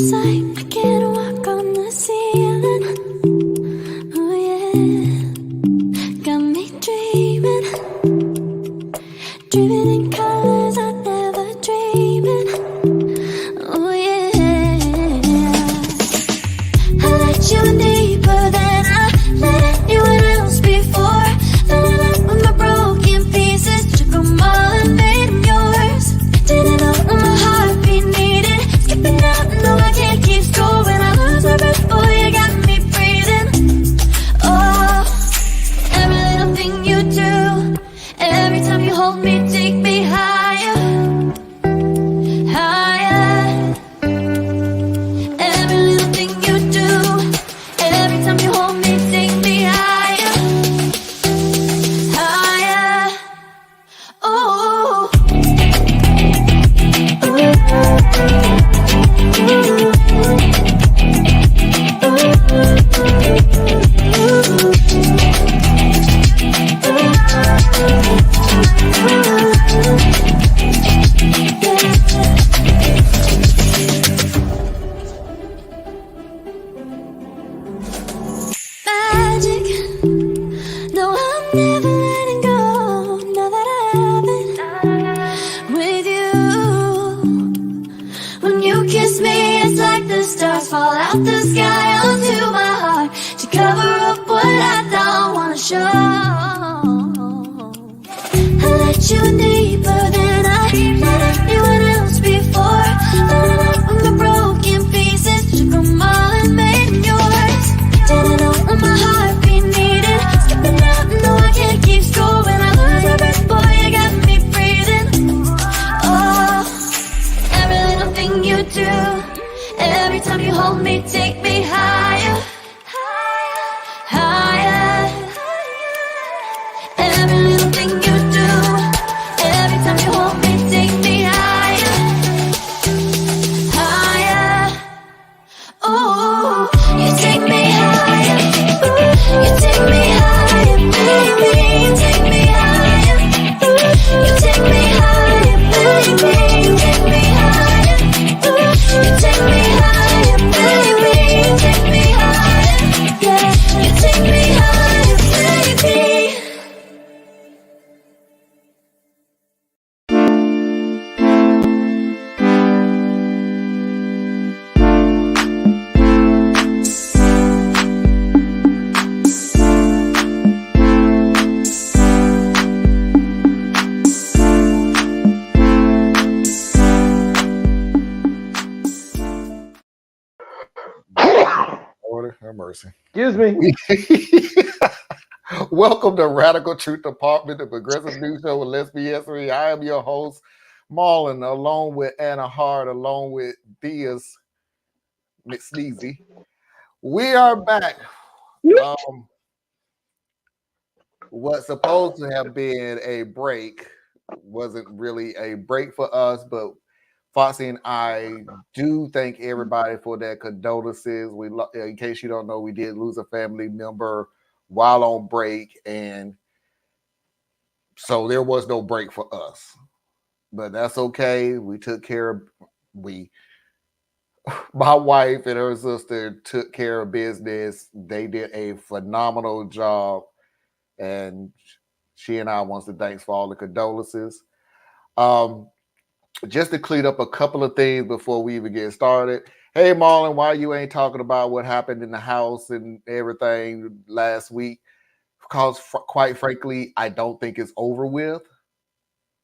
It's like I can't walk on the ceiling. Oh yeah, got me dreaming, dreaming in colors I never dreamed in. Oh yeah, I let you in deeper than I let anyone else before. Filling up with my broken pieces, took them all and made them yours. Didn't know what my heartbeat needed, skipping out, no I can't keep score. When I lose my breath, boy, you got me breathing. Oh, every little thing you do, every time you hold me, take me higher, higher. Every little thing you do, every time you hold me, take me higher, higher. Oh, magic. No, I'm never letting go. Now that I have it with you. When you kiss me, it's like the stars fall out the sky onto my heart to cover up what I don't wanna show. I let you in deeper than I let anyone else before. Filling up with my broken pieces, took them all and made them yours. Didn't know what my heartbeat needed, skipping out, no I can't keep score. When I lose my breath, boy, you got me breathing. Oh, every little thing you do, every time you hold me, take me higher, higher. Every little thing you do, every time you hold me, take me higher, higher. Oh, you take me higher, ooh, you take me higher, baby, take me higher. You take me higher, baby, take me higher. Ooh, you take me higher, baby, take me higher. Yeah, you take me higher, baby. Lord have mercy. Excuse me. Welcome to Radical Truth Department, the progressive news show with Let's Be History. I am your host, Marlon, along with Anna Hart, along with Diaz McSneezy. We are back. What's supposed to have been a break wasn't really a break for us, but Foxy and I do thank everybody for their condolences. In case you don't know, we did lose a family member while on break, and so there was no break for us. But that's okay. We took care of my wife and her sister took care of business. They did a phenomenal job, and she and I wants to thanks for all the condolences. Just to clean up a couple of things before we even get started. Hey, Marlon, why you ain't talking about what happened in the house and everything last week? Because quite frankly, I don't think it's over with,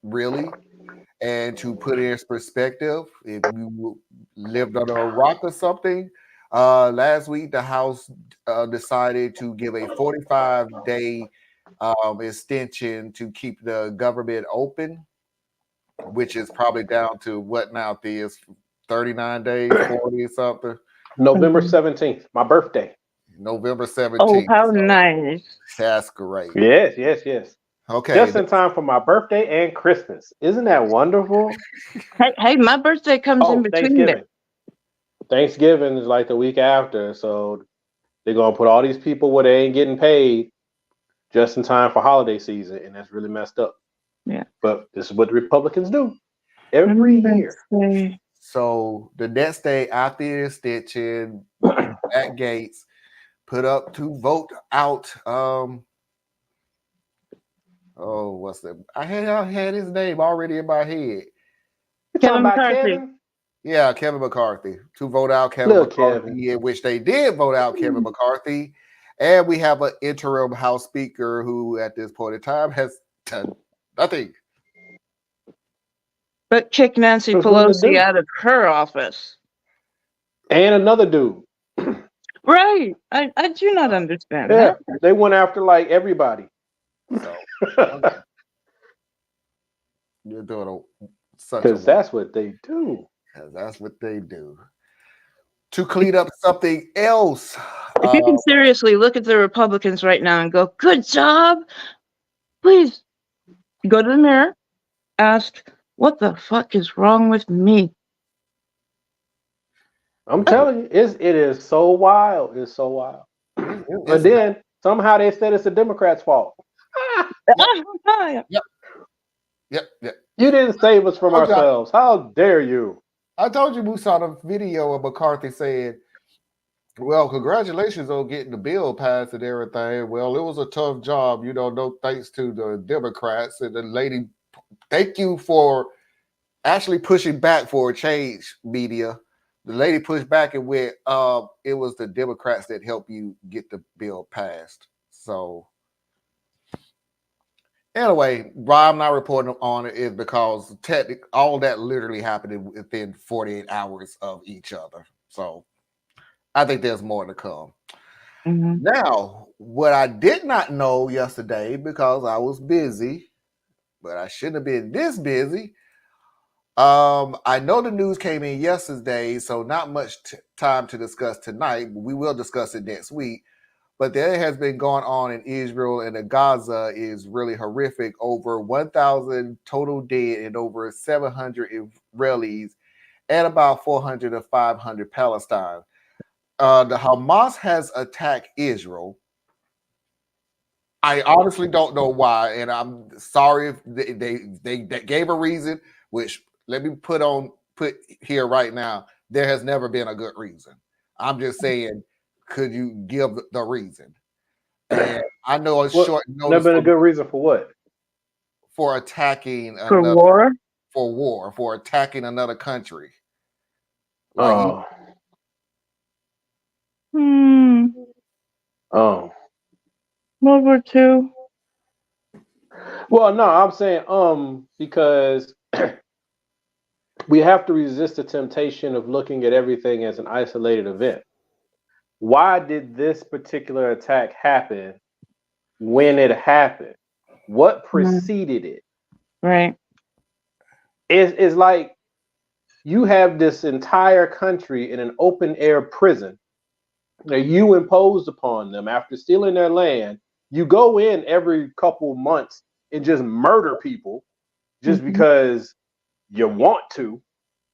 really. And to put it in perspective, if you lived under a rock or something, last week the House decided to give a 45-day extension to keep the government open, which is probably down to what now, Theus? 39 days, 40 or something? November 17th, my birthday. November 17th. Oh, how nice. That's great. Yes. Okay. Just in time for my birthday and Christmas. Isn't that wonderful? Hey, my birthday comes in between there. Thanksgiving is like the week after, so they're going to put all these people where they ain't getting paid just in time for holiday season, and that's really messed up. Yeah. But this is what the Republicans do every year. So the next day after the extension, at Gates put up to vote out. What's that? I had his name already in my head. You talking Kevin about McCarthy. Kevin? Yeah, Kevin McCarthy to vote out Kevin Look, McCarthy, Kevin. in which they did vote out Kevin McCarthy, and we have an interim House Speaker who, at this point in time, has done nothing. But kick Nancy What's what to Pelosi do? out of her office. And another dude. Right. I do not understand Yeah, that. they went after like everybody. So okay. You're doing such a Because that's what they do. that's what they do. To clean up something else. If you can seriously look at the Republicans right now and go, good job, please go to the mirror, ask, what the fuck is wrong with me? I'm telling you, it is so wild. It's so wild. And then somehow they said it's the Democrats' fault. Yep. You didn't save us from ourselves. How dare you? I told you we saw the video of McCarthy saying, well, congratulations on getting the bill passed and everything. Well, it was a tough job, no thanks to the Democrats. And the lady, thank you for actually pushing back for a change, media. The lady pushed back and went, it was the Democrats that helped you get the bill passed. So anyway, why I'm not reporting on it is because all that literally happened within 48 hours of each other. So I think there's more to come. Mm-hmm. Now, what I did not know yesterday, because I was busy, but I shouldn't have been this busy. I know the news came in yesterday, so not much time to discuss tonight. We will discuss it next week. But there has been going on in Israel, and the Gaza is really horrific. Over 1,000 total dead and over 700 Israelis and about 400 to 500 Palestine. The Hamas has attacked Israel. I honestly don't know why, and I'm sorry if they gave a reason, which let me put here right now. There has never been a good reason. I'm just saying, could you give the reason? And I know it's short notice. Never been a good reason for what? For attacking for attacking another country. Like World War II. Well, no, I'm saying because we have to resist the temptation of looking at everything as an isolated event. Why did this particular attack happen when it happened? What preceded it? Right. It's like you have this entire country in an open air prison that you imposed upon them after stealing their land. You go in every couple months and just murder people just because you want to,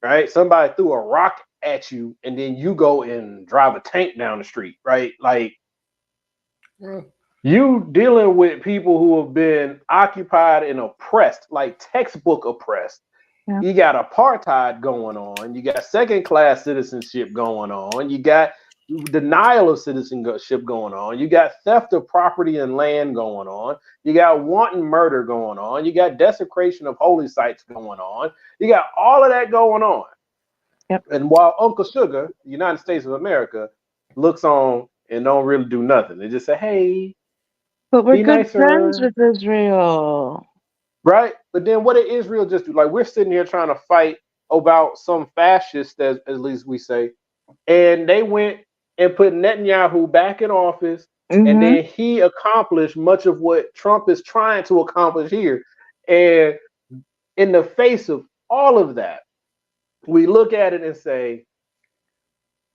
right? Somebody threw a rock at you and then you go and drive a tank down the street, right? Like you dealing with people who have been occupied and oppressed, like textbook oppressed. Yeah. You got apartheid going on. You got second-class citizenship going on. You got denial of citizenship going on. You got theft of property and land going on. You got wanton murder going on. You got desecration of holy sites going on. You got all of that going on. Yep. And while Uncle Sugar, the United States of America, looks on and don't really do nothing, they just say, "Hey, but we're good friends with Israel." Right? But then what did Israel just do? Like, we're sitting here trying to fight about some fascists, as at least we say, and they went and put Netanyahu back in office, and then he accomplished much of what Trump is trying to accomplish here. And in the face of all of that, we look at it and say,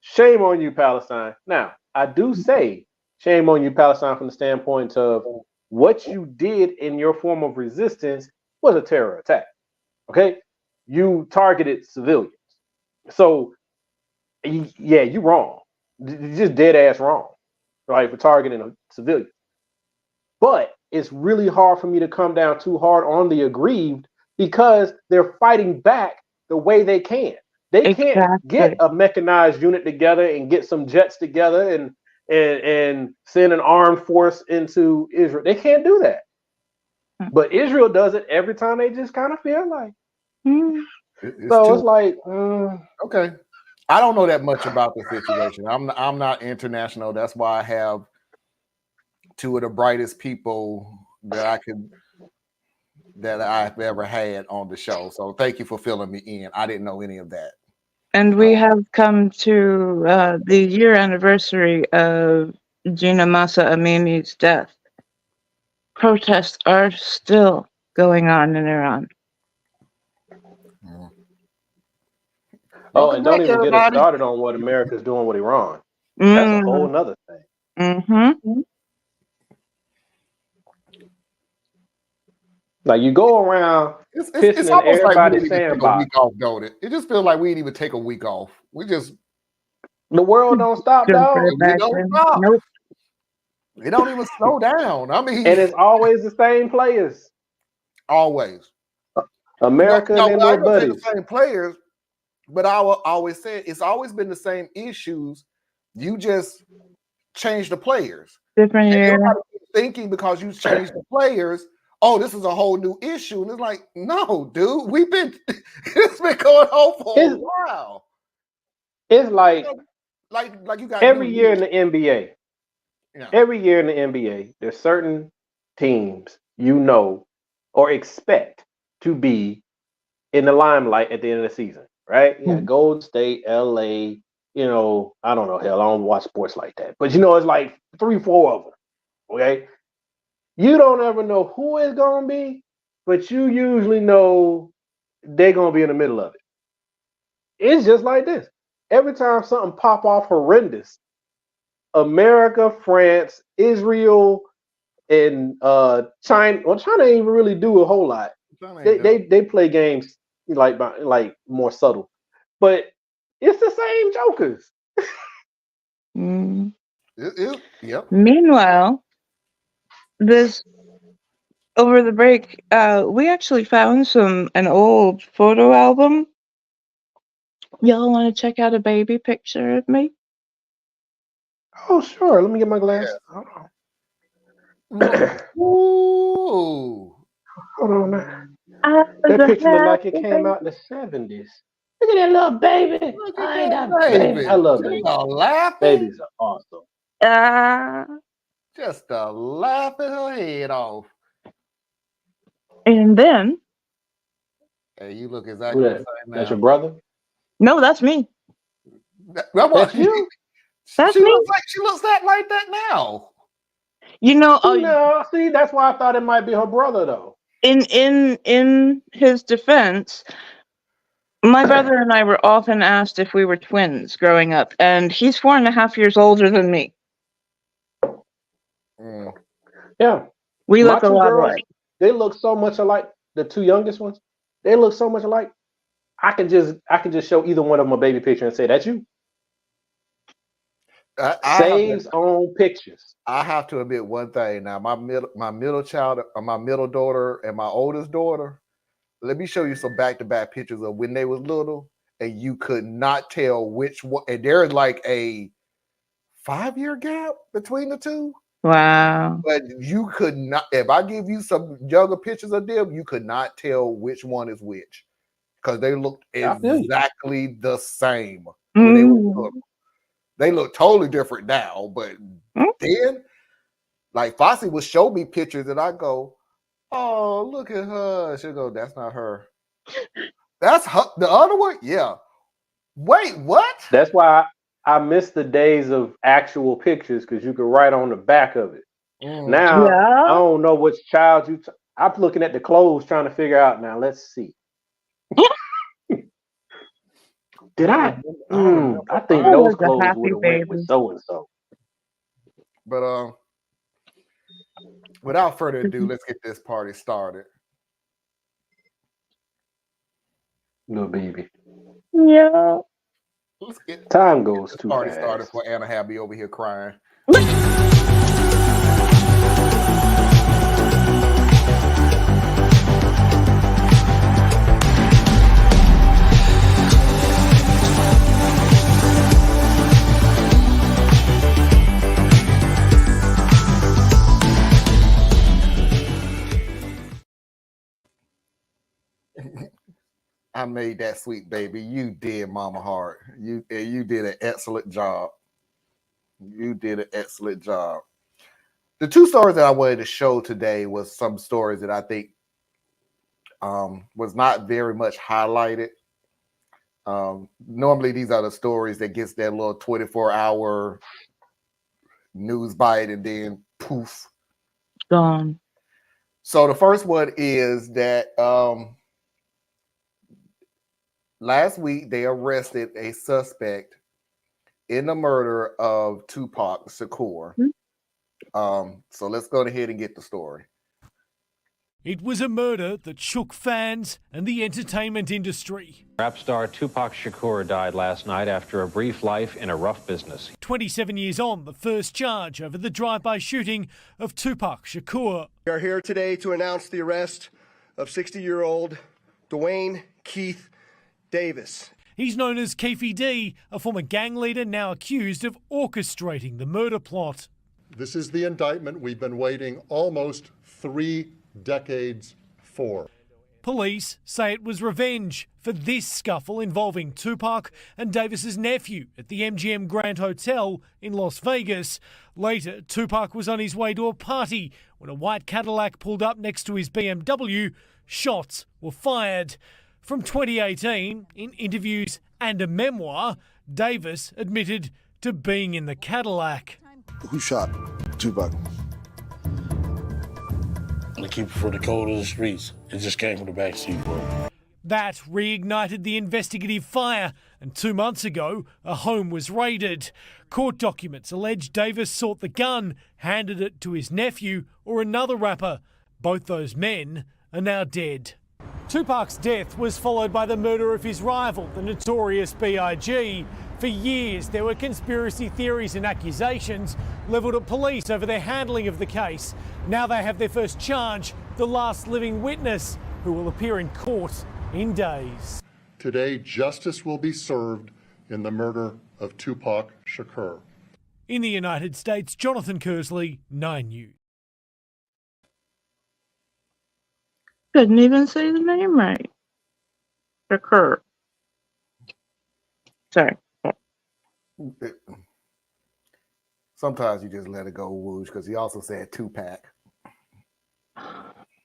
shame on you, Palestine. Now, I do say shame on you, Palestine, from the standpoint of what you did in your form of resistance was a terror attack. Okay? You targeted civilians. So, yeah, you're wrong. You're just dead ass wrong, right, for targeting a civilian. But it's really hard for me to come down too hard on the aggrieved because they're fighting back the way they can. They can't get a mechanized unit together and get some jets together and send an armed force into Israel. They can't do that. But Israel does it every time they just kind of feel like. It's like, okay. I don't know that much about the situation. I'm not international. That's why I have two of the brightest people that I've ever had on the show. So thank you for filling me in. I didn't know any of that. And we have come to the year anniversary of Gina Masa Amini's death. Protests are still going on in Iran. Oh, and don't even get us started on what America's doing with Iran. That's a whole nother thing. Mm-hmm. Like you go around pissing in everybody's sandbox. It just feels like we didn't even take a week off. The world don't stop, dog. We don't stop. Nope. It don't even slow down. I mean, and it's always the same players. Always. America and their little buddies. The same players, but I always say it's always been the same issues. You just change the players. Different year. Thinking because you changed the players, oh, this is a whole new issue. And it's like, no, dude, it's been going on for a while. It's like you got every year in the NBA. Yeah. Every year in the NBA, there's certain teams or expect to be in the limelight at the end of the season, right? Yeah, Golden State, LA, I don't know, hell, I don't watch sports like that. But it's like 3-4 of them. Okay. You don't ever know who it's gonna be, but you usually know they're gonna be in the middle of it. It's just like this. Every time something pop off horrendous, America, France, Israel, and China. Well, China ain't even really do a whole lot. They play games like more subtle, but it's the same jokers. Yep. Meanwhile, over the break, we actually found an old photo album. Y'all want to check out a baby picture of me? Oh, sure. Let me get my glasses. Yeah. Ooh. Hold on now. That picture looked like it came out in the 70s. Look at that little baby. I love babies. Babies are awesome. Just laughing her head off. And then. Hey, you look exactly the same now. That's your brother? No, that's me. That's you? That's me. She looks like that now. See, that's why I thought it might be her brother, though. In his defense, my brother and I were often asked if we were twins growing up, and he's 4.5 years older than me. Yeah. We look a lot alike. They look so much alike. The two youngest ones, they look so much alike. I can just show either one of them a baby picture and say, that's you. Saves on pictures. I have to admit one thing. Now, my middle child, my middle daughter, and my oldest daughter. Let me show you some back-to-back pictures of when they was little, and you could not tell which one. And there's like a 5-year gap between the two. Wow! But you could not. If I give you some younger pictures of them, you could not tell which one is which because they looked exactly the same when they were little. They look totally different now, but then, like Foxy would show me pictures, and I go, "Oh, look at her." She'll go, "That's not her. That's her. The other one, yeah. Wait, what?" That's why I miss the days of actual pictures because you could write on the back of it. Now I don't know which child I'm looking at the clothes trying to figure out. Now let's see. Did I? I think those clothes would have went with so and so. But without further ado, let's get this party started. Little baby. Yeah. Let's get time goes too party fast. Started for Anna Happy over here crying. I made that sweet baby. You did, Mama Heart. You did an excellent job. You did an excellent job. The two stories that I wanted to show today was some stories that I think was not very much highlighted. Normally, these are the stories that gets that little 24-hour news bite and then poof, Gone. So the first one is that last week they arrested a suspect in the murder of Tupac Shakur. So let's go ahead and get the story. It was a murder that shook fans and the entertainment industry. Rap star Tupac Shakur died last night after a brief life in a rough business. 27 years on, the first charge over the drive-by shooting of Tupac Shakur. We are here today to announce the arrest of 60-year-old Dwayne Keith Davis. He's known as Keefy D, a former gang leader now accused of orchestrating the murder plot. This is the indictment we've been waiting almost 3 decades for. Police say it was revenge for this scuffle involving Tupac and Davis's nephew at the MGM Grand Hotel in Las Vegas. Later, Tupac was on his way to a party when a white Cadillac pulled up next to his BMW. Shots were fired. From 2018, in interviews and a memoir, Davis admitted to being in the Cadillac. Who shot Tupac? To keep it from the cold of the streets. It just came from the backseat, bro. That reignited the investigative fire, and 2 months ago, a home was raided. Court documents allege Davis sought the gun, handed it to his nephew or another rapper. Both those men are now dead. Tupac's death was followed by the murder of his rival, the notorious B.I.G. For years, there were conspiracy theories and accusations levelled at police over their handling of the case. Now they have their first charge, the last living witness, who will appear in court in days. Today, justice will be served in the murder of Tupac Shakur. In the United States, Jonathan Kersley, 9 News. Couldn't even say the name right. Shakur. Sorry. Sometimes you just let it go, Woosh, because he also said Tupac.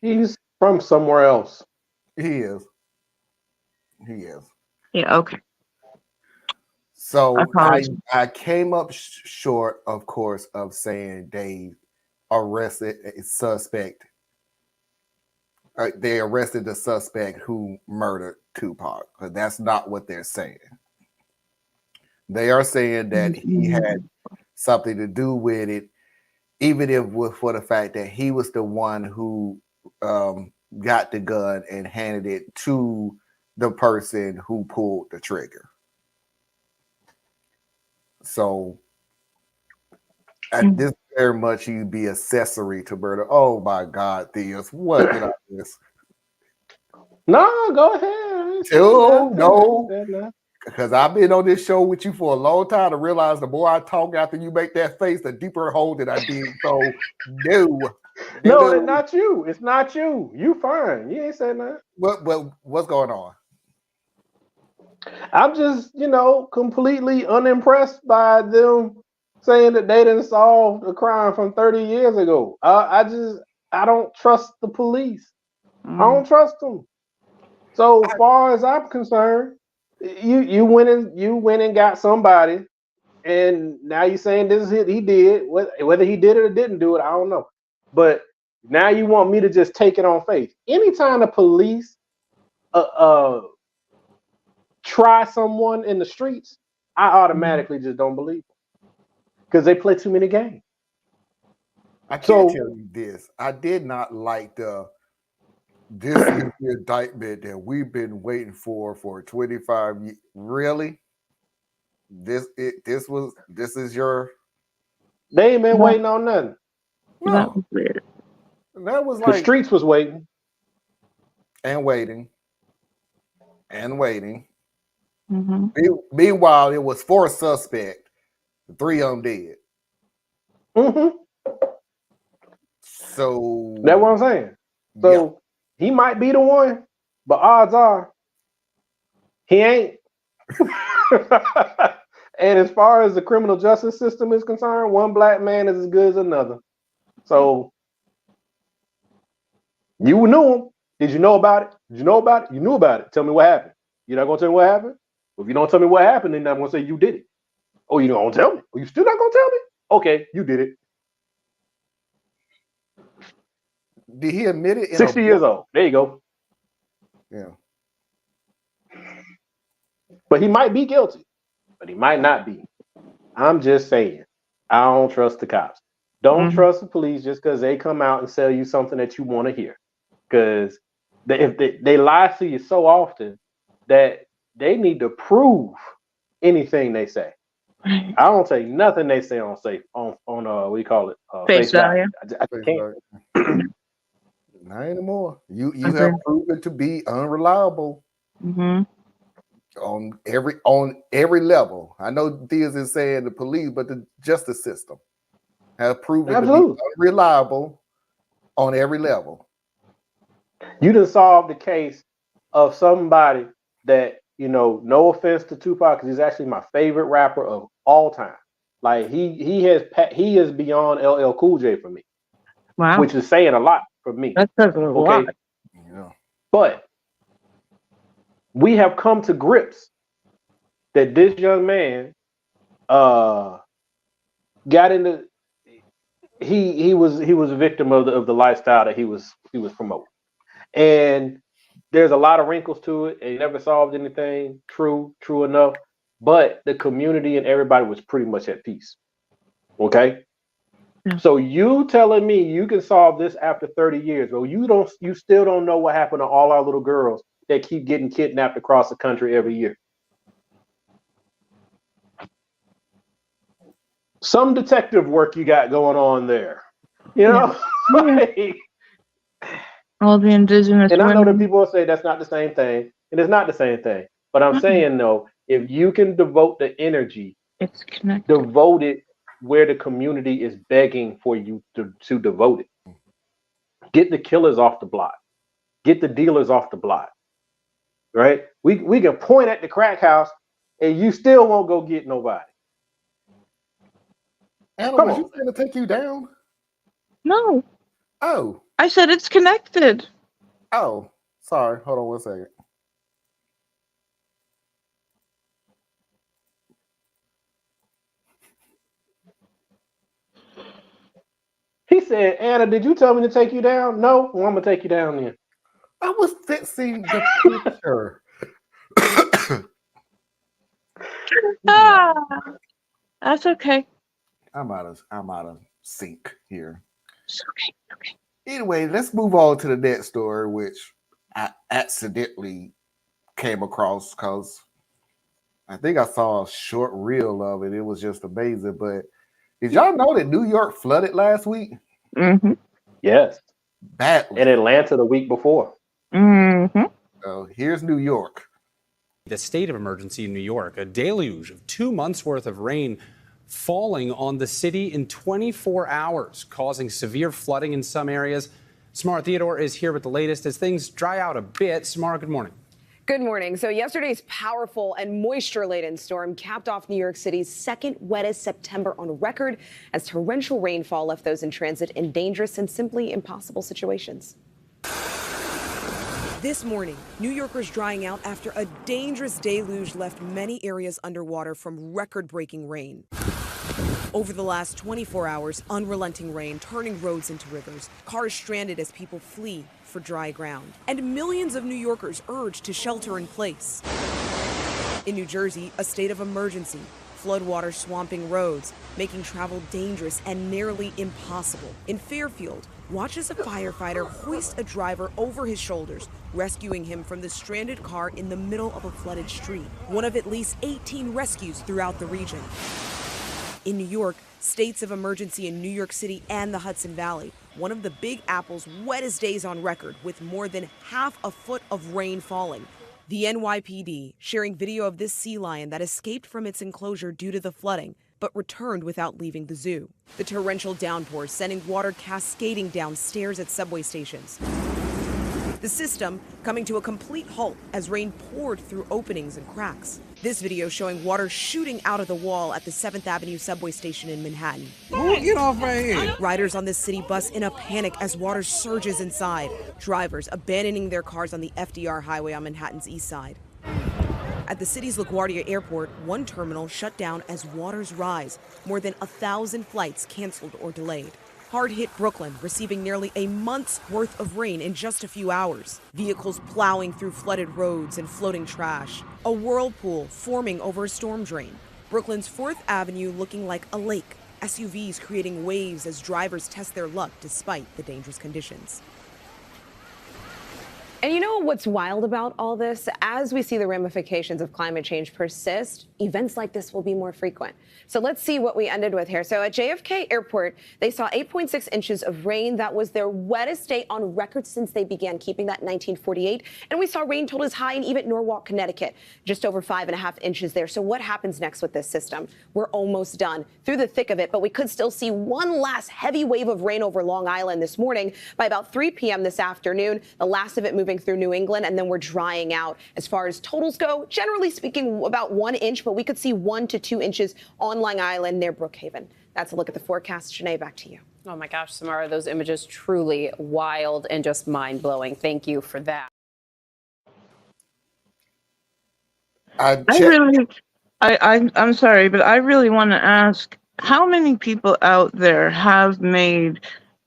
He's from somewhere else. He is. He is. Yeah, okay. So I came up short, of course, of saying they arrested a suspect. They arrested the suspect who murdered Tupac. But that's not what they're saying. They are saying that he had something to do with it, even if for the fact that he was the one who got the gun and handed it to the person who pulled the trigger. So this very much he'd be accessory to murder. Oh my God, Theus, what did I miss? No, go ahead. Oh, no. Because I've been on this show with you for a long time to realize the more I talk after you make that face, the deeper hole that I dig. So, no, it's not you. It's not you. You fine. You ain't saying that. What's going on? I'm just, completely unimpressed by them saying that they didn't solve a crime from 30 years ago. I don't trust the police. I don't trust them. So far as I'm concerned, you went and got somebody, and now you're saying this is it. He did. Whether he did it or didn't do it, I don't know. But now you want me to just take it on faith. Anytime the police try someone in the streets, I automatically just don't believe them because they play too many games. I can't tell you this. I did not like this is the indictment that we've been waiting for 25 years. Really? This is your. They ain't been waiting on nothing. No. That was weird. That was like the streets was waiting. And waiting. And waiting. Mm-hmm. Meanwhile, it was 4 suspects, 3 of them dead. Mm-hmm. So that's what I'm saying. So he might be the one, but odds are He ain't. And as far as the criminal justice system is concerned, one black man is as good as another. So you knew him. Did you know about it? Did you know about it? You knew about it. Tell me what happened. You're not gonna tell me what happened? Well, if you don't tell me what happened, then I'm gonna say you did it. Oh, you don't tell me? Oh, you still not gonna tell me? Okay, you did it. Did he admit it? 60 years old. There you go. Yeah. But he might be guilty, but he might not be. I'm just saying, I don't trust the cops. Don't trust the police just because they come out and sell you something that you want to hear. Because they lie to you so often that they need to prove anything they say. I don't take nothing they say on what do you call it? Face value. I can't. Not anymore. You have proven to be unreliable on every level. I know Theus is saying the police, but the justice system have proven to be unreliable on every level. You done solved the case of somebody that, no offense to Tupac, because he's actually my favorite rapper of all time. Like he is beyond LL Cool J for me. Wow. Which is saying a lot for me. That says a lot. Yeah. But we have come to grips that this young man got into. He was a victim of the lifestyle that he was promoting, and there's a lot of wrinkles to it. And he never solved anything true enough. But the community and everybody was pretty much at peace. Okay. Yeah. So you telling me you can solve this after 30 years, but you still don't know what happened to all our little girls that keep getting kidnapped across the country every year. Some detective work you got going on there. Like, all the indigenous and I know women. that people will say that's not the same thing, and it's not the same thing. But I'm saying though, if you can devote the energy, it's connected. Devote it where the community is begging for you to devote it. Get the killers off the block. Get the dealers off the block. Right? We can point at the crack house and you still won't go get nobody. Anna, was you trying to take you down? No. Oh. I said it's connected. Oh. Sorry. Hold on 1 second. He said, Anna, did you tell me to take you down? No? Well, I'm going to take you down then. I was fixing the picture. That's okay. I'm out of sync here. It's okay. Okay. Anyway, let's move on to the next story, which I accidentally came across because I think I saw a short reel of it. It was just amazing. But did y'all know that New York flooded last week? Mm-hmm. Yes. Badly. In Atlanta the week before. Mm-hmm. So here's New York. The state of emergency in New York, a deluge of 2 months worth of rain falling on the city in 24 hours, causing severe flooding in some areas. Samara Theodore is here with the latest as things dry out a bit. Samara, good morning. Good morning. So yesterday's powerful and moisture-laden storm capped off New York City's second wettest September on record as torrential rainfall left those in transit in dangerous and simply impossible situations. This morning, New Yorkers drying out after a dangerous deluge left many areas underwater from record-breaking rain. Over the last 24 hours, unrelenting rain turning roads into rivers, cars stranded as people flee for dry ground, and millions of New Yorkers urged to shelter in place. In New Jersey, a state of emergency. Floodwater swamping roads, making travel dangerous and nearly impossible. In Fairfield, watch as a firefighter hoist a driver over his shoulders, rescuing him from the stranded car in the middle of a flooded street. One of at least 18 rescues throughout the region. In New York, states of emergency in New York City and the Hudson Valley. One of the Big Apple's wettest days on record, with more than half a foot of rain falling. The NYPD sharing video of this sea lion that escaped from its enclosure due to the flooding, but returned without leaving the zoo. The torrential downpour sending water cascading down stairs at subway stations. The system coming to a complete halt as rain poured through openings and cracks. This video showing water shooting out of the wall at the 7th Avenue subway station in Manhattan. Get off right here. Riders on this city bus in a panic as water surges inside. Drivers abandoning their cars on the FDR highway on Manhattan's east side. At the city's LaGuardia Airport, one terminal shut down as waters rise. More than 1,000 flights canceled or delayed. Hard-hit Brooklyn, receiving nearly a month's worth of rain in just a few hours. Vehicles plowing through flooded roads and floating trash. A whirlpool forming over a storm drain. Brooklyn's 4th Avenue looking like a lake. SUVs creating waves as drivers test their luck despite the dangerous conditions. And you know what's wild about all this? As we see the ramifications of climate change persist, events like this will be more frequent. So let's see what we ended with here. So at JFK Airport, they saw 8.6 inches of rain. That was their wettest day on record since they began keeping that in 1948. And we saw rain totaled as high in even Norwalk, Connecticut, just over 5.5 inches there. So what happens next with this system? We're almost done through the thick of it, but we could still see one last heavy wave of rain over Long Island this morning by about 3 p.m. this afternoon. The last of it moving through New England, and then we're drying out. As far as totals go, generally speaking, about 1 inch, but we could see 1 to 2 inches on Long Island near Brookhaven. That's a look at the forecast. Shanae, back to you. Oh my gosh, Samara, those images truly wild and just mind-blowing. Thank you for that. I'm sorry, but I really want to ask, how many people out there have made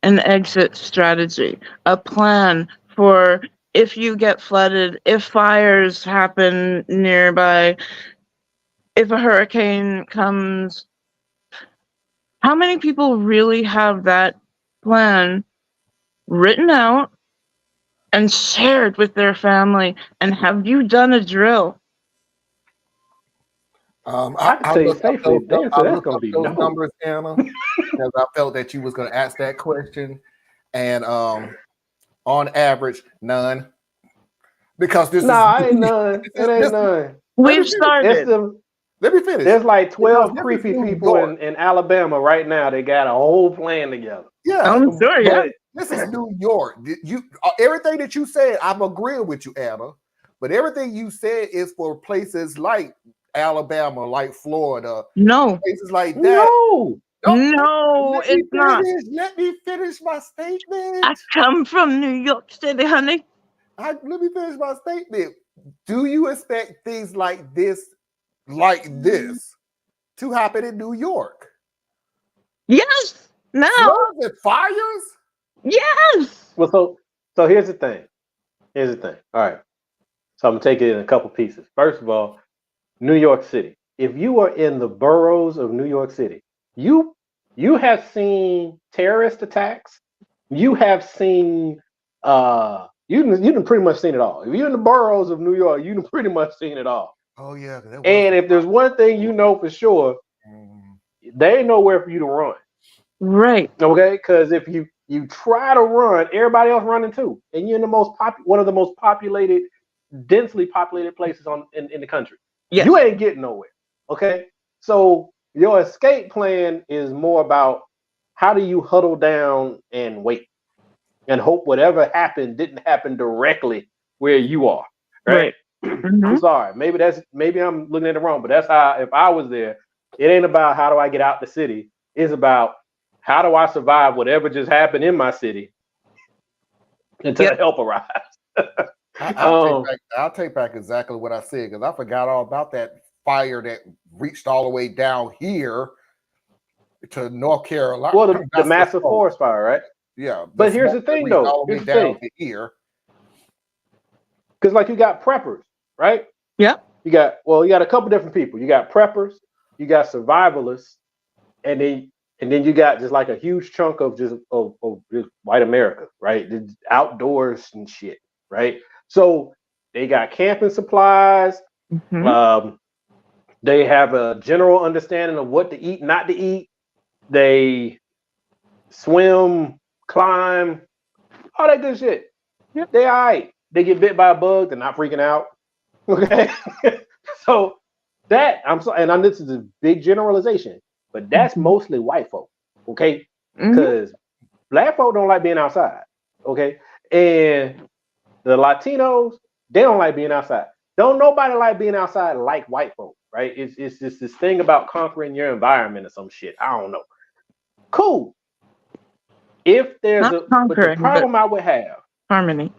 an exit strategy, a plan for if you get flooded, if fires happen nearby, if a hurricane comes? How many people really have that plan written out and shared with their family? And have you done a drill? I can tell you safely, the answer that's going to be no. Numbers, Anna, because I felt that you was going to ask that question, and on average, none. Because this I ain't none. It ain't none. We've started. Let me finish. There's like 12 creepy people in Alabama right now. They got a whole plan together. Yeah, I'm sure. Yeah, this is New York. You everything that you said, I'm agreeing with you, Anna. But everything you said is for places like Alabama, like Florida. No, places like that. No, it's not. Let me finish my statement. I come from New York City, honey. Let me finish my statement. Do you expect things like this to happen in New York? Yes. No. Floods and fires? Yes. Well, so here's the thing. All right. So I'm gonna take it in a couple pieces. First of all, New York City. If you are in the boroughs of New York City, you have seen terrorist attacks. You have seen you've pretty much seen it all. If you're in the boroughs of New York, you've pretty much seen it all. Oh yeah. And if there's one thing you know for sure, there ain't nowhere for you to run. Right. Okay. Because if you try to run, everybody else running too, and you're in the one of the most populated, densely populated places in the country. Yes. You ain't getting nowhere. Okay. So your escape plan is more about how do you huddle down and wait and hope whatever happened didn't happen directly where you are. Right. Mm-hmm. I'm sorry. Maybe I'm looking at it wrong, but that's how, if I was there, it ain't about how do I get out the city. It's about how do I survive whatever just happened in my city until help arrives. I'll take back exactly what I said, because I forgot all about that fire that reached all the way down here to North Carolina. Well, the massive forest fire, right? Yeah. But here's the thing, though. All the way down to here. Because like you got preppers, right? Yeah. You got a couple different people. You got preppers, you got survivalists, and then you got just like a huge chunk of just white America, right? Just outdoors and shit, right? So they got camping supplies. Mm-hmm. They have a general understanding of what to eat, not to eat. They swim, climb, all that good shit. Yep. They all right. They get bit by a bug, they're not freaking out. Okay. So that this is a big generalization, but that's mostly white folk. Okay. Because black folk don't like being outside. Okay. And The Latinos, they don't like being outside. Don't nobody like being outside like white folk, right? It's just this thing about conquering your environment or some shit. I don't know. Cool. If there's Not but the conquering, but problem I would have harmony.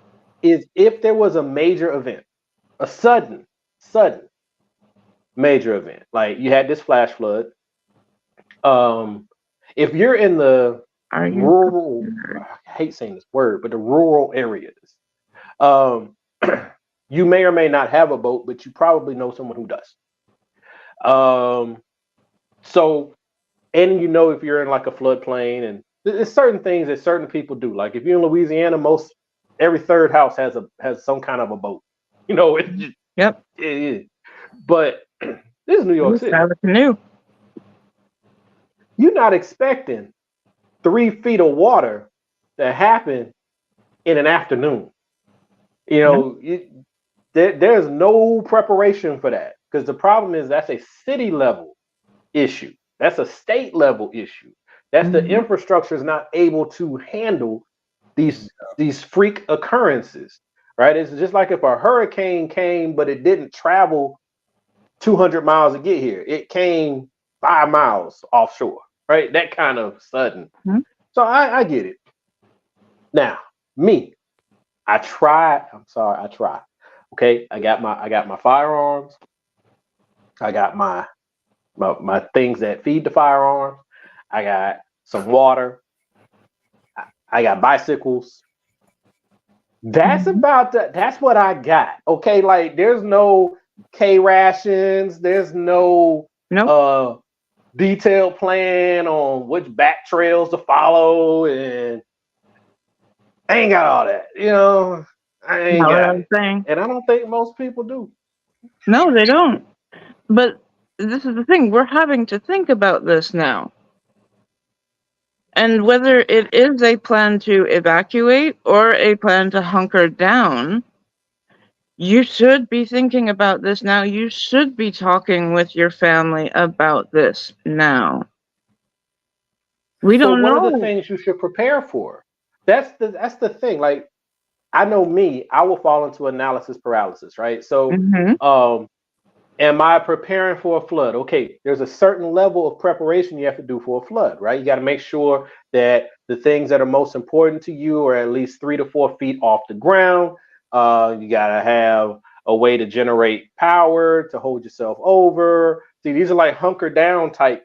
is if there was a major event, a sudden major event, like you had this flash flood. If you're in the Are you rural, prepared? I hate saying this word, but the rural areas, um, you may or may not have a boat, but you probably know someone who does. So, and you know if you're in like a floodplain, and there's certain things that certain people do. Like if you're in Louisiana, most every third house has some kind of a boat. You know, it just, Yep. it is. But this is New York City. Have a canoe. You're not expecting 3 feet of water to happen in an afternoon. You know, there's no preparation for that because the problem is that's a city level issue. That's a state level issue. That's the infrastructure is not able to handle these freak occurrences, right? It's just like if a hurricane came, but it didn't travel 200 miles to get here. It came 5 miles offshore, right? That kind of sudden. So I get it. Now, me, I try. I'm sorry, I try. Okay, I got my firearms. I got my things that feed the firearms. I got some water. I got bicycles. That's about that. That's what I got. Okay, like there's no K rations. There's no detailed plan on which back trails to follow, and I ain't got all that. You know, I ain't got it. And I don't think most people do. No, they don't. But this is the thing. We're having to think about this now. And whether it is a plan to evacuate or a plan to hunker down, you should be thinking about this now. You should be talking with your family about this now. We So don't what are the know. things you should prepare for? That's the thing. Like I know me, I will fall into analysis paralysis, right? So am I preparing for a flood? Okay, there's a certain level of preparation you have to do for a flood, right? You got to make sure that the things that are most important to you are at least 3 to 4 feet off the ground. You got to have a way to generate power to hold yourself over. See, these are like hunker down type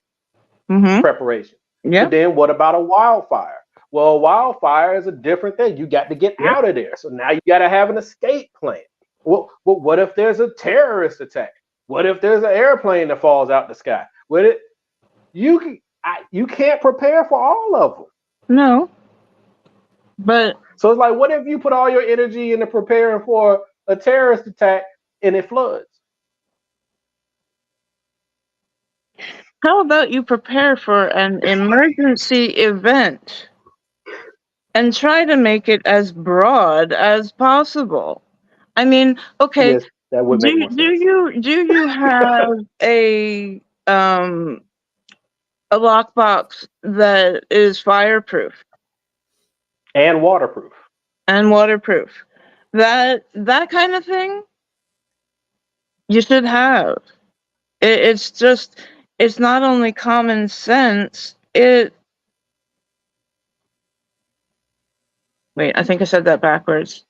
preparation. But then what about a wildfire? Well, a wildfire is a different thing. You got to get out of there. So now you got to have an escape plan. Well, what if there's a terrorist attack? What if there's an airplane that falls out the sky? You can't prepare for all of them. No. But so it's like, what if you put all your energy into preparing for a terrorist attack and it floods? How about you prepare for an emergency event and try to make it as broad as possible? I mean, okay, yes, that would make more sense. Do you have a lockbox that is fireproof and waterproof? That kind of thing you should have. It's not only common sense. Wait, I think I said that backwards.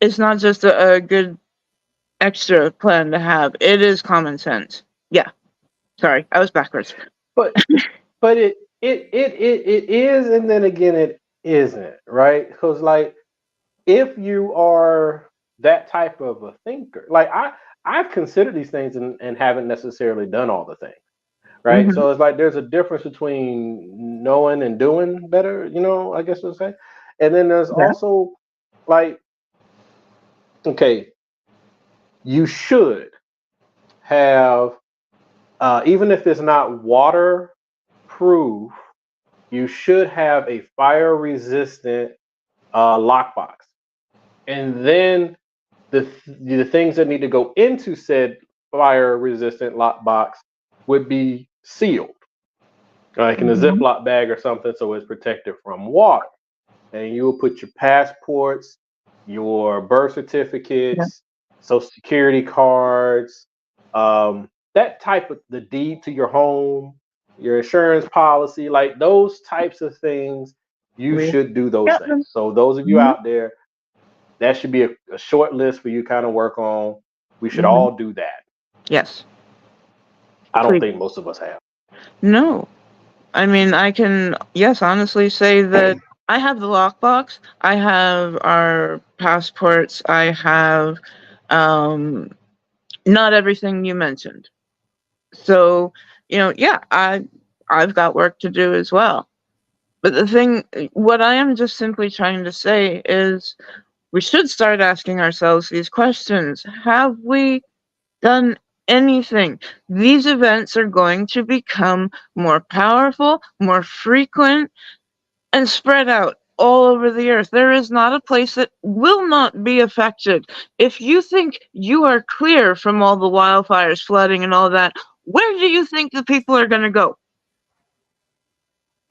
It's not just a good extra plan to have. It is common sense. Yeah. Sorry, I was backwards. But it is, and then again it isn't, right? Because like if you are that type of a thinker, like I've considered these things and haven't necessarily done all the things, right? So it's like there's a difference between knowing and doing better, you know, I guess we'll say. And then there's also like, okay, you should have even if it's not waterproof, you should have a fire resistant lockbox. And then the things that need to go into said fire resistant lockbox would be sealed. like in a Ziploc bag or something, so it's protected from water. And you will put your passports, your birth certificates, social security cards, that type of the deed to your home, your insurance policy, like those types of things. You should do those things. So those of you out there, that should be a short list for you to kind of work on. We should all do that. Yes. I don't think most of us have. No. I mean, I can, yes, honestly say that I have the lockbox. I have our passports. I have not everything you mentioned. So, yeah, I've got work to do as well. But what I am just simply trying to say is we should start asking ourselves these questions. Have we done anything? These events are going to become more powerful, more frequent, and spread out all over the earth. There is not a place that will not be affected. If you think you are clear from all the wildfires, flooding, and all that, where do you think the people are going to go?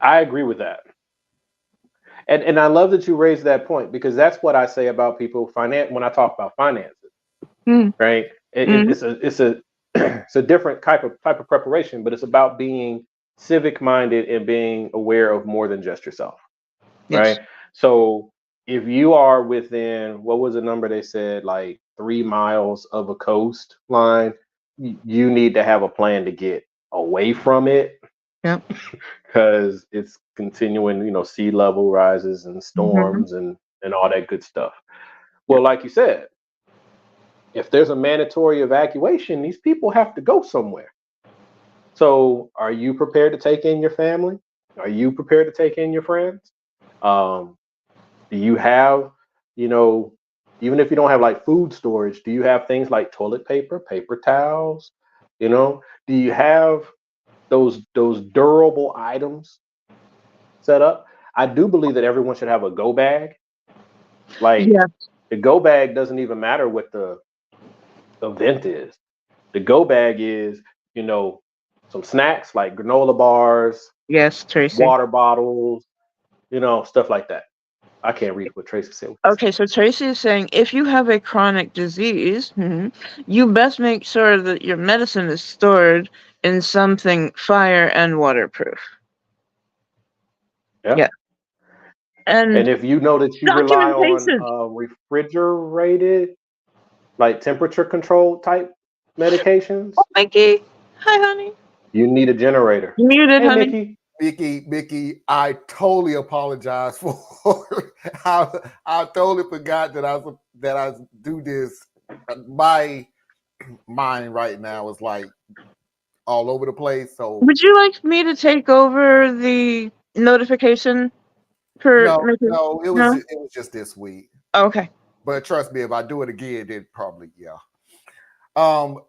I agree with that. And I love that you raised that point, because that's what I say about people when I talk about finances, right? It's a it's a different type of preparation, but it's about being civic minded and being aware of more than just yourself, right? So if you are within, what was the number they said, like 3 miles of a coastline, you need to have a plan to get away from it. Yep. Because it's continuing, sea level rises and storms and all that good stuff. Well, like you said, if there's a mandatory evacuation, these people have to go somewhere. So are you prepared to take in your family? Are you prepared to take in your friends? Do you have, even if you don't have like food storage, do you have things like toilet paper, paper towels? Do you have those durable items set up? I do believe that everyone should have a go bag. Like the go bag doesn't even matter what the event is. The go bag is, some snacks like granola bars, yes, Tracy, water bottles, stuff like that. I can't read what Tracy said. Okay, so Tracy is saying if you have a chronic disease, you best make sure that your medicine is stored in something fire and waterproof. Yeah. And if you know that you rely on refrigerated, like temperature control type medications. Oh, Mickey. Hi, honey. You need a generator. You muted, hey, honey. Mickey, I totally apologize for I totally forgot that I do this. My mind right now is like all over the place. So would you like me to take over the notification for No, it was just this week. Okay. But trust me, if I do it again, then probably Bo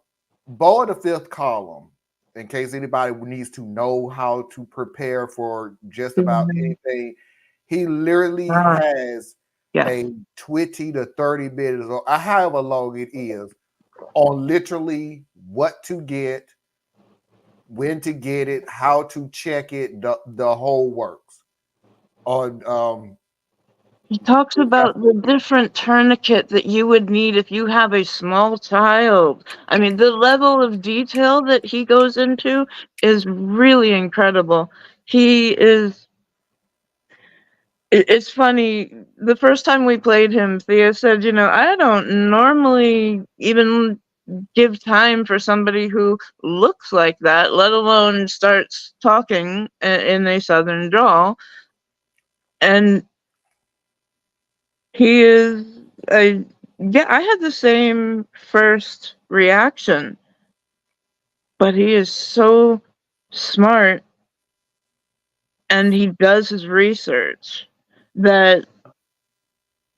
of the fifth column, in case anybody needs to know how to prepare for just about anything, he literally has a 20 to 30 minutes, or however long it is, on literally what to get, when to get it, how to check it, the whole works. He talks about the different tourniquet that you would need if you have a small child. I mean, the level of detail that he goes into is really incredible. It's funny, the first time we played him, Thea said, I don't normally even give time for somebody who looks like that, let alone starts talking in a Southern drawl. And he is I had the same first reaction, but he is so smart and he does his research that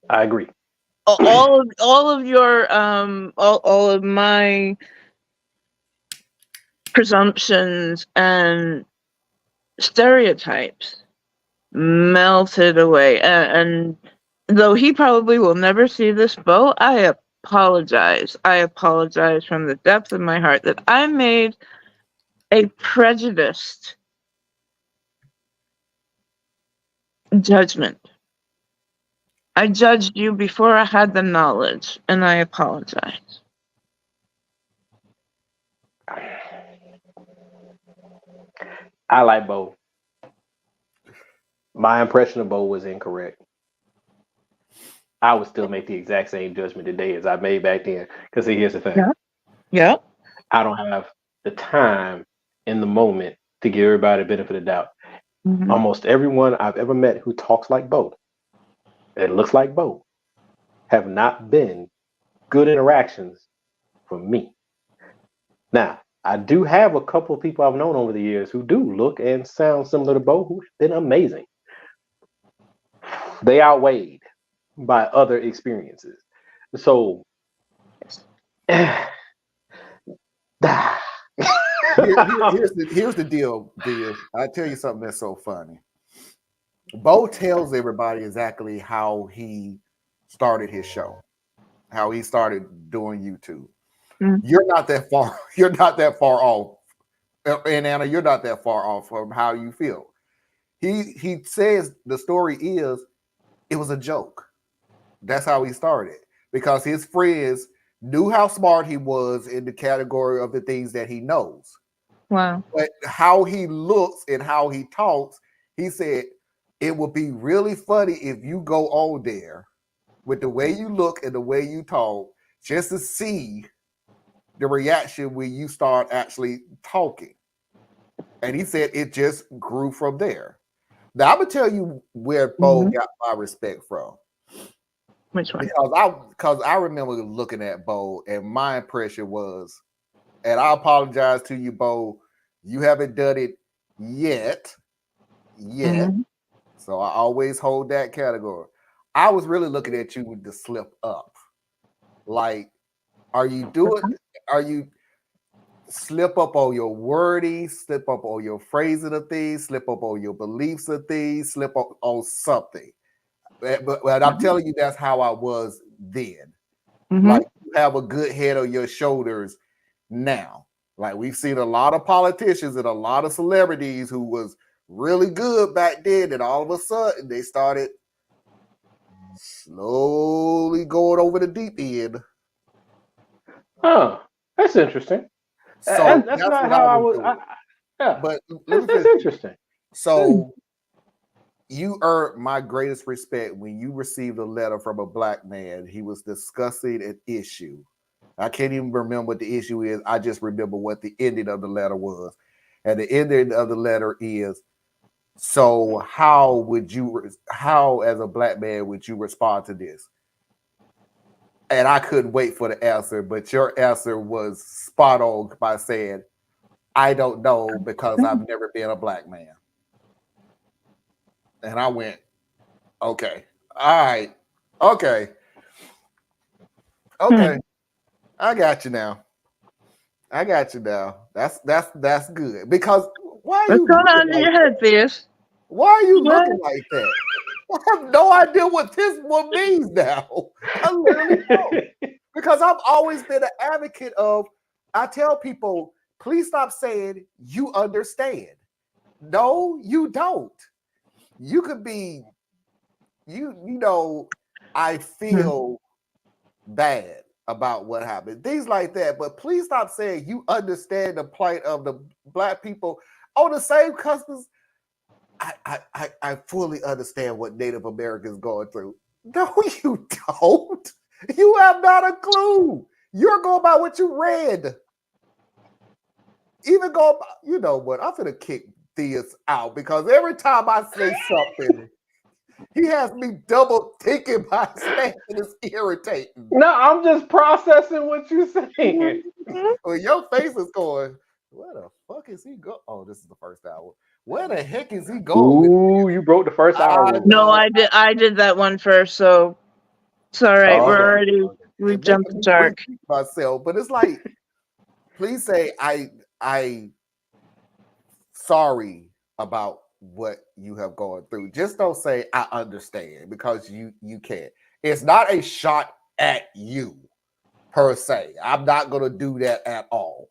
I agree. all of your all of my presumptions and stereotypes melted away, and though he probably will never see this, Bo, I apologize from the depth of my heart that I made a prejudiced Judgment. I judged you before I had the knowledge, and I apologize. I like Bo. My impression of Bo was incorrect. I would still make the exact same judgment today as I made back then. Because here's the thing. Yeah. Yeah. I don't have the time in the moment to give everybody the benefit of the doubt. Mm-hmm. Almost everyone I've ever met who talks like Bo and looks like Bo have not been good interactions for me. Now, I do have a couple of people I've known over the years who do look and sound similar to Bo who've been amazing. They outweighed by other experiences. So, here's the deal, Bill. I tell you something that's so funny. Bo tells everybody exactly how he started his show, how he started doing YouTube. Mm-hmm. You're not that far. You're not that far off, and Anna, you're not that far off from how you feel. He says the story is it was a joke. That's how he started because his friends knew how smart he was in the category of the things that he knows. Wow. But how he looks and how he talks, he said it would be really funny if you go on there with the way you look and the way you talk just to see the reaction when you start actually talking. And he said it just grew from there. Now I'm gonna tell you where Bo got my respect from. Which one? Because I remember looking at Bo and my impression was, and I apologize to you, Bo, you haven't done it yet. Mm-hmm. So I always hold that category. I was really looking at you with the slip up. Like, are you slip up on your wording, slip up on your phrasing of things, slip up on your beliefs of things, slip up on something. But I'm telling you, that's how I was then. Mm-hmm. Like, you have a good head on your shoulders now. Like, we've seen a lot of politicians and a lot of celebrities who was really good back then, and all of a sudden they started slowly going over the deep end. Oh, that's interesting. So that's not how I would. Yeah, but that's interesting. So you earned my greatest respect when you received a letter from a black man. He was discussing an issue. I can't even remember what the issue is. I just remember what the ending of the letter was. And the ending of the letter is, so how as a black man, would you respond to this? And I couldn't wait for the answer, but your answer was spot on by saying, I don't know because I've never been a black man. And I went, okay, all right, okay. I got you now. That's good. Because why are What's you going on looking in like your head, Theus? Why are you looking like that? I have no idea what this one means now. I literally don't. Because I've always been an advocate of, I tell people, please stop saying you understand. No, you don't. You could be, I feel bad about what happened. Things like that. But please stop saying you understand the plight of the black people on the same customs. I fully understand what Native Americans going through. No, you don't. You have not a clue. You're going by what you read. Even going by, you know what? I'm gonna kick Theus out because every time I say something, he has me double thinking my stance and it's irritating. No, I'm just processing what you're saying. Well, your face is going, where the fuck is he going? Oh, this is the first hour. Where the heck is he going? Ooh, you broke the first hour. No, I did that one first, so it's all right. We jumped the shark. Myself, but it's like, please say I sorry about what you have gone through. Just don't say I understand because you can't. It's not a shot at you per se. I'm not gonna do that at all.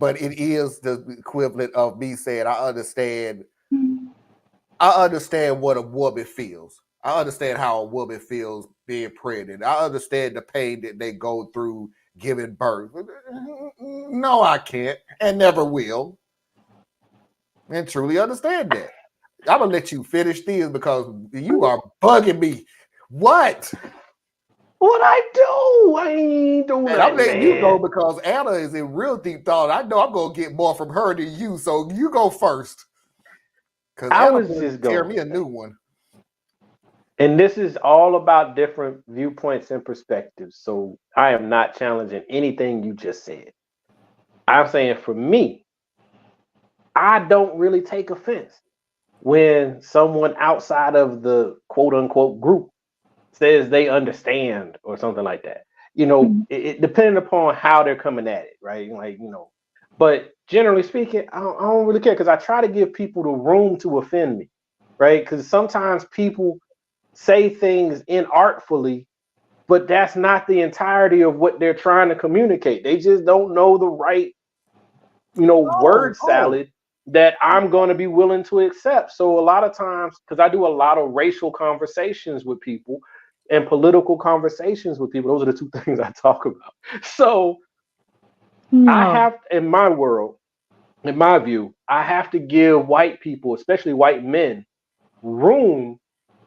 But it is the equivalent of me saying I understand I understand what a woman feels. I understand how a woman feels being pregnant. I understand the pain that they go through giving birth. No, I can't and never will. And truly understand that. I'm gonna let you finish this because you are bugging me. What? What I do? I ain't doing And nothing, I'm letting you go man. because Anna is in real deep thought. I know I'm gonna get more from her than you, so you go first. Because I Anna was will just tear going me to a say, new one. and this is all about different viewpoints and perspectives. So I am not challenging anything you just said. I'm saying for me, I don't really take offense when someone outside of the quote unquote group says they understand or something like that. You know, it depending upon how they're coming at it, right? Like, you know, but generally speaking, I don't really care because I try to give people the room to offend me, right? Because sometimes people say things inartfully, but that's not the entirety of what they're trying to communicate. They just don't know the right, word salad that I'm going to be willing to accept. So a lot of times, because I do a lot of racial conversations with people and political conversations with people, those are the two things I talk about. So I have, in my world, in my view, I have to give white people, especially white men, room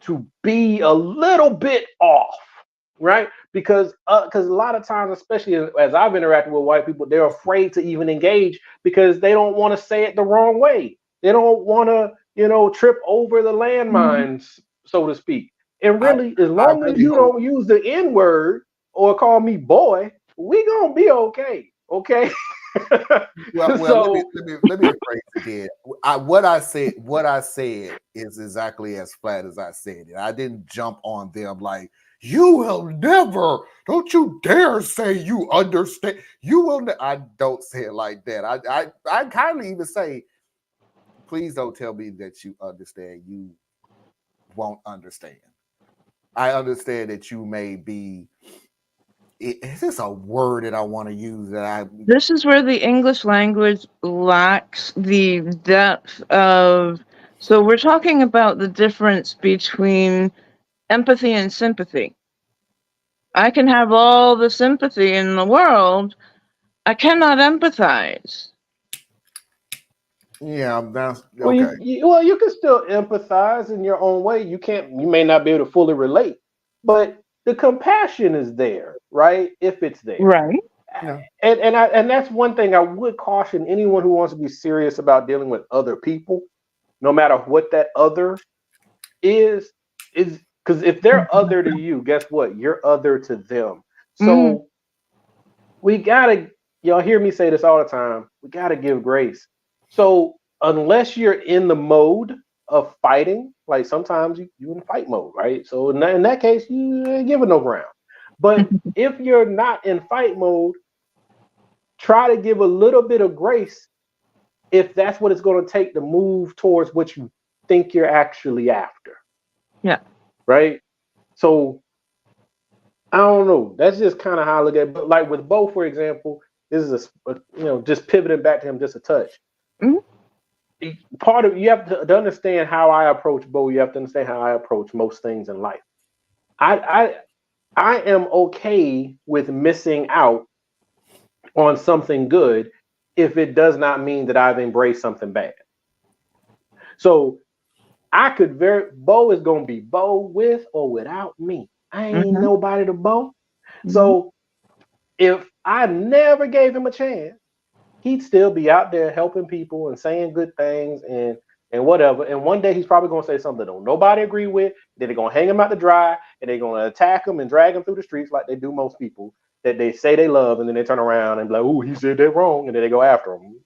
to be a little bit off, right? Because a lot of times, especially as I've interacted with white people, they're afraid to even engage because they don't want to say it the wrong way. They don't want to, trip over the landmines, so to speak. And really, as I long as really you hope. don't use the N word or call me boy, we gonna be okay. Okay. Well, So let me rephrase again. What I said is exactly as flat as I said it. I didn't jump on them like you will never. Don't you dare say you understand. You will. I don't say it like that. I kindly even say, please don't tell me that you understand. You won't understand. I understand that you may be. Is this a word that I want to use that I? This is where the English language lacks the depth of. So we're talking about the difference between empathy and sympathy. I can have all the sympathy in the world. I cannot empathize. Yeah, that's Well, okay. you can still empathize in your own way. You may not be able to fully relate, but the compassion is there, right? If it's there, Right. Yeah. and that's one thing I would caution anyone who wants to be serious about dealing with other people, no matter what that other is because if they're other to you, guess what? You're other to them. Mm. So we gotta, y'all hear me say this all the time. We gotta give grace. So unless you're in the mode of fighting, like sometimes you in fight mode, right? So in that case, you ain't giving no ground. But if you're not in fight mode, try to give a little bit of grace if that's what it's going to take to move towards what you think you're actually after, Yeah. right? So I don't know. That's just kind of how I look at it. But like with Bo, for example, this is just pivoting back to him just a touch. Mm. Part of you have to understand how I approach Bo. You have to understand how I approach most things in life. I I am okay with missing out on something good if it does not mean that I've embraced something bad. So I could Bo is gonna be Bo with or without me. I ain't Mm-hmm. nobody to Bo. Mm-hmm. So if I never gave him a chance, he'd still be out there helping people and saying good things and whatever. And one day he's probably gonna say something that don't nobody agree with. Then they're gonna hang him out to dry and they're gonna attack him and drag him through the streets like they do most people that they say they love, and then they turn around and be like, "Oh, he said that wrong," and then they go after him.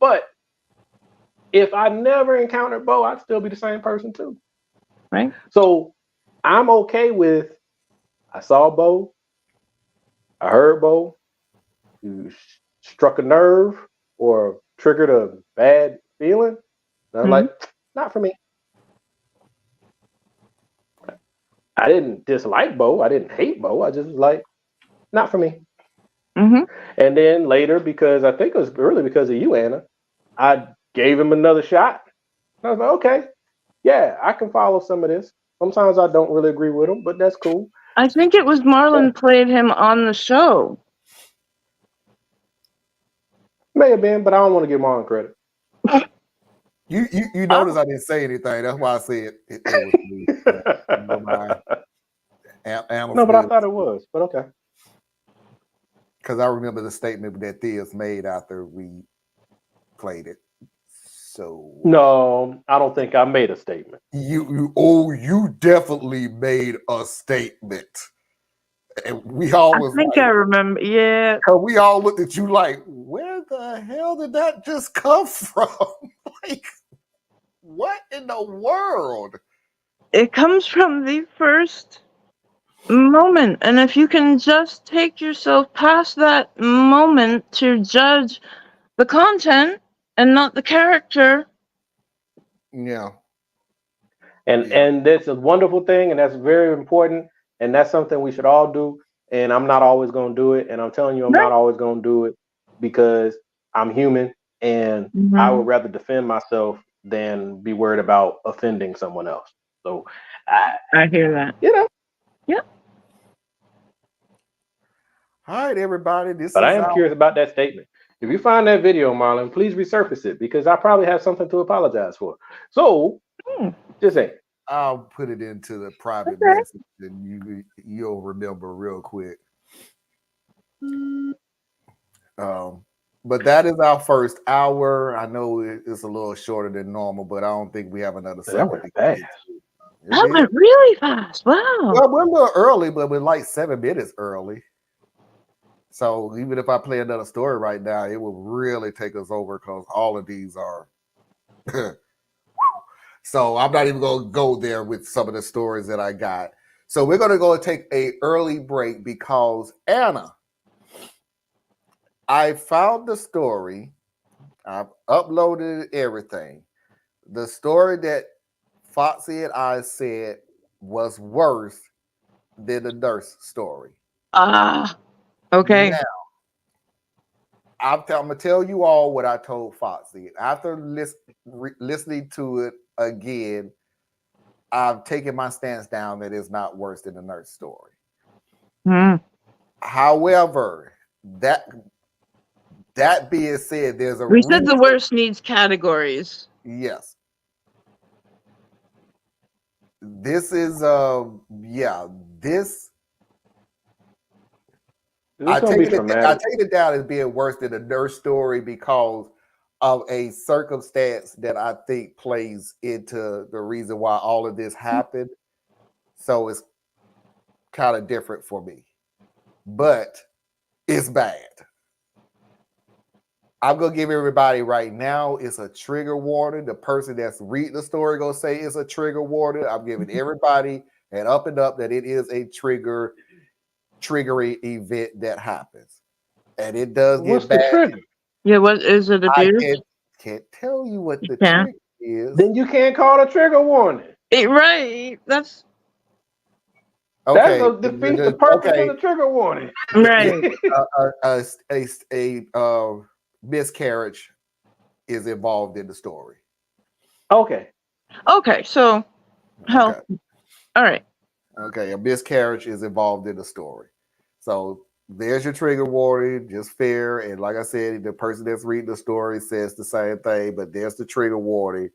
But if I never encountered Bo, I'd still be the same person too. Right. So I'm okay with I saw Bo, I heard Bo, you struck a nerve or triggered a bad feeling. And I'm Mm-hmm. like, not for me. I didn't dislike Bo. I didn't hate Bo. I just was like, not for me. Mm-hmm. And then later, because I think it was early because of you, Anna, I gave him another shot. I was like, okay, yeah, I can follow some of this. Sometimes I don't really agree with him, but that's cool. I think it was Marlon played him on the show. May have been, but I don't want to give Marlon credit. You notice I didn't say anything. That's why I said it was me. Never mind. No, but I thought it was. But okay. Because I remember the statement that Theus made after we played it. So no, I don't think I made a statement. You definitely made a statement. And we all was I think I remember, yeah. We all looked at you like, where the hell did that just come from? Like, what in the world? It comes from the first moment. And if you can just take yourself past that moment to judge the content and not the character. Yeah. And that's a wonderful thing, and that's very important, and that's something we should all do. And I'm not always going to do it, and I'm telling you, I'm not always going to do it because I'm human, and I would rather defend myself than be worried about offending someone else. So I hear that. You know. Yep. All right, everybody. But I am curious about that statement. If you find that video, Marlon, please resurface it because I probably have something to apologize for. So, just say. I'll put it into the private message, and you'll remember real quick. But that is our first hour. I know it's a little shorter than normal, but I don't think we have another segment. That went really fast. Wow. Well, we're a little early, but we're like 7 minutes early. So even if I play another story right now, it will really take us over because all of these are. So I'm not even going to go there with some of the stories that I got. So we're going to go take an early break because Anna, I found the story. I've uploaded everything. The story that Foxy and I said was worse than the nurse story. Okay. Now, I'm going to tell you all what I told Foxy. After listening to it again, I've taken my stance down that it's not worse than the nurse story. However, that being said, there's a We said the worst needs categories. Yes. This is this I take it down as being worse than the nurse story because of a circumstance that I think plays into the reason why all of this happened. So it's kind of different for me. But it's bad. I'm going to give everybody right now, it's a trigger warning. The person that's reading the story going to say it's a trigger warning. I'm giving everybody an up and up that it is a triggering event that happens. And it does get bad. The trigger? Yeah, what is it? Abuse? I can't tell you what the trigger is. Then you can't call it a trigger warning. Right. That's okay. That defeats the purpose of the trigger warning. Right. A miscarriage is involved in the story. Okay. So all right. Okay, a miscarriage is involved in the story. So there's your trigger warning, just fair. And like I said, the person that's reading the story says the same thing, but there's the trigger warning.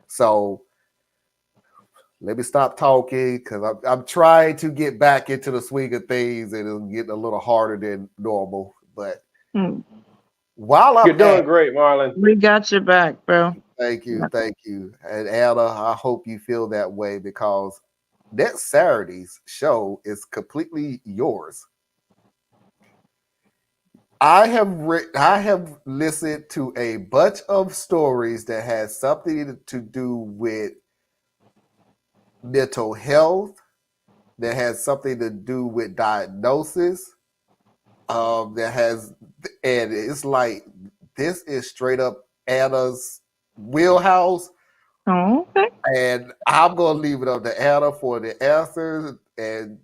So let me stop talking because I'm trying to get back into the swing of things, and it's getting a little harder than normal. But while I'm You're doing great, Marlon. We got your back, bro. Thank you. And Anna, I hope you feel that way because next Saturday's show is completely yours. I have listened to a bunch of stories that has something to do with mental health, that has something to do with diagnosis, and it's like this is straight up Anna's wheelhouse. Oh, okay. And I'm gonna leave it up to Anna for the answers. And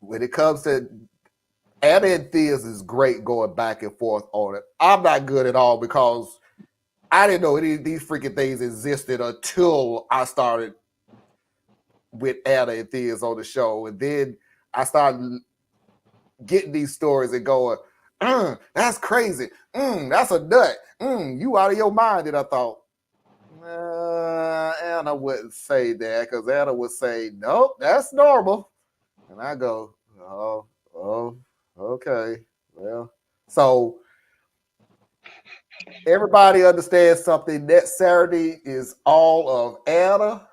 when it comes to Anna and Theus is great going back and forth on it. I'm not good at all because I didn't know these freaking things existed until I started with AITAH and things on the show. And then I started getting these stories and going, that's crazy. That's a nut. You out of your mind. And I thought, Anna wouldn't say that, because Anna would say, nope, that's normal. And I go, oh, okay. Well, so everybody understands something. Next Saturday is all of Anna.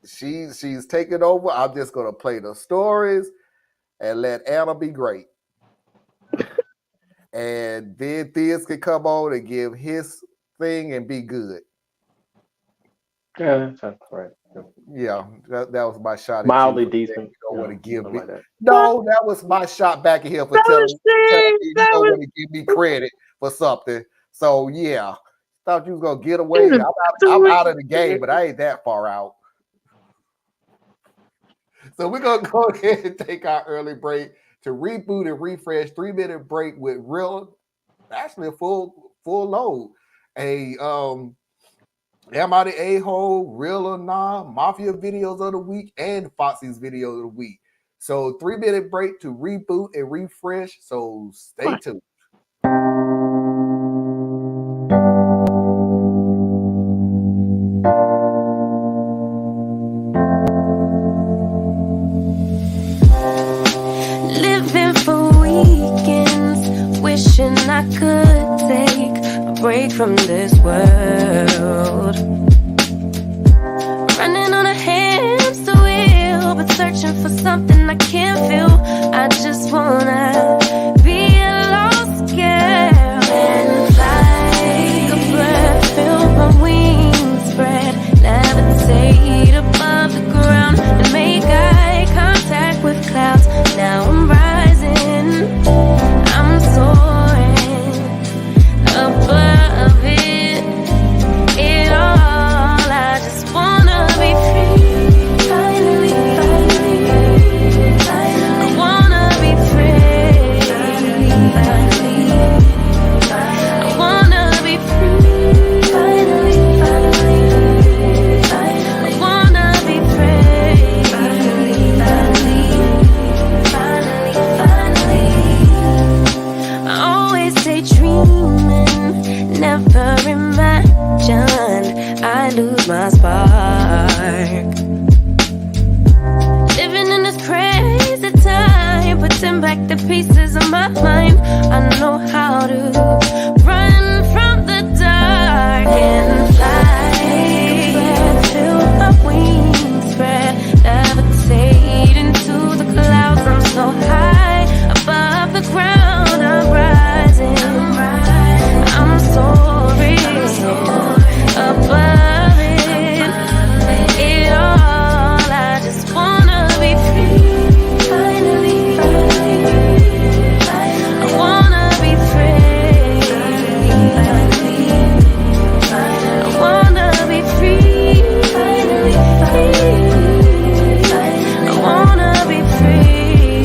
She's taking over. I'm just gonna play the stories and let Anna be great. And then Theus can come on and give his thing and be good. Yeah, that's right. Yeah, that was my shot at Mildly you. decent. You don't want to give me. Like that. No, that was my shot back at him for telling me you don't want to give me credit for something. So yeah, thought you was gonna get away. I'm out of the game, but I ain't that far out. So we're gonna go ahead and take our early break to reboot and refresh. 3-minute break with actually a full load. Am I the A-hole, real or not? Mafia videos of the week and Foxy's video of the week. So 3-minute break to reboot and refresh. So stay tuned. Living for weekends, wishing I could take a break from this world. Running on a hamster wheel, but searching for something I can't feel. I just wanna be a lost girl and fly. Take a breath, feel my wings spread, levitate above the ground and make eye contact with clouds. Now I'm rising, I'm soaring above it all. I just wanna be free, finally, I wanna be free, I wanna be free, finally, I wanna be free, finally. I always stay dreaming, never imagine I lose my spark. Living in this crazy time, putting back the pieces of my mind. I know how to run from the dark and fly. Feel my wings spread, levitate into the clouds. I'm so high above the ground. I'm rising, I'm soaring above it all. I just wanna be free, finally, I wanna be free, I wanna be free, finally, I wanna be free,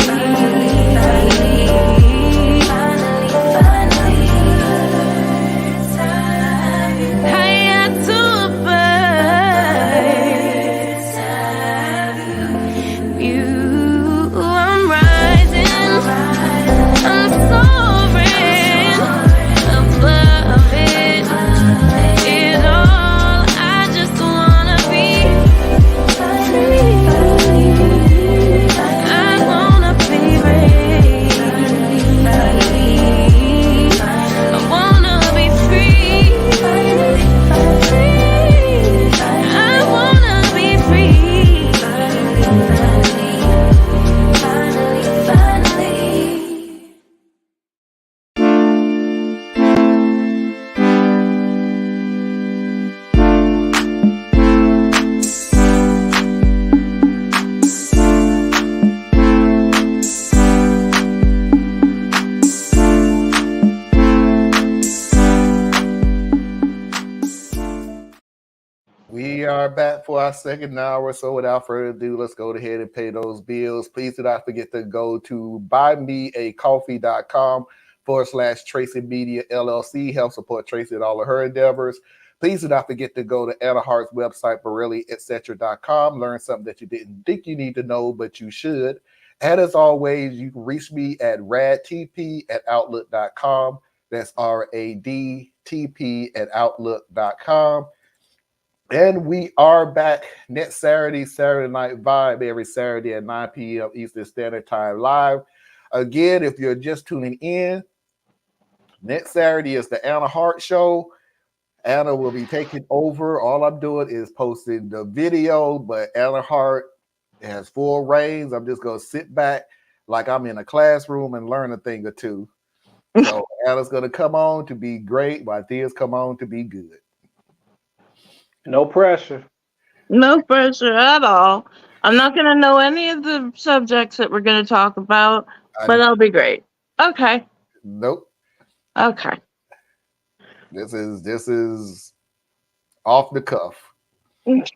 higher to a bird. You, I'm rising, I'm soaring above it all. I just wanna be free, I wanna be free, I wanna be free, I wanna be free, finally. We are back for our second hour. So without further ado, let's go ahead and pay those bills. Please do not forget to go to buymeacoffee.com Tracy Media LLC. Help support Tracy and all of her endeavors. Please do not forget to go to Anna Hart's website, BorelliEtc.com. Learn something that you didn't think you need to know, but you should. And as always, you can reach me at radtp@outlook.com. That's RADTP@outlook.com. And we are back next Saturday Night Vibe, every Saturday at 9 p.m. Eastern Standard Time live. Again, if you're just tuning in, next Saturday is the Anna Hart Show. Anna will be taking over. All I'm doing is posting the video, but Anna Hart has full reins. I'm just going to sit back like I'm in a classroom and learn a thing or two. So Anna's going to come on to be great, while Thea's come on to be good. No pressure. No pressure at all. I'm not going to know any of the subjects that we're going to talk about, but that'll be great. Okay. Nope. Okay. This is off the cuff. This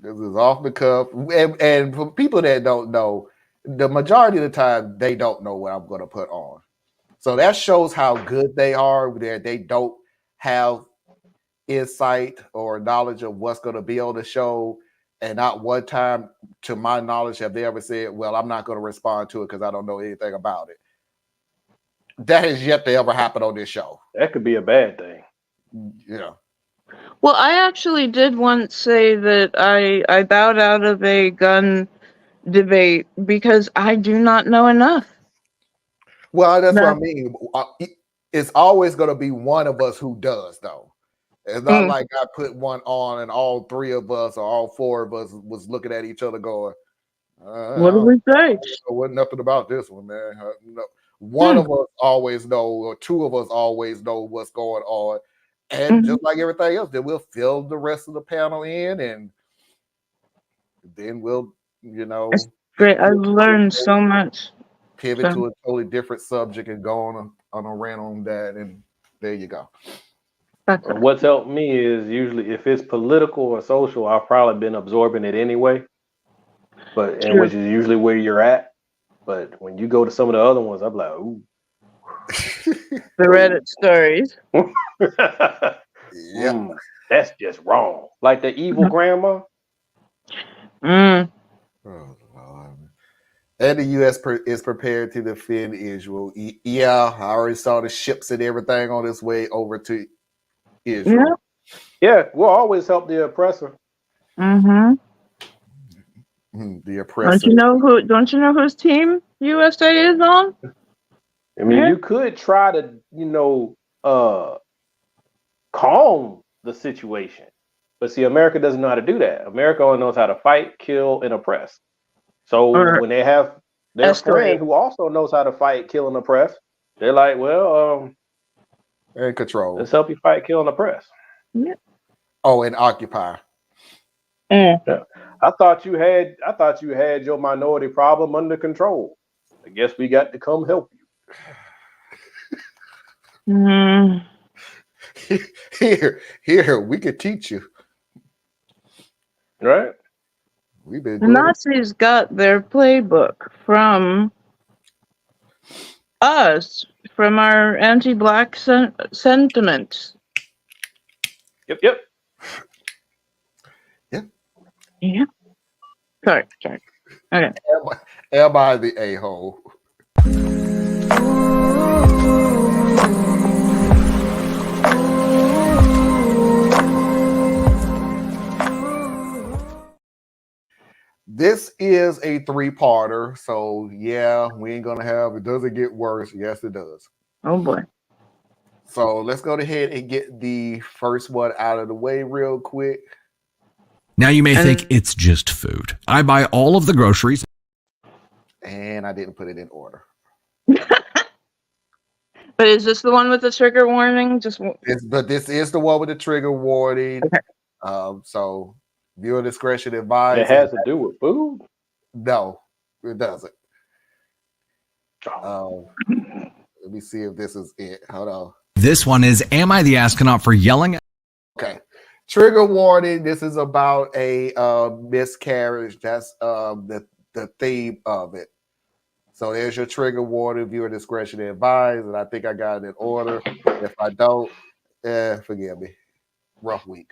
is off the cuff. And for people that don't know, the majority of the time, they don't know what I'm going to put on. So that shows how good they are. They don't have insight or knowledge of what's going to be on the show, and not one time, to my knowledge, have they ever said, well, I'm not going to respond to it because I don't know anything about it. That has yet to ever happen on this show. That could be a bad thing. Yeah. Well, I actually did once say that I bowed out of a gun debate because I do not know enough. Well, that's what I mean. It's always going to be one of us who does, though. It's not like I put one on and all three of us or all four of us was looking at each other going, what do we say? I don't know nothing about this one, man. One of us always know, or two of us always know what's going on. And just like everything else, then we'll fill the rest of the panel in, and then we'll, It's great. I've learned so much. Pivot to a totally different subject and go on a rant on that, and there you go. What's helped me is usually if it's political or social, I've probably been absorbing it anyway. Which is usually where you're at. But when you go to some of the other ones, I'm like, ooh. The Reddit stories. That's just wrong. Like the evil grandma. Oh, Lord. And the U.S. is prepared to defend Israel. Yeah, I already saw the ships and everything on its way over to Israel. Yeah, we'll always help the oppressor. Mm-hmm. The oppressor. Don't you know whose team USA is on? I mean, you could try to, calm the situation. But see, America doesn't know how to do that. America only knows how to fight, kill, and oppress. So when they have their friend who also knows how to fight, kill, and oppress, they're like, well, and control. Let's help you fight, kill, and oppress. Yeah. Oh, and occupy. Yeah. I thought you had your minority problem under control. I guess we got to come help you. Here, we could teach you. Right? We've been the Nazis got their playbook from us, from our anti-black sentiments. Yep. Yeah. Sorry. Okay. Am I the a-hole? This is a three-parter, so yeah, we ain't gonna have it. Does it get worse? Yes, it does. Oh boy. So let's go ahead and get the first one out of the way real quick. Now you may think it's just food. I buy all of the groceries. And I didn't put it in order. But is this the one with the trigger warning? But this is the one with the trigger warning. Okay. So viewer discretion advised. It has to do with food? No, it doesn't. Let me see if this is it. Hold on. This one is, am I the astronaut for yelling? Okay. Trigger warning. This is about a miscarriage. That's the theme of it. So there's your trigger warning, viewer discretion advised, and I think I got it in order. If I don't, forgive me. Rough week.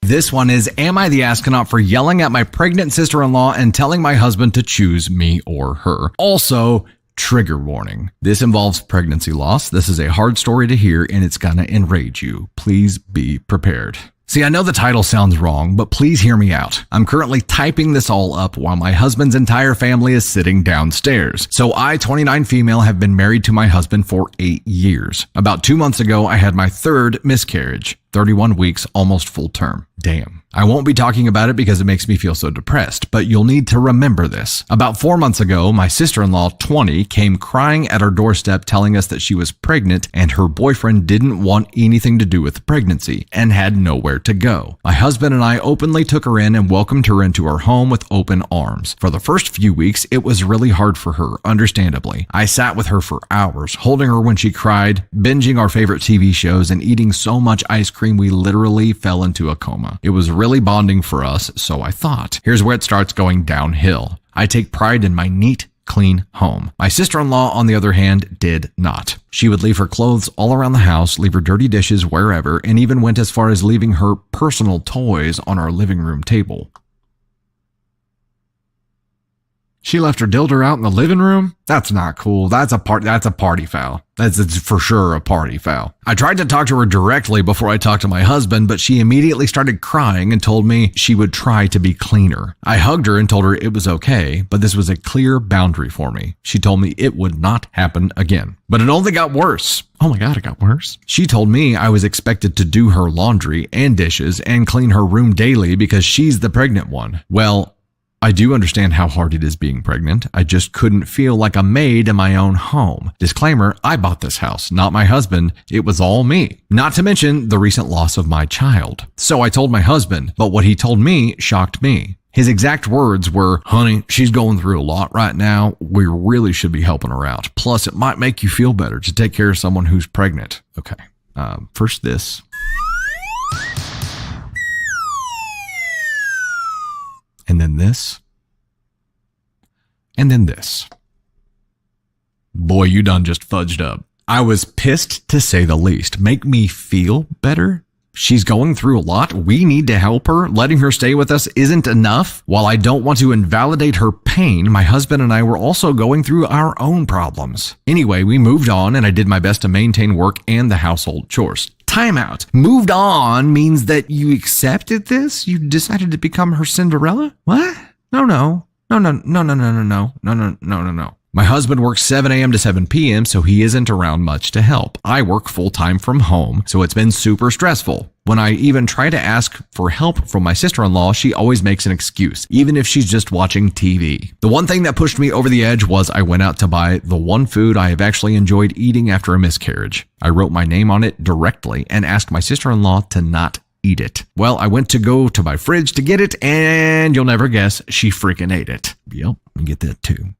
This one is, am I the astronaut for yelling at my pregnant sister-in-law and telling my husband to choose me or her? Also, trigger warning. This involves pregnancy loss. This is a hard story to hear and it's gonna enrage you. Please be prepared. See, I know the title sounds wrong, but please hear me out. I'm currently typing this all up while my husband's entire family is sitting downstairs. So I, 29 female, have been married to my husband for 8 years. About 2 months ago, I had my third miscarriage. 31 weeks, almost full term. Damn. I won't be talking about it because it makes me feel so depressed, but you'll need to remember this. About 4 months ago, my sister-in-law, 20, came crying at our doorstep telling us that she was pregnant and her boyfriend didn't want anything to do with the pregnancy and had nowhere to go. My husband and I openly took her in and welcomed her into our home with open arms. For the first few weeks, it was really hard for her, understandably. I sat with her for hours, holding her when she cried, binging our favorite TV shows, and eating so much ice cream we literally fell into a coma. It was really bonding for us, so I thought. Here's where it starts going downhill. I take pride in my neat, clean home. My sister-in-law, on the other hand, did not. She would leave her clothes all around the house, leave her dirty dishes wherever, and even went as far as leaving her personal toys on our living room table. She left her dildo out in the living room? That's not cool. That's a party foul. That's for sure a party foul. I tried to talk to her directly before I talked to my husband, but she immediately started crying and told me she would try to be cleaner. I hugged her and told her it was okay, but this was a clear boundary for me. She told me it would not happen again. But it only got worse. Oh my God, it got worse. She told me I was expected to do her laundry and dishes and clean her room daily because she's the pregnant one. Well, I do understand how hard it is being pregnant. I just couldn't feel like a maid in my own home. Disclaimer, I bought this house, not my husband. It was all me. Not to mention the recent loss of my child. So I told my husband, but what he told me shocked me. His exact words were, honey, she's going through a lot right now. We really should be helping her out. Plus, it might make you feel better to take care of someone who's pregnant. Okay, first this. And then this. And then this. Boy, you done just fudged up. I was pissed to say the least. Make me feel better? She's going through a lot. We need to help her. Letting her stay with us isn't enough. While I don't want to invalidate her pain, my husband and I were also going through our own problems. Anyway, we moved on and I did my best to maintain work and the household chores. Timeout. Moved on means that you accepted this? You decided to become her Cinderella? What? No. My husband works 7 a.m. to 7 p.m., so he isn't around much to help. I work full-time from home, so it's been super stressful. When I even try to ask for help from my sister-in-law, she always makes an excuse, even if she's just watching TV. The one thing that pushed me over the edge was I went out to buy the one food I have actually enjoyed eating after a miscarriage. I wrote my name on it directly and asked my sister-in-law to not eat it. Well, I went to go to my fridge to get it, and you'll never guess, she freaking ate it. Yep, I get that too.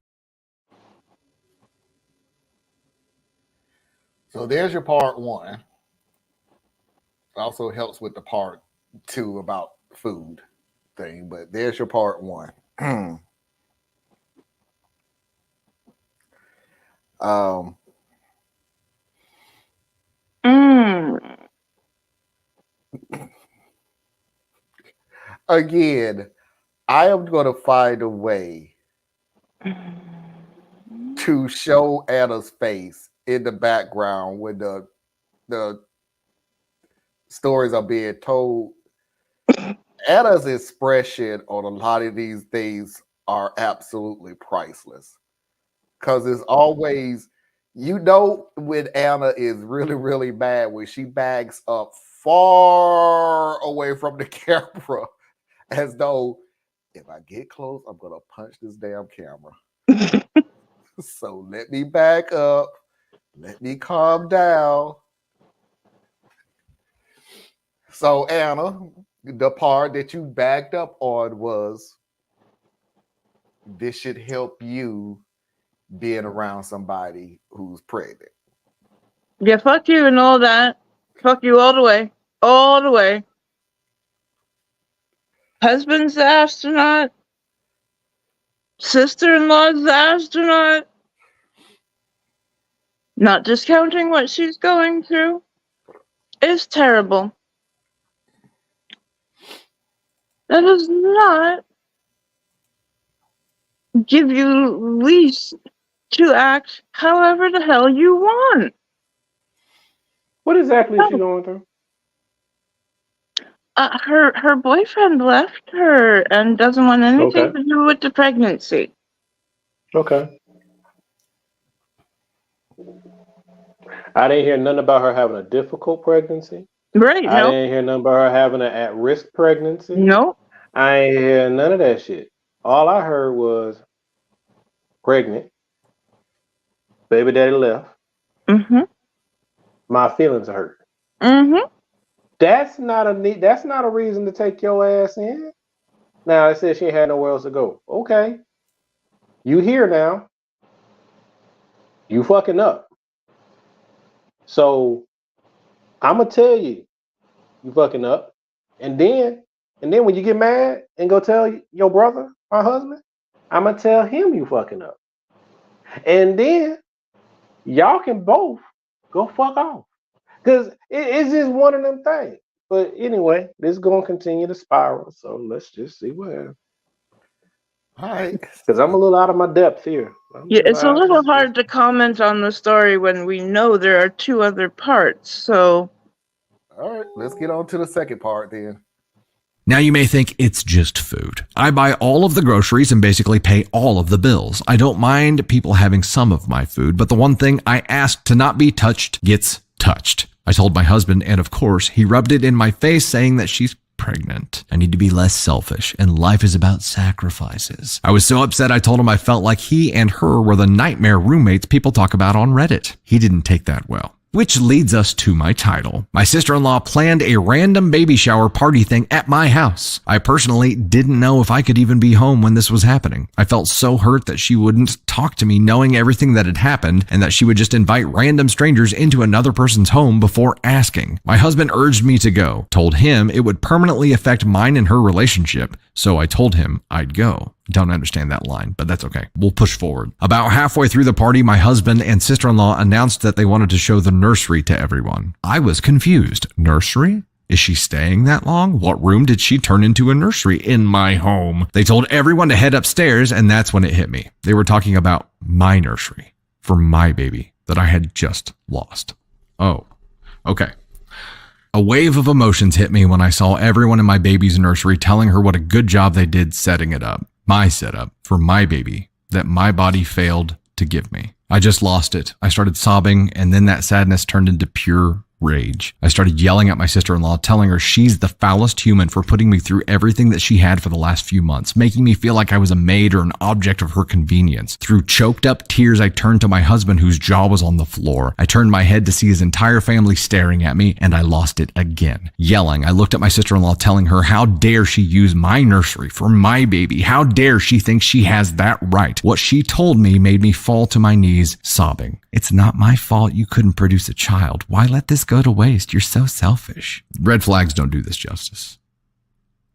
So there's your part one. It also helps with the part two about food thing, but there's your part one. Again, I am going to find a way to show Anna's face in the background when the stories are being told. Anna's expression on a lot of these things are absolutely priceless. Because it's always, when Anna is really, really mad, when she backs up far away from the camera, as though, if I get close, I'm going to punch this damn camera. So let me back up. Let me calm down. So, Anna, the part that you backed up on was, this should help you being around somebody who's pregnant. Yeah, fuck you and all that. Fuck you all the way. All the way. Husband's the astronaut. sister-in-law's the astronaut. Not discounting what she's going through. It's terrible. That does not give you leash to act however the hell you want. What exactly is she going through? Her boyfriend left her and doesn't want anything Okay. to do with the pregnancy. Okay. I didn't hear nothing about her having a difficult pregnancy. Right, I no. didn't hear nothing about her having an at-risk pregnancy. Nope. I ain't hear none of that shit. All I heard was pregnant, baby daddy left, Mm-hmm. my feelings hurt. Mm-hmm. That's not a reason to take your ass in. Now, it said she had nowhere else to go. Okay. You here now. You fucking up. So I'ma tell you fucking up. And then when you get mad and go tell your brother, my husband, I'ma tell him you fucking up. And then y'all can both go fuck off. Cause it's just one of them things. But anyway, this is gonna continue to spiral. So let's just see what happens. All right. Because I'm a little out of my depth here. Yeah, it's a little hard to comment on the story when we know there are two other parts, so... All right, let's get on to the second part then. Now you may think it's just food. I buy all of the groceries and basically pay all of the bills. I don't mind people having some of my food, but the one thing I ask to not be touched gets touched. I told my husband, and of course, he rubbed it in my face saying that she's pregnant. I need to be less selfish, and life is about sacrifices. I was so upset I told him I felt like he and her were the nightmare roommates people talk about on Reddit. He didn't take that well. Which leads us to my title. My sister-in-law planned a random baby shower party thing at my house. I personally didn't know if I could even be home when this was happening. I felt so hurt that she wouldn't talk to me knowing everything that had happened and that she would just invite random strangers into another person's home before asking. My husband urged me to go, told him it would permanently affect mine and her relationship, so I told him I'd go. Don't understand that line, but that's okay. We'll push forward. About halfway through the party, my husband and sister-in-law announced that they wanted to show the nursery to everyone. I was confused. Nursery? Is she staying that long? What room did she turn into a nursery in my home? They told everyone to head upstairs, and that's when it hit me. They were talking about my nursery for my baby that I had just lost. Oh, okay. A wave of emotions hit me when I saw everyone in my baby's nursery telling her what a good job they did setting it up. My setup for my baby that my body failed to give me. I just lost it. I started sobbing, and then that sadness turned into pure rage. I started yelling at my sister-in-law, telling her she's the foulest human for putting me through everything that she had for the last few months, making me feel like I was a maid or an object of her convenience. Through choked up tears, I turned to my husband, whose jaw was on the floor. I turned my head to see his entire family staring at me, and I lost it again. Yelling, I looked at my sister-in-law, telling her how dare she use my nursery for my baby? How dare she think she has that right? What she told me made me fall to my knees, sobbing. It's not my fault you couldn't produce a child. Why let this go to waste? You're so selfish. Red flags don't do this justice.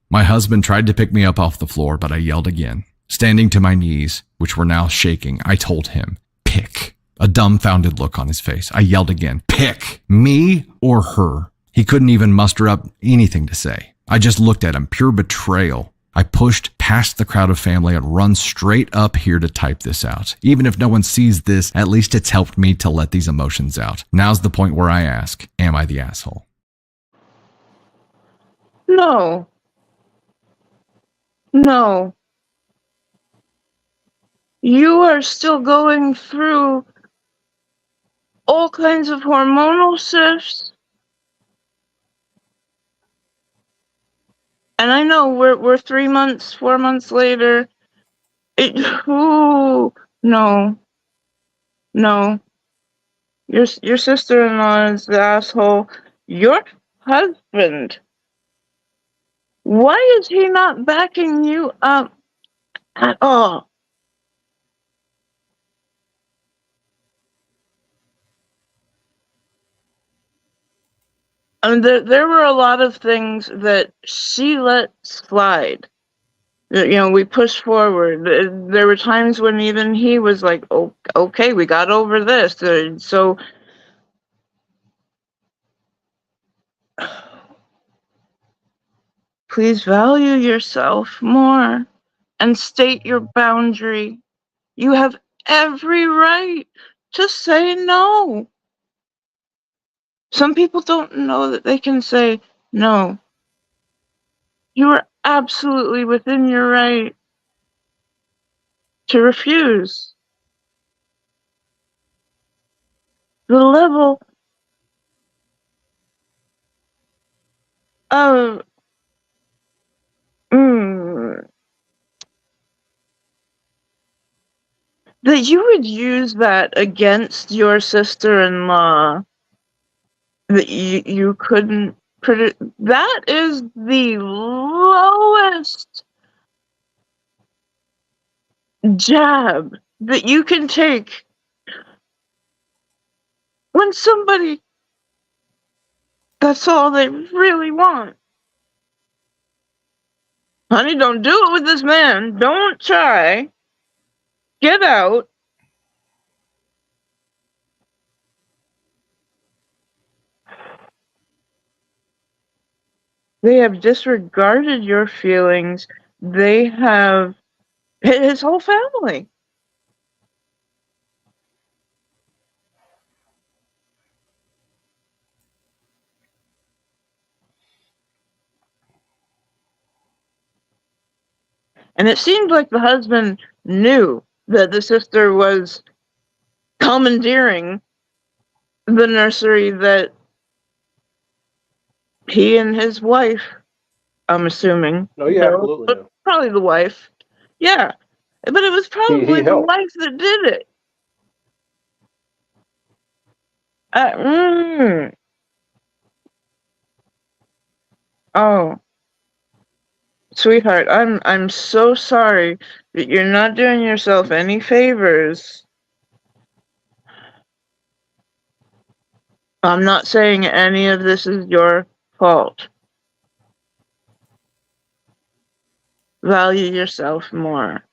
My husband tried to pick me up off the floor, but I yelled again. Standing to my knees, which were now shaking, I told him, pick. A dumbfounded look on his face. I yelled again, pick. Me or her? He couldn't even muster up anything to say. I just looked at him, pure betrayal. I pushed past the crowd of family and run straight up here to type this out. Even if no one sees this, at least it's helped me to let these emotions out. Now's the point where I ask, am I the asshole? No. No. You are still going through all kinds of hormonal shifts. And I know we're 3 months, 4 months later. No. No. Your sister-in-law is the asshole. Your husband. Why is he not backing you up at all? I mean, there were a lot of things that she let slide We pushed forward. There were times when even he was like, "Oh, okay, we got over this." So please value yourself more and state your boundary. You have every right to say no. Some people don't know that they can say no. You are absolutely within your right to refuse. The level of that you would use that against your sister-in-law, that you couldn't that is the lowest jab that you can take when somebody, that's all they really want. Honey, don't do it with this man. Don't try. Get out. They have disregarded your feelings. They have his whole family. And it seemed like the husband knew that the sister was commandeering the nursery that he and his wife, I'm assuming. No, he absolutely knew. Probably the wife. Yeah. But it was He probably the helped. wife that did it. Oh, sweetheart, I'm so sorry that you're not doing yourself any favors. I'm not saying any of this is your fault. Value yourself more.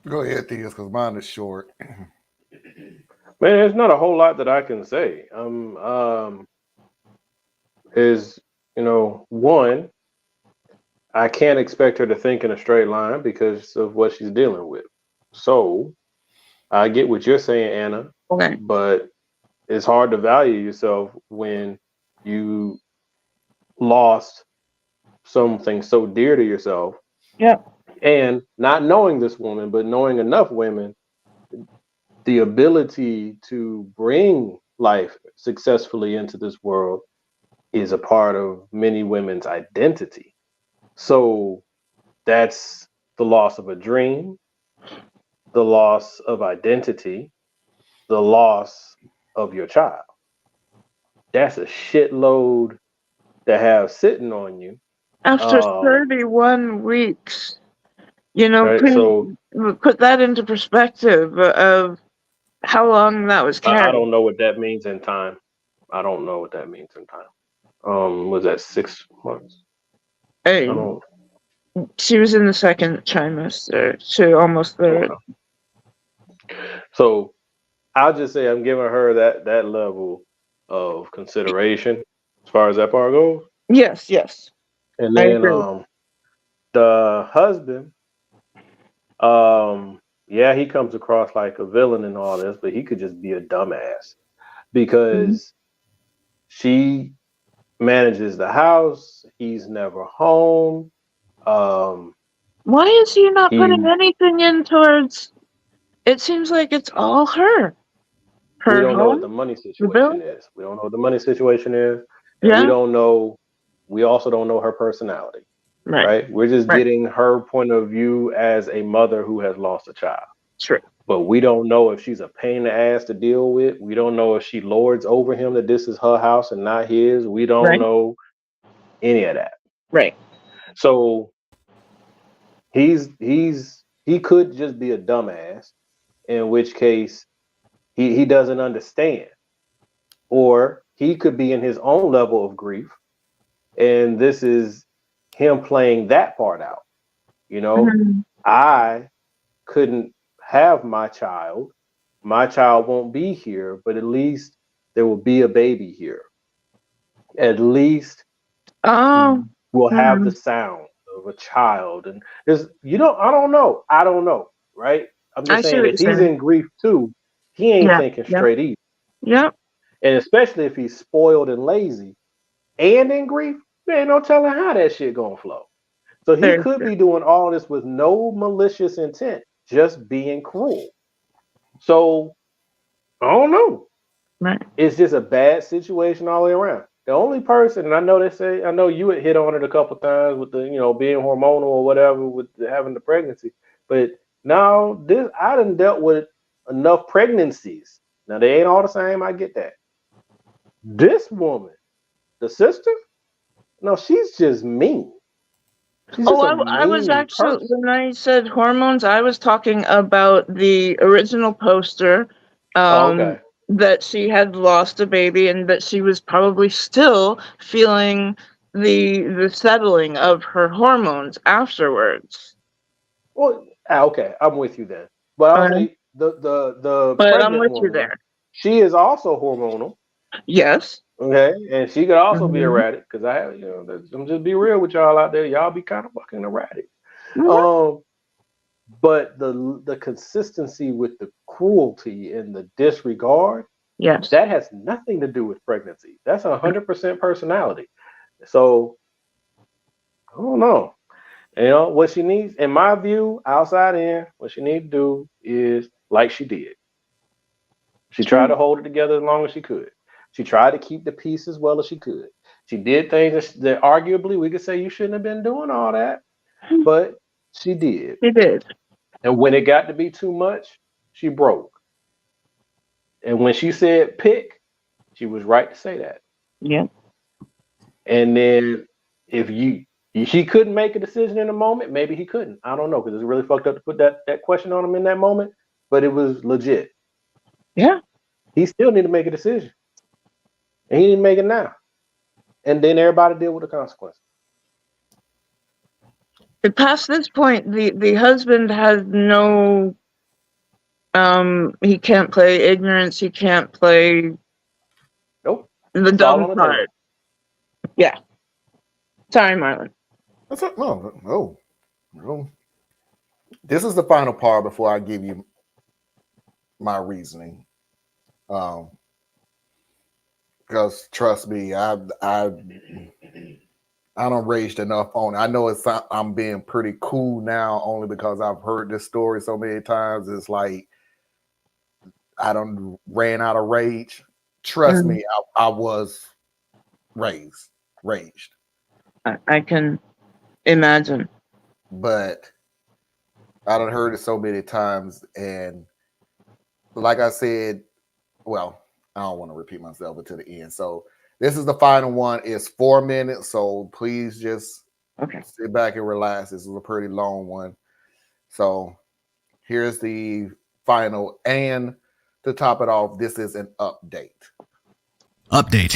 Go ahead, Theus, because mine is short. Man, there's not a whole lot that I can say. One, I can't expect her to think in a straight line because of what she's dealing with. So I get what you're saying, Anna. Okay. But it's hard to value yourself when you lost something so dear to yourself. Yeah. And not knowing this woman, but knowing enough women, the ability to bring life successfully into this world is a part of many women's identity. So that's the loss of a dream, the loss of identity, the loss of your child. That's a shitload to have sitting on you. After 31 weeks, Right, put that into perspective of how long that was carried. I don't know what that means in time. I don't know what that means in time. Was that 6 months? Hey, she was in the second trimester, so almost third. Okay. So I'll just say I'm giving her that level of consideration as far as that part goes. Yes, yes. And then the husband, yeah, he comes across like a villain and all this, but he could just be a dumbass because she manages the house. He's never home. Why is he not putting anything in towards? It seems like it's all her. We don't know what the money situation is. We don't know what the money situation is. And we don't know, we also don't know her personality. Right? We're just getting her point of view as a mother who has lost a child. True. But we don't know if she's a pain in the ass to deal with. We don't know if she lords over him that this is her house and not his. We don't know any of that. Right. So he could just be a dumbass, in which case he doesn't understand. Or he could be in his own level of grief, and this is him playing that part out. You know, I couldn't have my child. My child won't be here, but at least there will be a baby here. At least we'll have the sound of a child. And there's, I don't know, right? I'm just saying, if he's in grief too, he ain't thinking straight either. Yep. And especially if he's spoiled and lazy and in grief, there ain't no telling how that shit gonna flow. So he could be doing all this with no malicious intent, just being cruel. So I don't know. Right. It's just a bad situation all the way around. The only person, and I know you had hit on it a couple times with the, being hormonal or whatever with having the pregnancy, but now I done dealt with enough pregnancies. Now they ain't all the same. I get that. This woman, the sister, no, she's just mean. I was actually, when I said hormones, I was talking about the original poster. Okay. That she had lost a baby and that she was probably still feeling the settling of her hormones afterwards. Well, okay, I'm with you then. But I'll say the but pregnant I'm with woman, you there. she is also hormonal. Yes. Okay, and she could also be erratic because I have, I'm just be real with y'all out there. Y'all be kind of fucking erratic. But the consistency with the cruelty and the disregard, yes, that has nothing to do with pregnancy. That's 100% personality. So I don't know. What she needs, in my view, outside in, what she needs to do is like she did. She tried to hold it together as long as she could. She tried to keep the peace as well as she could. She did things that arguably we could say you shouldn't have been doing all that, but she did. She did. And when it got to be too much, she broke. And when she said pick, she was right to say that. Yeah. And then if he couldn't make a decision in a moment, maybe he couldn't. I don't know, because it's really fucked up to put that question on him in that moment, but it was legit. Yeah. He still need to make a decision. And he didn't make it now. And then everybody deal with the consequences. Past this point, the husband has no, he can't play ignorance, he can't play the dumb card. Yeah. Sorry, Marlon. That's it. No. This is the final part before I give you my reasoning. Because trust me, I don't raged enough on it. I know I'm being pretty cool now only because I've heard this story so many times. It's like I done ran out of rage. Trust me, I was raged. I can imagine. But I done heard it so many times, and like I said, well, I don't want to repeat myself until the end. So this is the final one. It's 4 minutes, so please just sit back and relax. This is a pretty long one. So here's the final, and to top it off, this is an update. Update.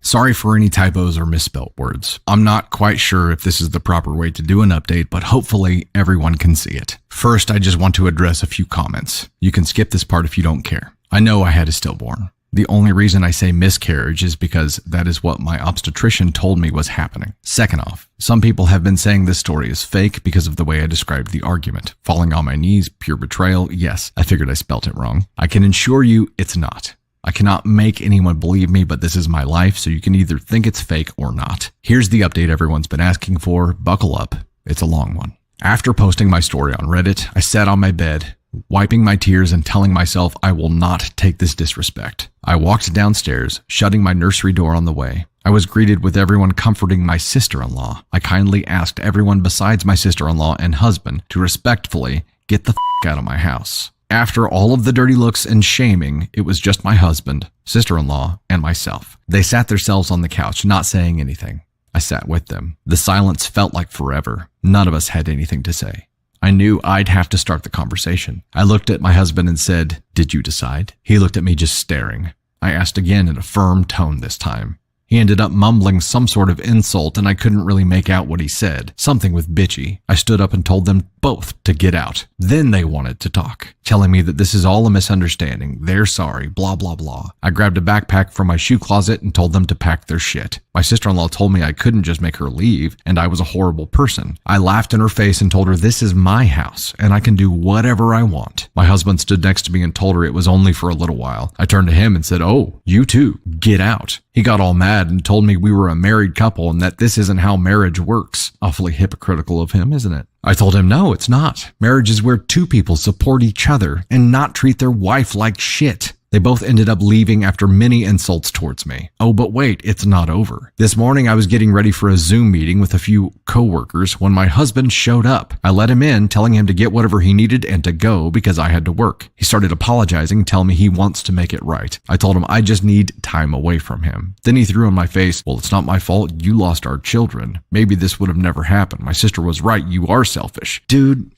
Sorry for any typos or misspelt words. I'm not quite sure if this is the proper way to do an update, but hopefully everyone can see it. First, I just want to address a few comments. You can skip this part if you don't care. I know I had a stillborn. The only reason I say miscarriage is because that is what my obstetrician told me was happening. Second off, some people have been saying this story is fake because of the way I described the argument. Falling on my knees, pure betrayal. Yes, I figured I spelt it wrong. I can assure you it's not. I cannot make anyone believe me, but this is my life, so you can either think it's fake or not. Here's the update everyone's been asking for. Buckle up. It's a long one. After posting my story on Reddit, I sat on my bed, wiping my tears and telling myself I will not take this disrespect. I walked downstairs, shutting my nursery door on the way. I was greeted with everyone comforting my sister-in-law. I kindly asked everyone besides my sister-in-law and husband to respectfully get the out of my house. After all of the dirty looks and shaming, it was just my husband, sister-in-law, and myself. They sat themselves on the couch, not saying anything. I sat with them. The silence felt like forever. None of us had anything to say. I knew I'd have to start the conversation. I looked at my husband and said, "Did you decide?" He looked at me just staring. I asked again in a firm tone this time. He ended up mumbling some sort of insult and I couldn't really make out what he said. Something with bitchy. I stood up and told them both to get out. Then they wanted to talk, telling me that this is all a misunderstanding. They're sorry, blah, blah, blah. I grabbed a backpack from my shoe closet and told them to pack their shit. My sister-in-law told me I couldn't just make her leave and I was a horrible person. I laughed in her face and told her this is my house and I can do whatever I want. My husband stood next to me and told her it was only for a little while. I turned to him and said, "Oh, you too, get out." He got all mad and told me we were a married couple and that this isn't how marriage works. Awfully hypocritical of him, isn't it? I told him, no, it's not. Marriage is where two people support each other and not treat their wife like shit. They both ended up leaving after many insults towards me. Oh, but wait, it's not over. This morning I was getting ready for a Zoom meeting with a few coworkers when my husband showed up. I let him in, telling him to get whatever he needed and to go because I had to work. He started apologizing, telling me he wants to make it right. I told him I just need time away from him. Then he threw in my face, "Well, it's not my fault. You lost our children. Maybe this would have never happened. My sister was right. You are selfish." Dude,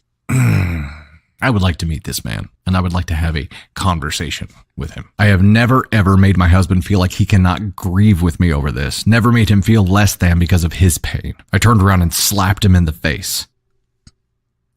I would like to meet this man, and I would like to have a conversation with him. I have never, ever made my husband feel like he cannot grieve with me over this. Never made him feel less than because of his pain. I turned around and slapped him in the face.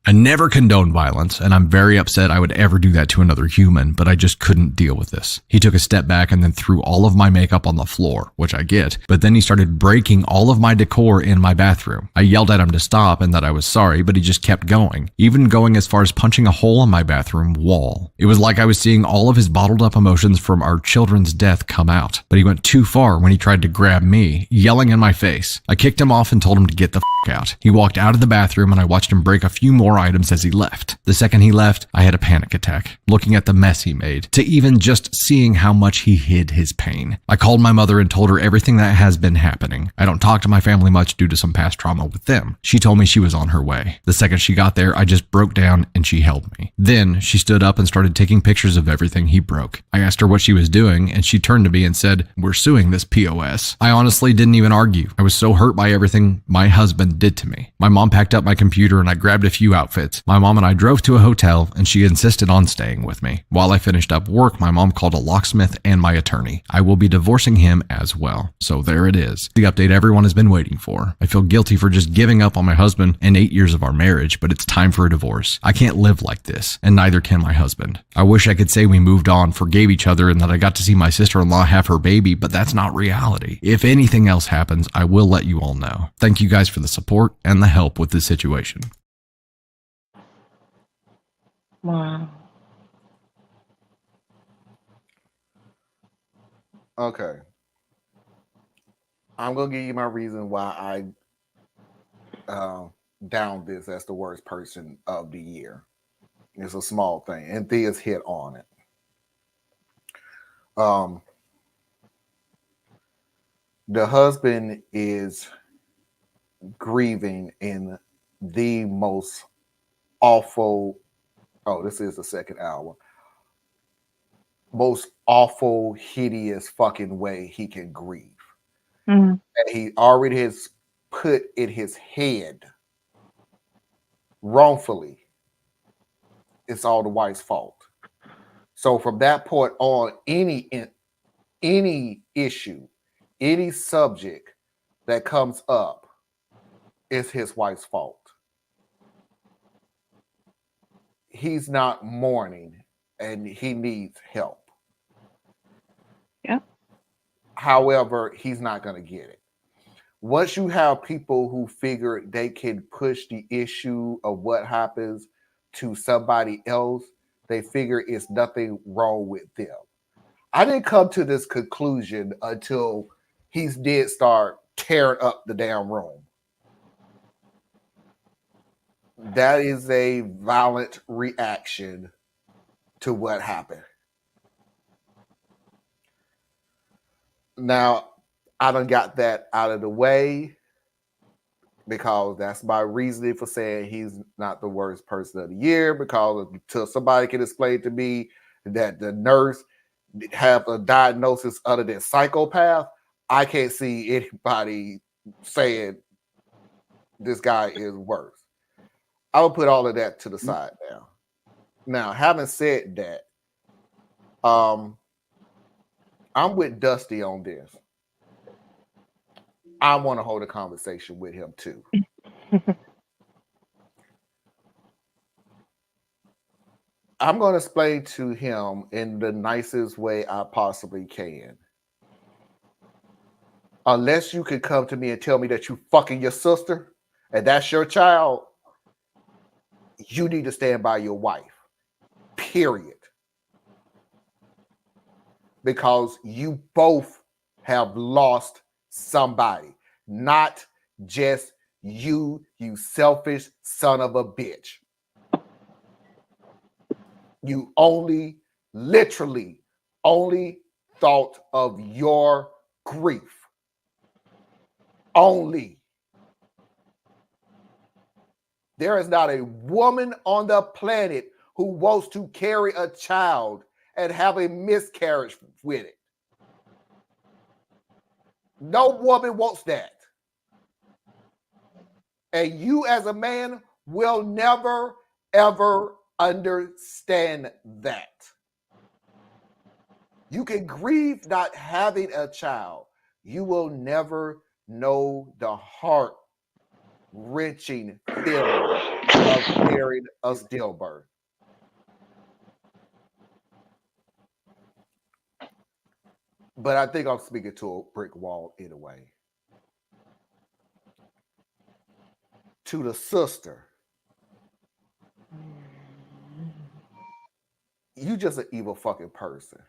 I never condone violence, and I'm very upset I would ever do that to another human, but I just couldn't deal with this. He took a step back and then threw all of my makeup on the floor, which I get, but then he started breaking all of my decor in my bathroom. I yelled at him to stop and that I was sorry, but he just kept going, even going as far as punching a hole in my bathroom wall. It was like I was seeing all of his bottled up emotions from our children's death come out, but he went too far when he tried to grab me, yelling in my face. I kicked him off and told him to get the f*** out. He walked out of the bathroom and I watched him break a few more items as he left. The second he left, I had a panic attack, looking at the mess he made, to even just seeing how much he hid his pain. I called my mother and told her everything that has been happening. I don't talk to my family much due to some past trauma with them. She told me she was on her way. The second she got there, I just broke down and she held me. Then she stood up and started taking pictures of everything he broke. I asked her what she was doing and she turned to me and said, "We're suing this POS." I honestly didn't even argue. I was so hurt by everything my husband did to me. My mom packed up my computer and I grabbed a few outfits. My mom and I drove to a hotel and she insisted on staying with me. While I finished up work, my mom called a locksmith and my attorney. I will be divorcing him as well. So there it is. The update everyone has been waiting for. I feel guilty for just giving up on my husband and 8 years of our marriage, but it's time for a divorce. I can't live like this, and neither can my husband. I wish I could say we moved on, forgave each other, and that I got to see my sister-in-law have her baby, but that's not reality. If anything else happens, I will let you all know. Thank you guys for the support and the help with this situation. Wow. Okay. I'm going to give you my reason why I downed this as the worst person of the year. It's a small thing, and Thea's hit on it. The husband is grieving in the most awful, this is the second hour, most awful, hideous fucking way he can grieve. Mm. And he already has put in his head wrongfully, it's all the wife's fault. So from that point on, any issue, any subject that comes up is his wife's fault. He's not mourning and he needs help. Yeah. However, he's not going to get it. Once you have people who figure they can push the issue of what happens to somebody else, they figure it's nothing wrong with them. I didn't come to this conclusion until he did start tearing up the damn room. That is a violent reaction to what happened. Now, I done got that out of the way because that's my reasoning for saying he's not the worst person of the year, because until somebody can explain to me that the nurse have a diagnosis other than psychopath, I can't see anybody saying this guy is worse. I will put all of that to the side now. Now, having said that, I'm with Dusty on this. I want to hold a conversation with him too. I'm going to explain to him in the nicest way I possibly can. Unless you could come to me and tell me that you fucking your sister and that's your child, you need to stand by your wife. Period. Because you both have lost somebody, not just you selfish son of a bitch. You literally only thought of your grief. Only. There is not a woman on the planet who wants to carry a child and have a miscarriage with it. No woman wants that. And you as a man will never, ever understand that. You can grieve not having a child. You will never know the heart-wrenching feeling of carrying a stillbirth. But I think I'm speaking to a brick wall anyway. To the sister, you just an evil fucking person.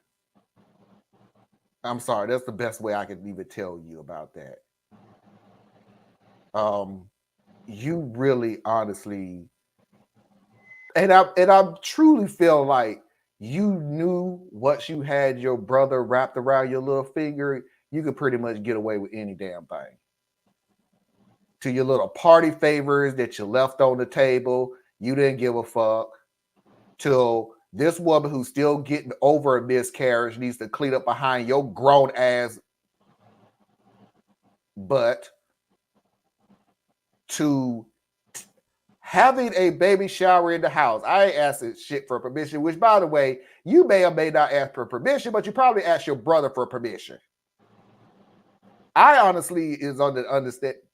I'm sorry, that's the best way I can even tell you about that. You really honestly, and I truly feel like you knew once you had your brother wrapped around your little finger, you could pretty much get away with any damn thing. To your little party favors that you left on the table, you didn't give a fuck. Till this woman who's still getting over a miscarriage needs to clean up behind your grown ass butt. To having a baby shower in the house. I ain't asking shit for permission, which, by the way, you may or may not ask for permission, but you probably asked your brother for permission. I honestly is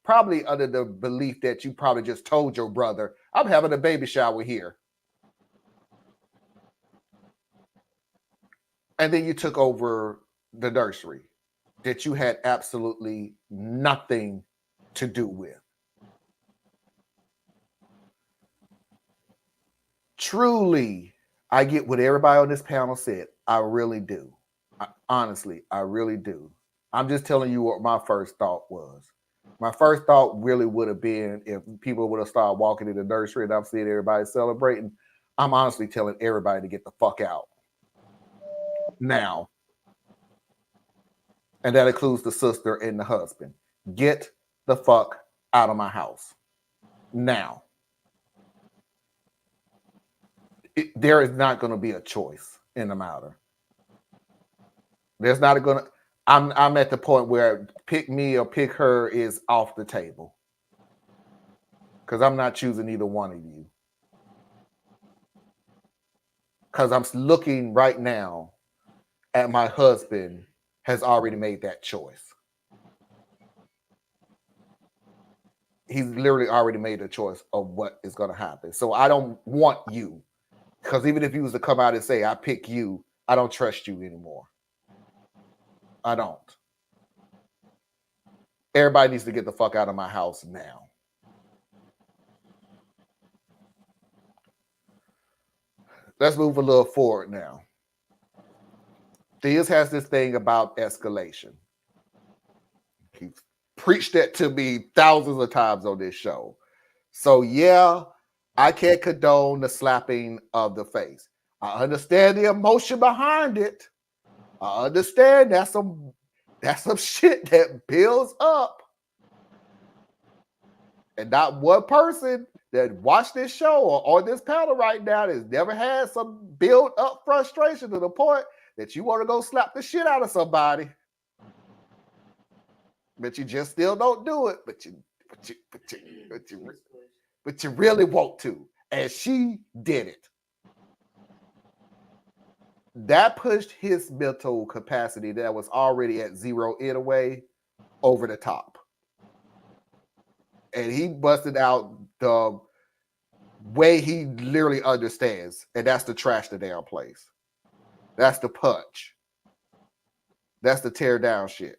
probably under the belief that you probably just told your brother, I'm having a baby shower here. And then you took over the nursery that you had absolutely nothing to do with. Truly, I get what everybody on this panel said. I really do. Honestly, I really do. I'm just telling you what my first thought was. My first thought really would have been if people would have started walking in the nursery and I'm seeing everybody celebrating, I'm honestly telling everybody to get the fuck out. Now. And that includes the sister and the husband. Get the fuck out of my house. Now. There is not going to be a choice in the matter. There's not going to. I'm at the point where pick me or pick her is off the table. Because I'm not choosing either one of you. Because I'm looking right now at my husband has already made that choice. He's literally already made a choice of what is going to happen. So I don't want you. Because even if you was to come out and say, I pick you, I don't trust you anymore. I don't. Everybody needs to get the fuck out of my house now. Let's move a little forward now. Theus has this thing about escalation. He's preached that to me thousands of times on this show. So yeah, I can't condone the slapping of the face. I understand the emotion behind it. I understand that's some shit that builds up. And not one person that watched this show or on this panel right now has never had some build up frustration to the point that you want to go slap the shit out of somebody. But you just still don't do it. But you really want to. And she did it. that pushed his mental capacity that was already at zero in a way over the top. And he busted out the way he literally understands, and that's to trash the damn place. That's the punch. That's the tear down shit.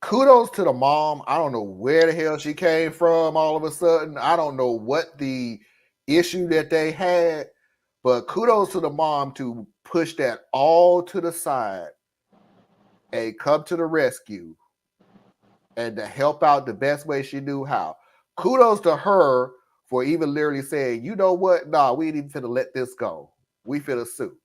Kudos to the mom. I don't know where the hell she came from all of a sudden. I don't know what the issue that they had, but kudos to the mom to push that all to the side and come to the rescue and to help out the best way she knew how. Kudos to her for even literally saying, you know what? Nah, we ain't even finna let this go. We finna sue.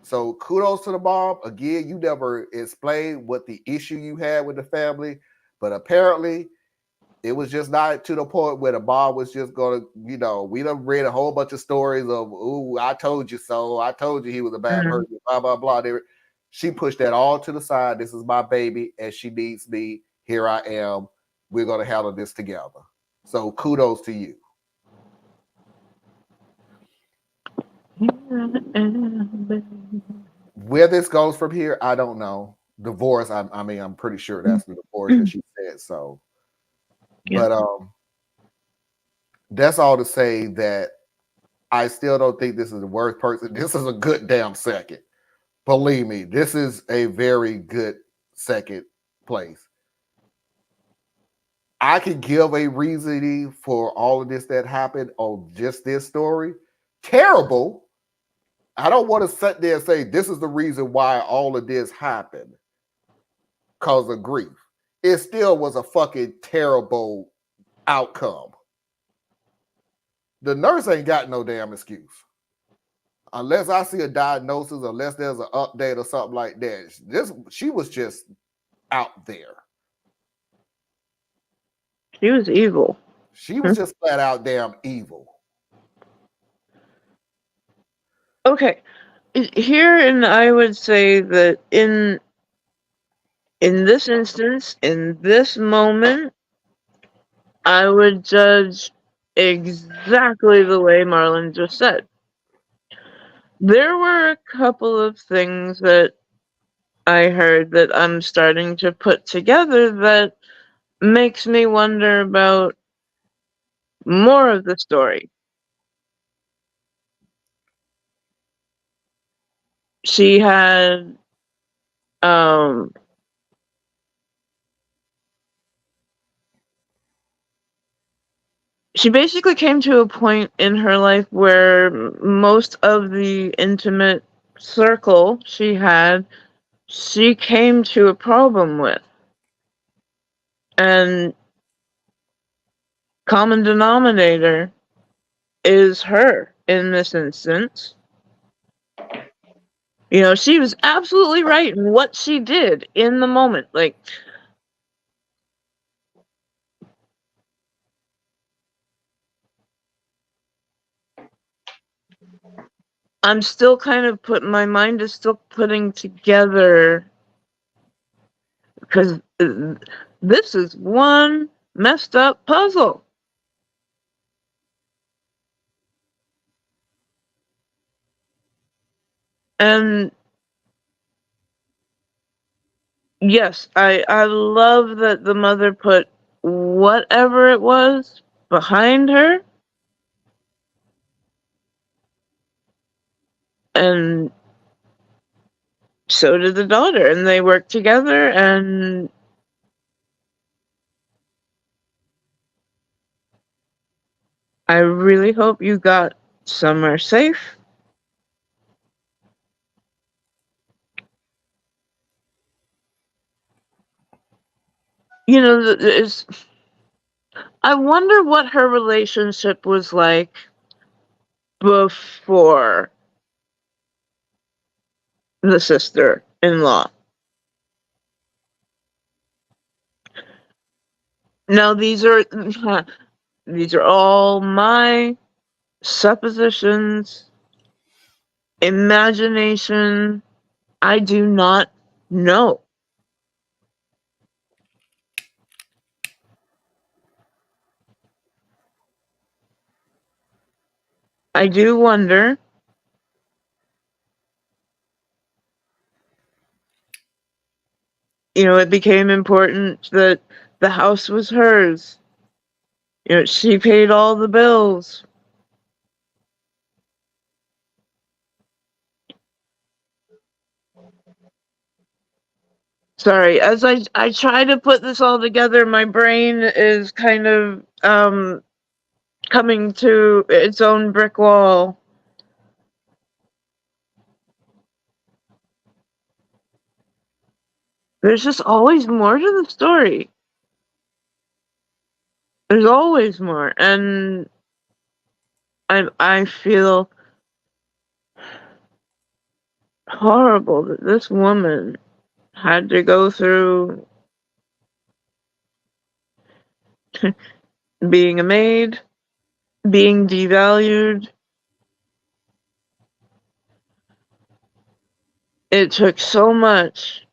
So kudos to the mom. Again, you never explained what the issue you had with the family, but apparently it was just not to the point where the mom was just gonna, we done read a whole bunch of stories of, ooh, I told you so. I told you he was a bad person, blah, blah, blah. She pushed that all to the side. This is my baby, and she needs me. Here I am. We're gonna handle this together. So kudos to you. Where this goes from here, I don't know. Divorce, I'm pretty sure that's the divorce that she said so. Yeah. But that's all to say that I still don't think this is the worst person. This is a good damn second. Believe me, this is a very good second place. I could give a reasoning for all of this that happened on just this story. Terrible. I don't want to sit there and say this is the reason why all of this happened because of grief. It still was a fucking terrible outcome. The nurse ain't got no damn excuse. Unless I see a diagnosis, unless there's an update or something like that. She was just out there. She was evil. She was just flat out damn evil. Okay. Here, and I would say that in this instance, in this moment, I would judge exactly the way Marlon just said. There were a couple of things that I heard that I'm starting to put together that makes me wonder about more of the story. She had she basically came to a point in her life where most of the intimate circle she had, she came to a problem with. And common denominator is her in this instance. She was absolutely right in what she did in the moment. Like, I'm still kind of my mind is still putting together, because this is one messed up puzzle. And yes, I love that the mother put whatever it was behind her. And so did the daughter, and they worked together, and I really hope you got somewhere safe. I wonder what her relationship was like before the sister-in-law. Now, these are all my suppositions, imagination. I do not know. I do wonder, it became important that the house was hers. She paid all the bills. Sorry, as I try to put this all together, my brain is kind of coming to its own brick wall. There's just always more to the story. There's always more, and I feel horrible that this woman had to go through being a maid, being devalued. It took so much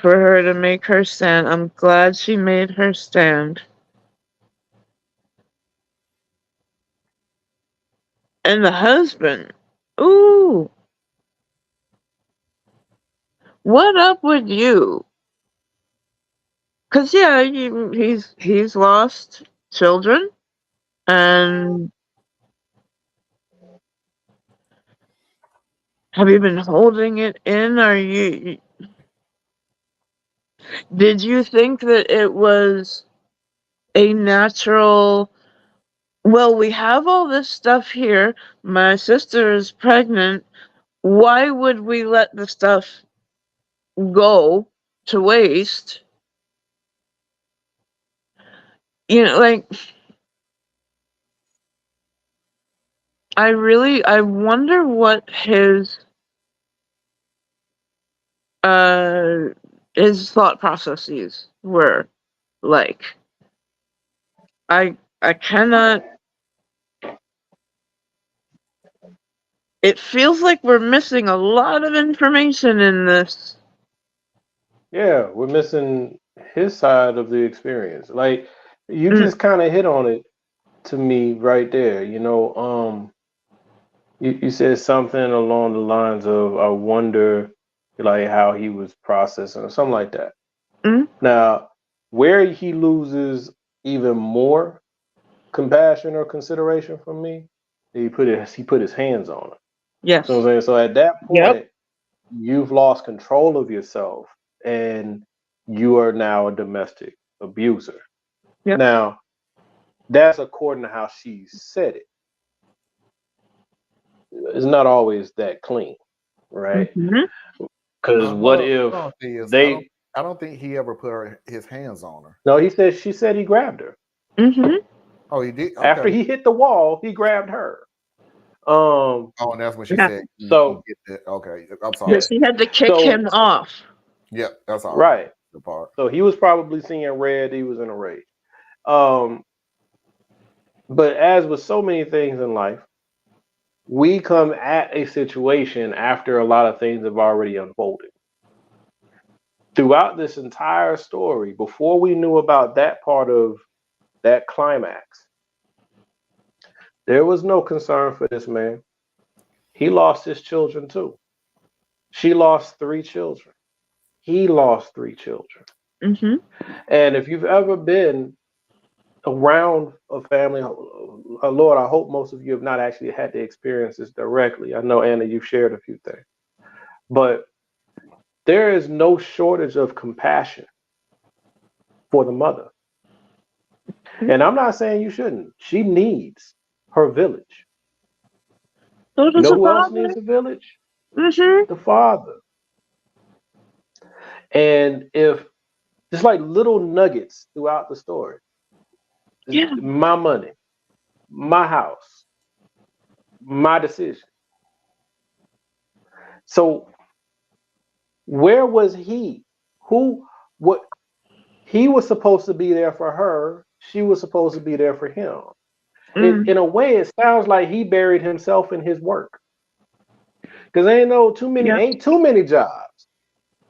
for her to make her stand. I'm glad she made her stand. And the husband, ooh, what up with you? Cause yeah, he's lost children, and have you been holding it in? Did you think that it was a natural? Well, we have all this stuff here. My sister is pregnant. Why would we let the stuff go to waste? Like, I wonder what his thought processes were like. I cannot. It feels like we're missing a lot of information in this. Yeah, we're missing his side of the experience. Like you just kind of hit on it to me right there. You said something along the lines of, I wonder like how he was processing or something like that. Now, where he loses even more compassion or consideration from me, he put his hands on her. Yes. So I'm saying, so at that point, you've lost control of yourself and you are now a domestic abuser. Yep. Now, that's according to how she said it. It's not always that clean, right? Because what if they? I don't think he ever put his hands on her. No, she said he grabbed her. Oh, he did. Okay. After he hit the wall, he grabbed her. Oh, and that's when she said. So okay, I'm sorry. She had to kick him off. Yep, that's all right. The part. So he was probably seeing red. He was in a rage. But as with so many things in life, we come at a situation after a lot of things have already unfolded. Throughout this entire story, before we knew about that part of that climax, there was no concern for this man. He lost his children too. She lost 3 children. He lost 3 children. And if you've ever been around a family, Lord, I hope most of you have not actually had to experience this directly. I know, Anna, you've shared a few things. But there is no shortage of compassion for the mother. And I'm not saying you shouldn't. She needs her village. So you know who else needs a village? The father. And if just like little nuggets throughout the story, my money, my house, my decision. So where was he? What he was supposed to be there for her. She was supposed to be there for him. In a way, it sounds like he buried himself in his work. Because ain't too many jobs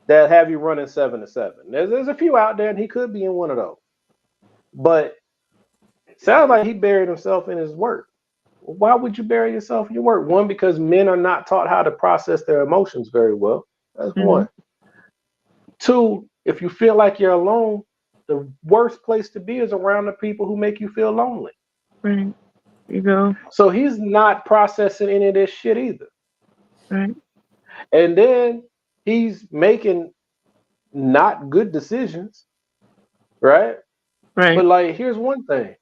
that have you running 7 to 7. There's a few out there, and he could be in one of those. But Sounds like he buried himself in his work. Why would you bury yourself in your work? One, because men are not taught how to process their emotions very well. That's one. Two, if you feel like you're alone, the worst place to be is around the people who make you feel lonely. Right. You go. So he's not processing any of this shit either. Right. And then he's making not good decisions, right? Right. But like, here's one thing.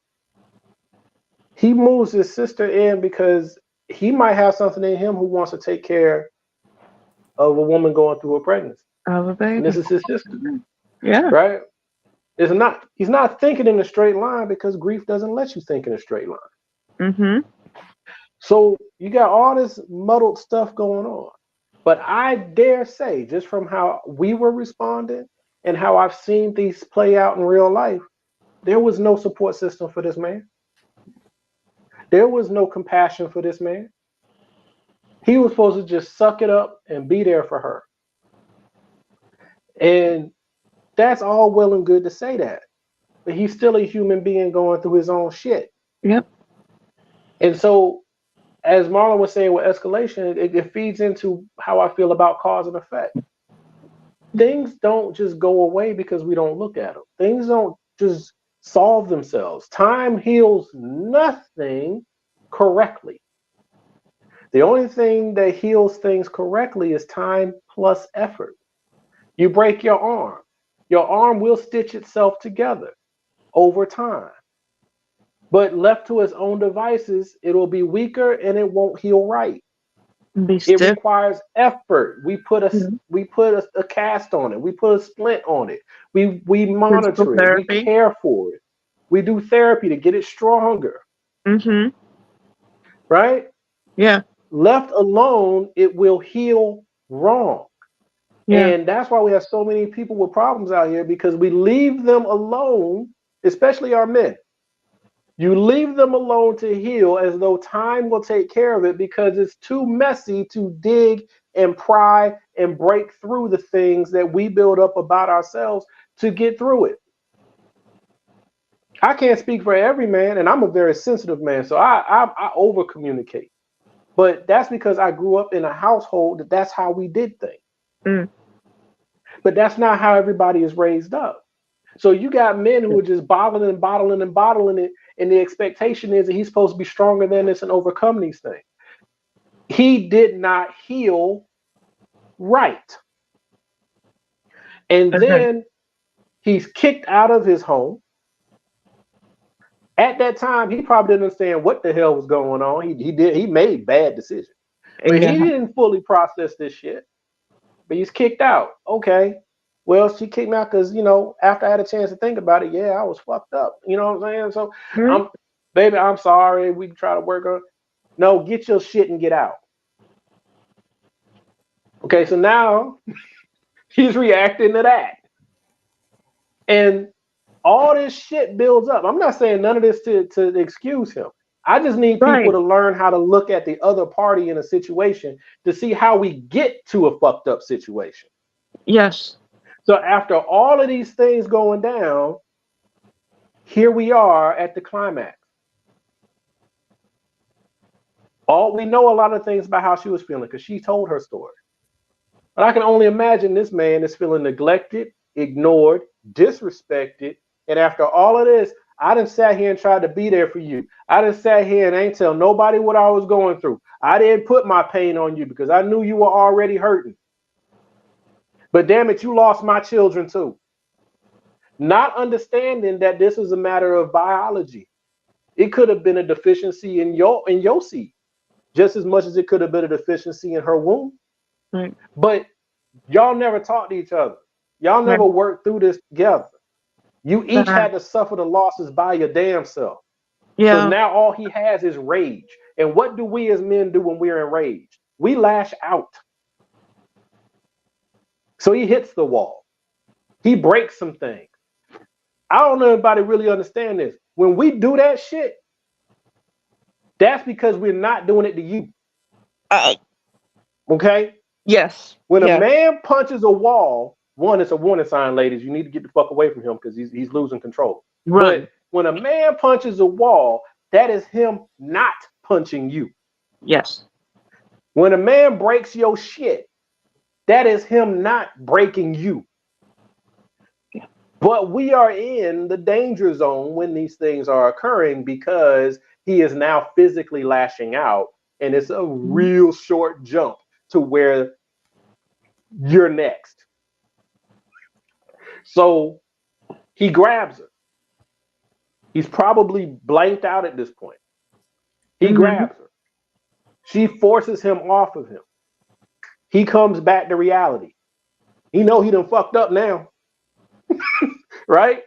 He moves his sister in because he might have something in him who wants to take care of a woman going through a pregnancy. Of a baby. And this is his sister. Yeah. Right? He's not thinking in a straight line because grief doesn't let you think in a straight line. Mm-hmm. So you got all this muddled stuff going on. But I dare say, just from how we were responding and how I've seen these play out in real life, there was no support system for this man. There was no compassion for this man. He was supposed to just suck it up and be there for her. And that's all well and good to say that. But he's still a human being going through his own shit. Yep. And so, as Marlon was saying with escalation, it feeds into how I feel about cause and effect. Things don't just go away because we don't look at them. Things don't just solve themselves. Time heals nothing correctly. The only thing that heals things correctly is time plus effort. You break your arm will stitch itself together over time. But left to its own devices, it'll be weaker and it won't heal right. It requires effort. We put a cast on it. We put a splint on it. We monitor it. We care for it. We do therapy to get it stronger. Mm-hmm. Right? Yeah. Left alone, it will heal wrong. Yeah. And that's why we have so many people with problems out here, because we leave them alone, especially our men. You leave them alone to heal as though time will take care of it because it's too messy to dig and pry and break through the things that we build up about ourselves to get through it. I can't speak for every man, and I'm a very sensitive man, so I over communicate. But that's because I grew up in a household that's how we did things. Mm. But that's not how everybody is raised up. So you got men who are just bottling it, and the expectation is that he's supposed to be stronger than this and overcome these things. He did not heal right. And then he's kicked out of his home. At that time, he probably didn't understand what the hell was going on. He made bad decisions. But he didn't fully process this shit. But he's kicked out. Okay. Well, she kicked me out because, after I had a chance to think about it, I was fucked up. You know what I'm saying? So, baby, I'm sorry. We can try to work on it. No, get your shit and get out. Okay, so now he's reacting to that. And all this shit builds up. I'm not saying none of this to excuse him. I just need people to learn how to look at the other party in a situation to see how we get to a fucked up situation. Yes. So after all of these things going down, here we are at the climax. We know a lot of things about how she was feeling because she told her story. But I can only imagine this man is feeling neglected, ignored, disrespected. And after all of this, I done sat here and tried to be there for you. I done sat here and ain't tell nobody what I was going through. I didn't put my pain on you because I knew you were already hurting. But damn it, you lost my children too. Not understanding that this is a matter of biology. It could have been a deficiency in your seed, just as much as it could have been a deficiency in her womb. Right. But y'all never talked to each other. Y'all never worked through this together. You each had to suffer the losses by your damn self. Yeah. So now all he has is rage. And what do we as men do when we're enraged? We lash out. So he hits the wall. He breaks some things. I don't know if anybody really understand this. When we do that shit, that's because we're not doing it to you. Okay? Yes. When a man punches a wall, one, it's a warning sign, ladies. You need to get the fuck away from him because he's losing control. Right. But When a man punches a wall, that is him not punching you. Yes. When a man breaks your shit, that is him not breaking you. But we are in the danger zone when these things are occurring because he is now physically lashing out, and it's a real short jump to where you're next. So he grabs her. He's probably blanked out at this point. He grabs her. She forces him off of him. He comes back to reality. He know he done fucked up now. Right?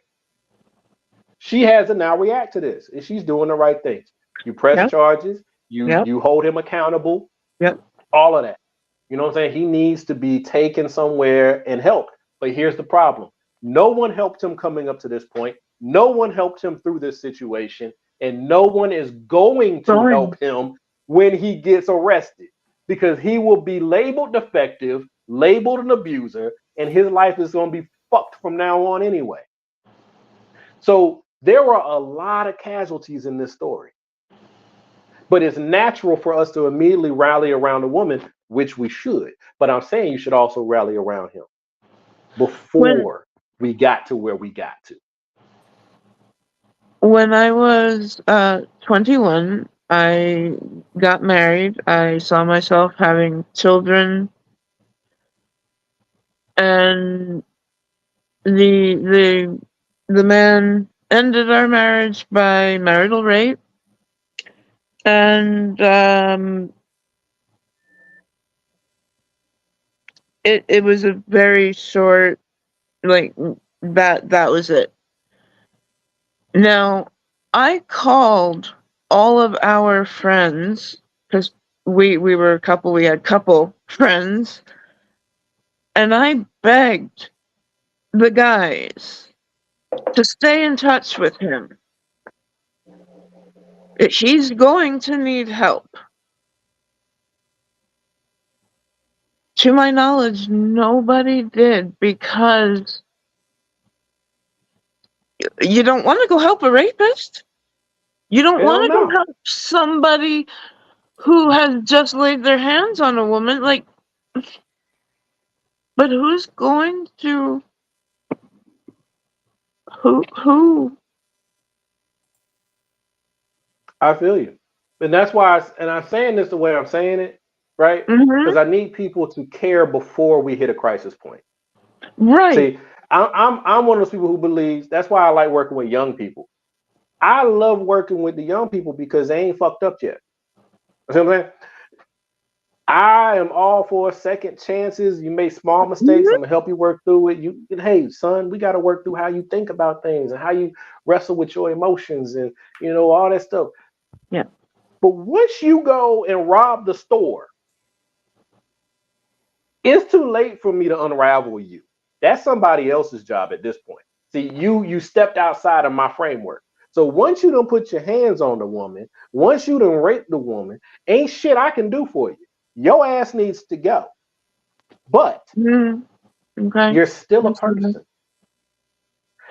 She has to now react to this, and she's doing the right things. You press charges, you hold him accountable. Yep. All of that. You know what I'm saying? He needs to be taken somewhere and helped. But here's the problem. No one helped him coming up to this point. No one helped him through this situation. And no one is going to help him when he gets arrested, because he will be labeled defective, labeled an abuser, and his life is going to be fucked from now on anyway. So there were a lot of casualties in this story. But it's natural for us to immediately rally around a woman, which we should. But I'm saying you should also rally around him before we got to where we got to. When I was 21, I got married. I saw myself having children, and the man ended our marriage by marital rape, and it was a very short, like, that was it. Now, I called all of our friends, because we were a couple, we had couple friends, and I begged the guys to stay in touch with him. He's going to need help. To my knowledge, nobody did, because you don't want to go help a rapist. You don't want to go help somebody who has just laid their hands on a woman. Like, but who's going to? Who? I feel you. And that's why, I'm saying this the way I'm saying it, right? Because I need people to care before we hit a crisis point. Right. See, I'm one of those people who believes, that's why I like working with young people. I love working with the young people because they ain't fucked up yet. You know what I'm saying? I am all for second chances. You make small mistakes. I'm gonna help you work through it. Hey, son, we got to work through how you think about things and how you wrestle with your emotions and all that stuff. Yeah. But once you go and rob the store, it's too late for me to unravel you. That's somebody else's job at this point. See, you stepped outside of my framework. So once you done put your hands on the woman, once you done raped the woman, ain't shit I can do for you. Your ass needs to go. But you're still a person.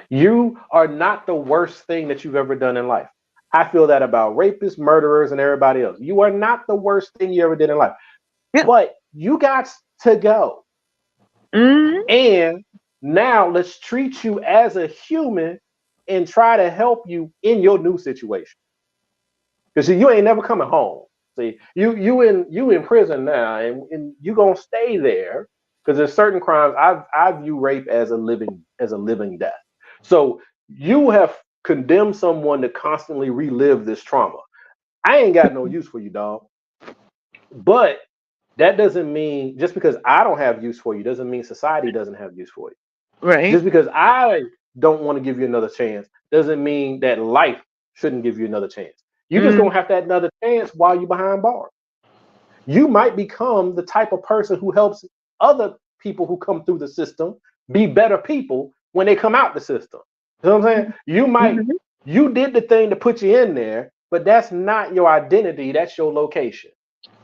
You are not the worst thing that you've ever done in life. I feel that about rapists, murderers, and everybody else. You are not the worst thing you ever did in life. Yeah. But you got to go. And now let's treat you as a human and try to help you in your new situation. Because you ain't never coming home. See, you in prison now, and you gonna stay there because there's certain crimes I view rape as a living death. So you have condemned someone to constantly relive this trauma. I ain't got no use for you, dog. But that doesn't mean, just because I don't have use for you doesn't mean society doesn't have use for you. Right. Just because I don't want to give you another chance doesn't mean that life shouldn't give you another chance. You just don't have that another chance while you're behind bars. You might become the type of person who helps other people who come through the system be better people when they come out the system. You know what I'm saying? You did the thing to put you in there, but that's not your identity. That's your location.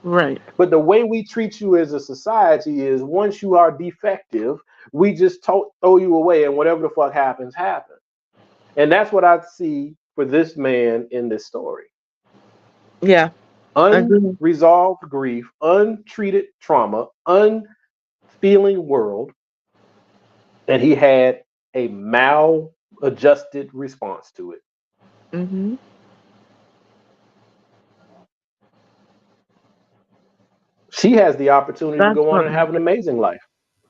Right. But the way we treat you as a society is, once you are defective, we just throw you away, and whatever the fuck happens, happens. And that's what I see for this man in this story. Yeah. Unresolved grief, untreated trauma, unfeeling world, and he had a maladjusted response to it. Mm-hmm. She has the opportunity to go on and have an amazing life.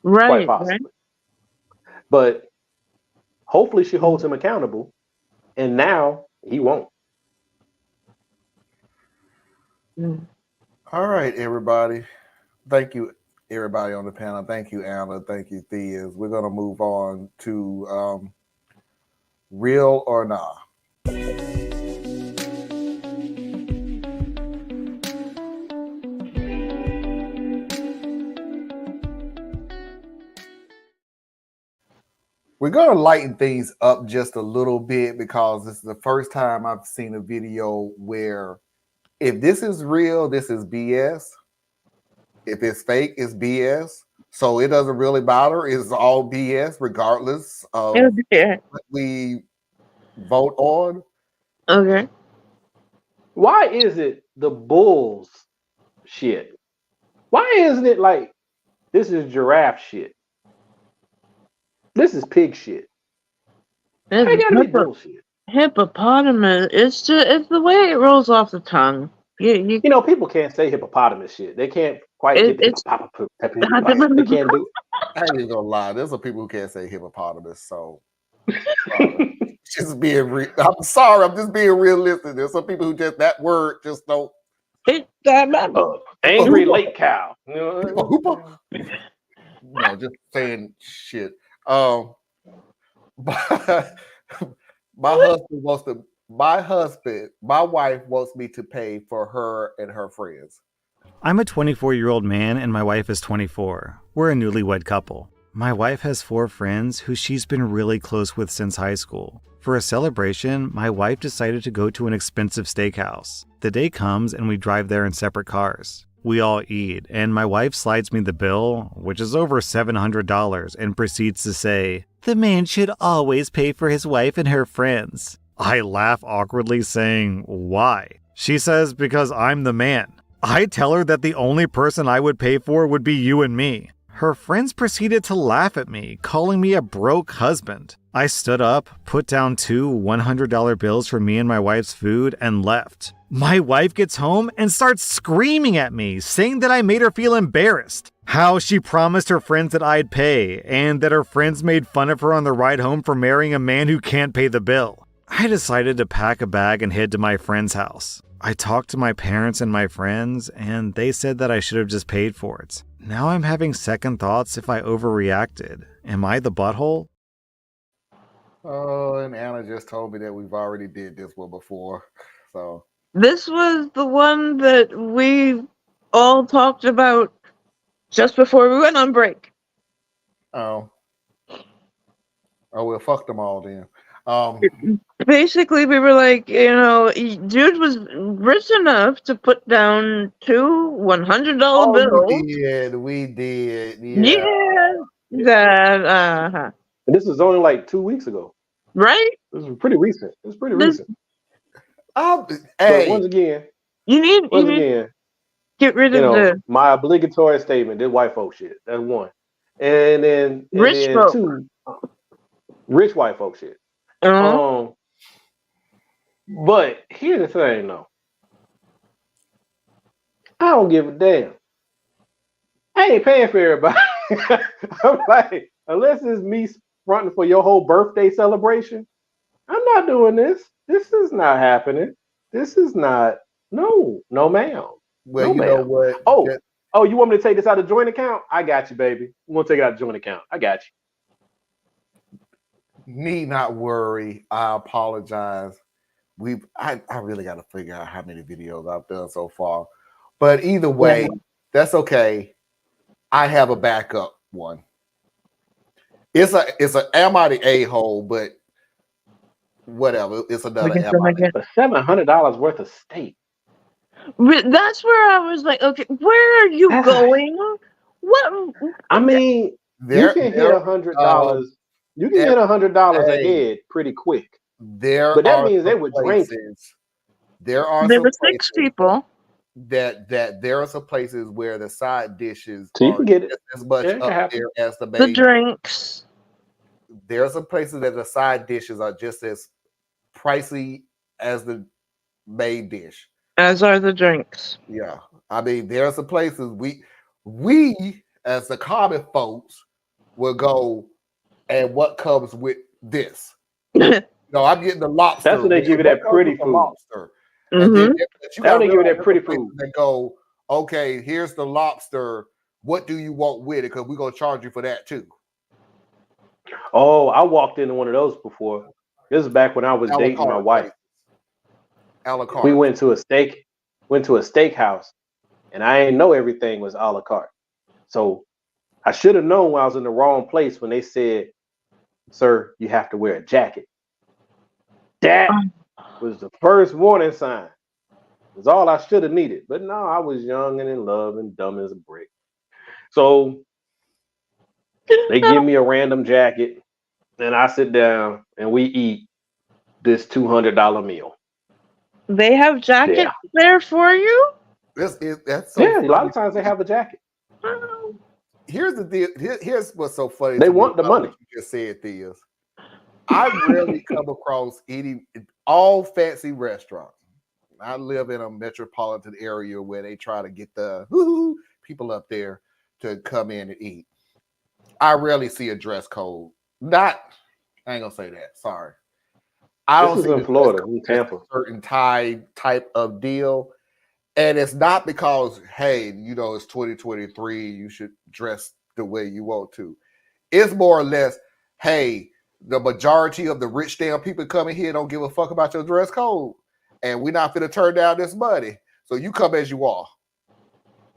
Quite possibly. Right. But hopefully she holds him accountable, and now he won't. All right, everybody. Thank you, everybody on the panel. Thank you, Anna. Thank you, Theas. We're going to move on to Real or Nah. We're going to lighten things up just a little bit because this is the first time I've seen a video where if this is real, this is BS. If it's fake, it's BS. So it doesn't really matter. It's all BS regardless of what we vote on. Okay. Why is it the Bulls shit? Why isn't it like this is giraffe shit? This is pig shit. Why gotta be bullshit? Hippopotamus. It's the way it rolls off the tongue. You know, people can't say hippopotamus shit. They can't quite get the hippopotamus. They can't do it. I ain't even gonna lie. There's some people who can't say hippopotamus. So just being real. I'm sorry. I'm just being realistic. There's some people who just that word just don't. Angry lake cow. No, just saying shit. My wife wants me to pay for her and her friends. I'm a 24-year-old man and my wife is 24. We're a newlywed couple. My wife has 4 friends who she's been really close with since high school. For a celebration, my wife decided to go to an expensive steakhouse. The day comes and we drive there in separate cars. We all eat, and my wife slides me the bill, which is over $700, and proceeds to say, "The man should always pay for his wife and her friends." I laugh awkwardly, saying, "Why?" She says, "Because I'm the man." I tell her that the only person I would pay for would be you and me. Her friends proceeded to laugh at me, calling me a broke husband. I stood up, put down 2 $100 bills for me and my wife's food, and left. My wife gets home and starts screaming at me, saying that I made her feel embarrassed. How she promised her friends that I'd pay, and that her friends made fun of her on the ride home for marrying a man who can't pay the bill. I decided to pack a bag and head to my friend's house. I talked to my parents and my friends, and they said that I should have just paid for it. Now I'm having second thoughts if I overreacted. Am I the butthole? Oh, and Anna just told me that we've already did this one before. So This was the one that we all talked about just before we went on break. Oh, well, fuck them all then. Basically, we were like, dude was rich enough to put down 2 $100 bills. We did. Yeah. And this was only like 2 weeks ago. Right? This was pretty recent. Recent. Hey, once again, you need get rid of my obligatory statement. This white folk shit. That's one. And then folk. 2, rich white folk shit. But here's the thing, though. I don't give a damn. I ain't paying for everybody. I'm like, unless it's me fronting for your whole birthday celebration, I'm not doing this. This is not happening. This is not. No, ma'am. Well, no, know what? Oh, you want me to take this out of joint account? I got you, baby. I'm gonna take it out of joint account. I got you. Need not worry. I apologize. I really got to figure out how many videos I've done so far. But either way, that's okay. I have a backup one. It's a am I the a-hole, but whatever. It's another $700 worth of steak. That's where I was like, okay, where are you going? What? I mean, you can hit $100. You can hit $100 a head pretty quick. There But that are means they some were drinking. places. There are There some were places 6 people. that there are some places where the side dishes So you are can get it. just as much Yeah, it can up happen. there as the The main. drinks. There are some places that the side dishes are just as pricey as the main dish. As are the drinks. Yeah, I mean, there are some places we as the common folks will go, and what comes with this? No, I'm getting the lobster. That's when they give you What that comes pretty with the food. lobster? And then but you That's got when they give you that realize pretty there's some food. places that go, okay, here's the lobster. What do you want with it? Because we're gonna charge you for that too. Oh, I walked into one of those before. This is back when I was A la dating my carte wife. places. A la carte. We went to a steakhouse, and I didn't know everything was a la carte. So I should have known when I was in the wrong place when they said, "Sir, you have to wear a jacket." That was the first warning sign. It's all I should have needed. But no, I was young and in love and dumb as a brick. So they give me a random jacket, and I sit down and we eat this $200 meal. They have jackets there for you? That's so Yeah, funny. a lot of times they have a jacket. Here's the deal. Here's what's so funny. They to me want the about money. What you just said, Theas. I rarely come across eating all fancy restaurants. I live in a metropolitan area where they try to get the people up there to come in and eat. I rarely see a dress code. I ain't gonna say that. Sorry. I This don't is see in the Florida, dress code in as Tampa. a certain type of deal. And it's not because, hey, it's 2023, you should dress the way you want to. It's more or less, hey, the majority of the rich damn people coming here don't give a fuck about your dress code. And we're not going to turn down this money. So you come as you are.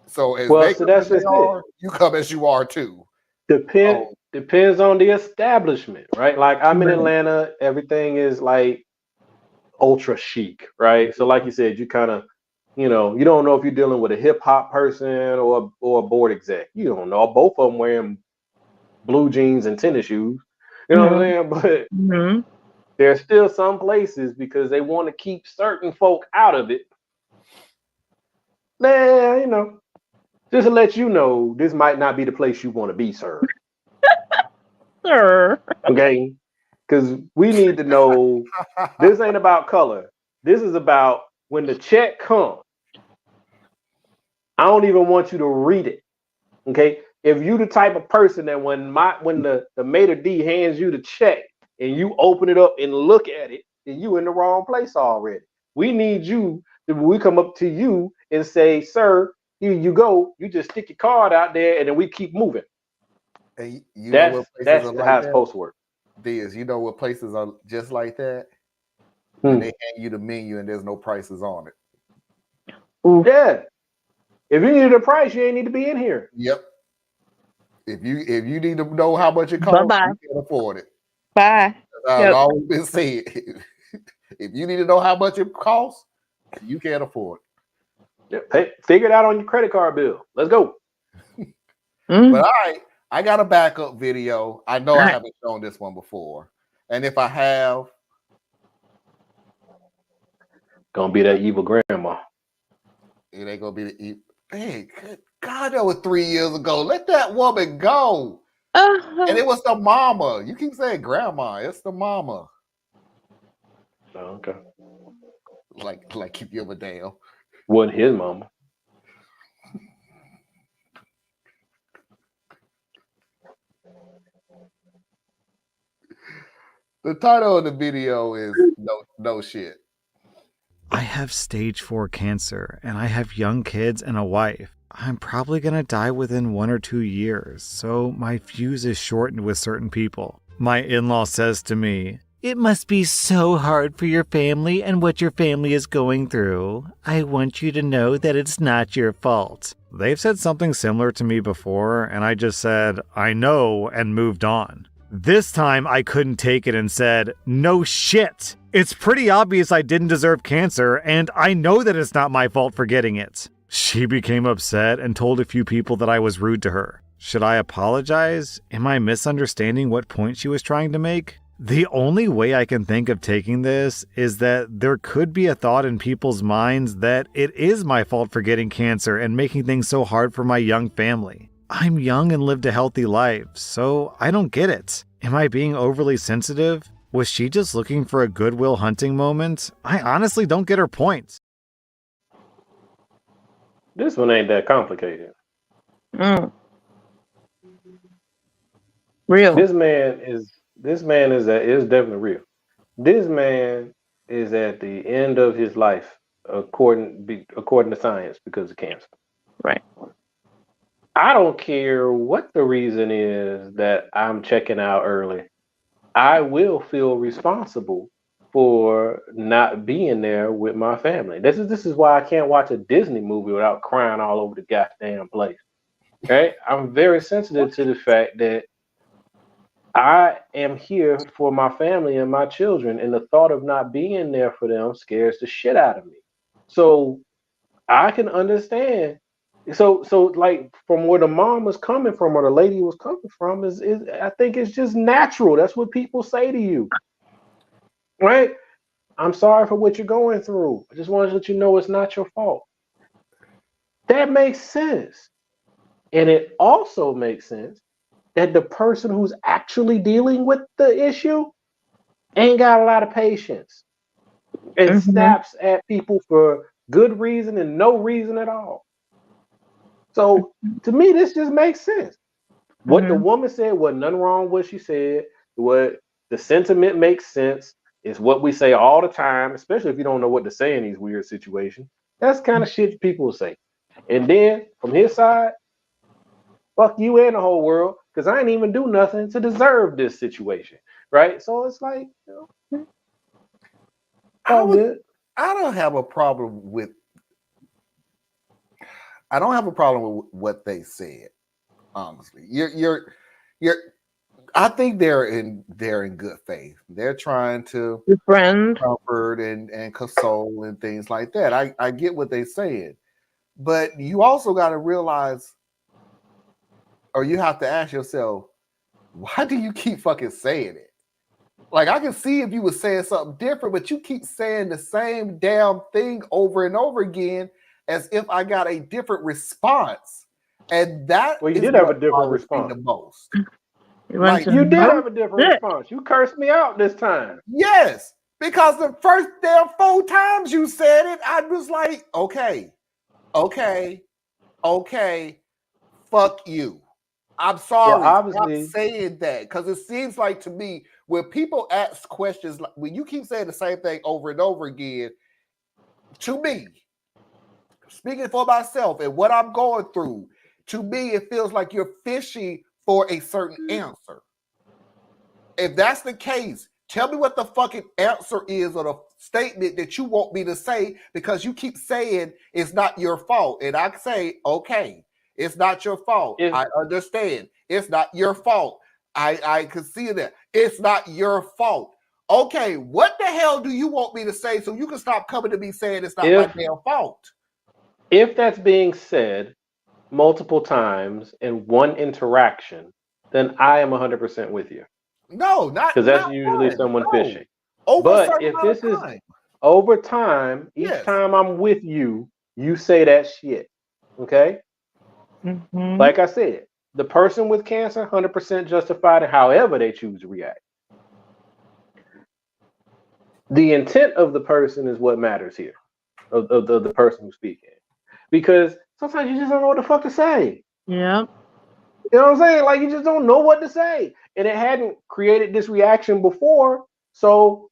So as they come as they are, you come as you are too. Depends on the establishment, right? Like I'm in Atlanta, everything is like ultra chic, right? So like you said, you kind of, you don't know if you're dealing with a hip hop person or a board exec. You don't know. Both of them wearing blue jeans and tennis shoes. You know what I'm saying? But there's still some places because they want to keep certain folk out of it. Man, just to let you know, this might not be the place you want to be, sir. Sir. Okay? Because we need to know this ain't about color. This is about when the check comes. I don't even want you to read it. Okay? If you the type of person that when the maitre d' hands you the check and you open it up and look at it, then you in the wrong place already. We need you to, when we come up to you and say, sir, here you go. You just stick your card out there and then we keep moving. And That's how it's supposed to work. You know what places are just like that? When they hand you the menu and there's no prices on it. Yeah. If you needed a price, you ain't need to be in here. Yep. If you need to know how much it costs, you can't afford it. Bye. I've always been saying, if you need to know how much it costs, you can't afford it. Yeah, figure it out on your credit card bill. Let's go. But I got a backup video. I know I haven't shown this one before. And if I have, gonna be that evil grandma. It ain't gonna be the evil. Hey, good God, that was 3 years ago. Let that woman go. And it was the mama. You keep saying grandma. It's the mama. Oh, okay. Like you give a damn. Wasn't his mama. The title of the video is No Shit. I have stage 4 cancer, and I have young kids and a wife. I'm probably going to die within 1 or 2 years, so my fuse is shortened with certain people. My in-law says to me, "It must be so hard for your family and what your family is going through. I want you to know that it's not your fault." They've said something similar to me before, and I just said, "I know," and moved on. This time, I couldn't take it and said, "No shit. It's pretty obvious I didn't deserve cancer, and I know that it's not my fault for getting it." She became upset and told a few people that I was rude to her. Should I apologize? Am I misunderstanding what point she was trying to make? The only way I can think of taking this is that there could be a thought in people's minds that it is my fault for getting cancer and making things so hard for my young family. I'm young and lived a healthy life, so I don't get it. Am I being overly sensitive? Was she just looking for a Goodwill Hunting moment? I honestly don't get her point. This one ain't that complicated. Real. This man is definitely real. This man is at the end of his life, according to science, because of cancer. Right. I don't care what the reason is that I'm checking out early. I will feel responsible for not being there with my family. This is why I can't watch a Disney movie without crying all over the goddamn place. Right? I'm very sensitive to the fact that I am here for my family and my children, and the thought of not being there for them scares the shit out of me. So I can understand. So like from where the mom was coming from or the lady was coming from is I think it's just natural. That's what people say to you. Right? I'm sorry for what you're going through. I just wanted to let you know it's not your fault. That makes sense. And it also makes sense that the person who's actually dealing with the issue ain't got a lot of patience and snaps at people for good reason and no reason at all. So to me, this just makes sense. What the woman said wasn't nothing wrong with what she said. What the sentiment makes sense. Is what we say all the time, especially if you don't know what to say in these weird situations. That's the kind of shit people say. And then from his side, fuck you and the whole world, because I ain't even do nothing to deserve this situation. Right? So it's like, all good. I don't have a problem with what they said. Honestly, you're. I think they're in good faith. They're trying to comfort and console and things like that. I get what they're saying, but you also got to realize, or you have to ask yourself, why do you keep fucking saying it? Like, I can see if you were saying something different, but you keep saying the same damn thing over and over again as if I got a different response. And that you is did have a what different bothers me response. the most. You did have a different response. You cursed me out this time. Yes, because the first damn 4 times you said it, I was like, okay, fuck you. I'm sorry. Well, Stop obviously, saying that, because it seems like to me when people ask questions, like when you keep saying the same thing over and over again, to me, speaking for myself and what I'm going through, to me, it feels like you're fishing for a certain answer. If that's the case, tell me what the fucking answer is or the statement that you want me to say, because you keep saying it's not your fault. And I say, okay, it's not your fault. I understand. It's not your fault. I can see that. It's not your fault. Okay, what the hell do you want me to say so you can stop coming to me saying it's not my damn fault? If that's being said multiple times in one interaction, then I am 100% with you. No, not because that's not usually one. someone No. fishing. Over a But certain if amount this of is time. over time, each Yes. time I'm with you, you say that shit. Okay? Like I said, the person with cancer, 100% justified in however they choose to react. The intent of the person is what matters here, of the person who's speaking. Because sometimes you just don't know what the fuck to say. Yeah. You know what I'm saying? Like, you just don't know what to say. And it hadn't created this reaction before. So,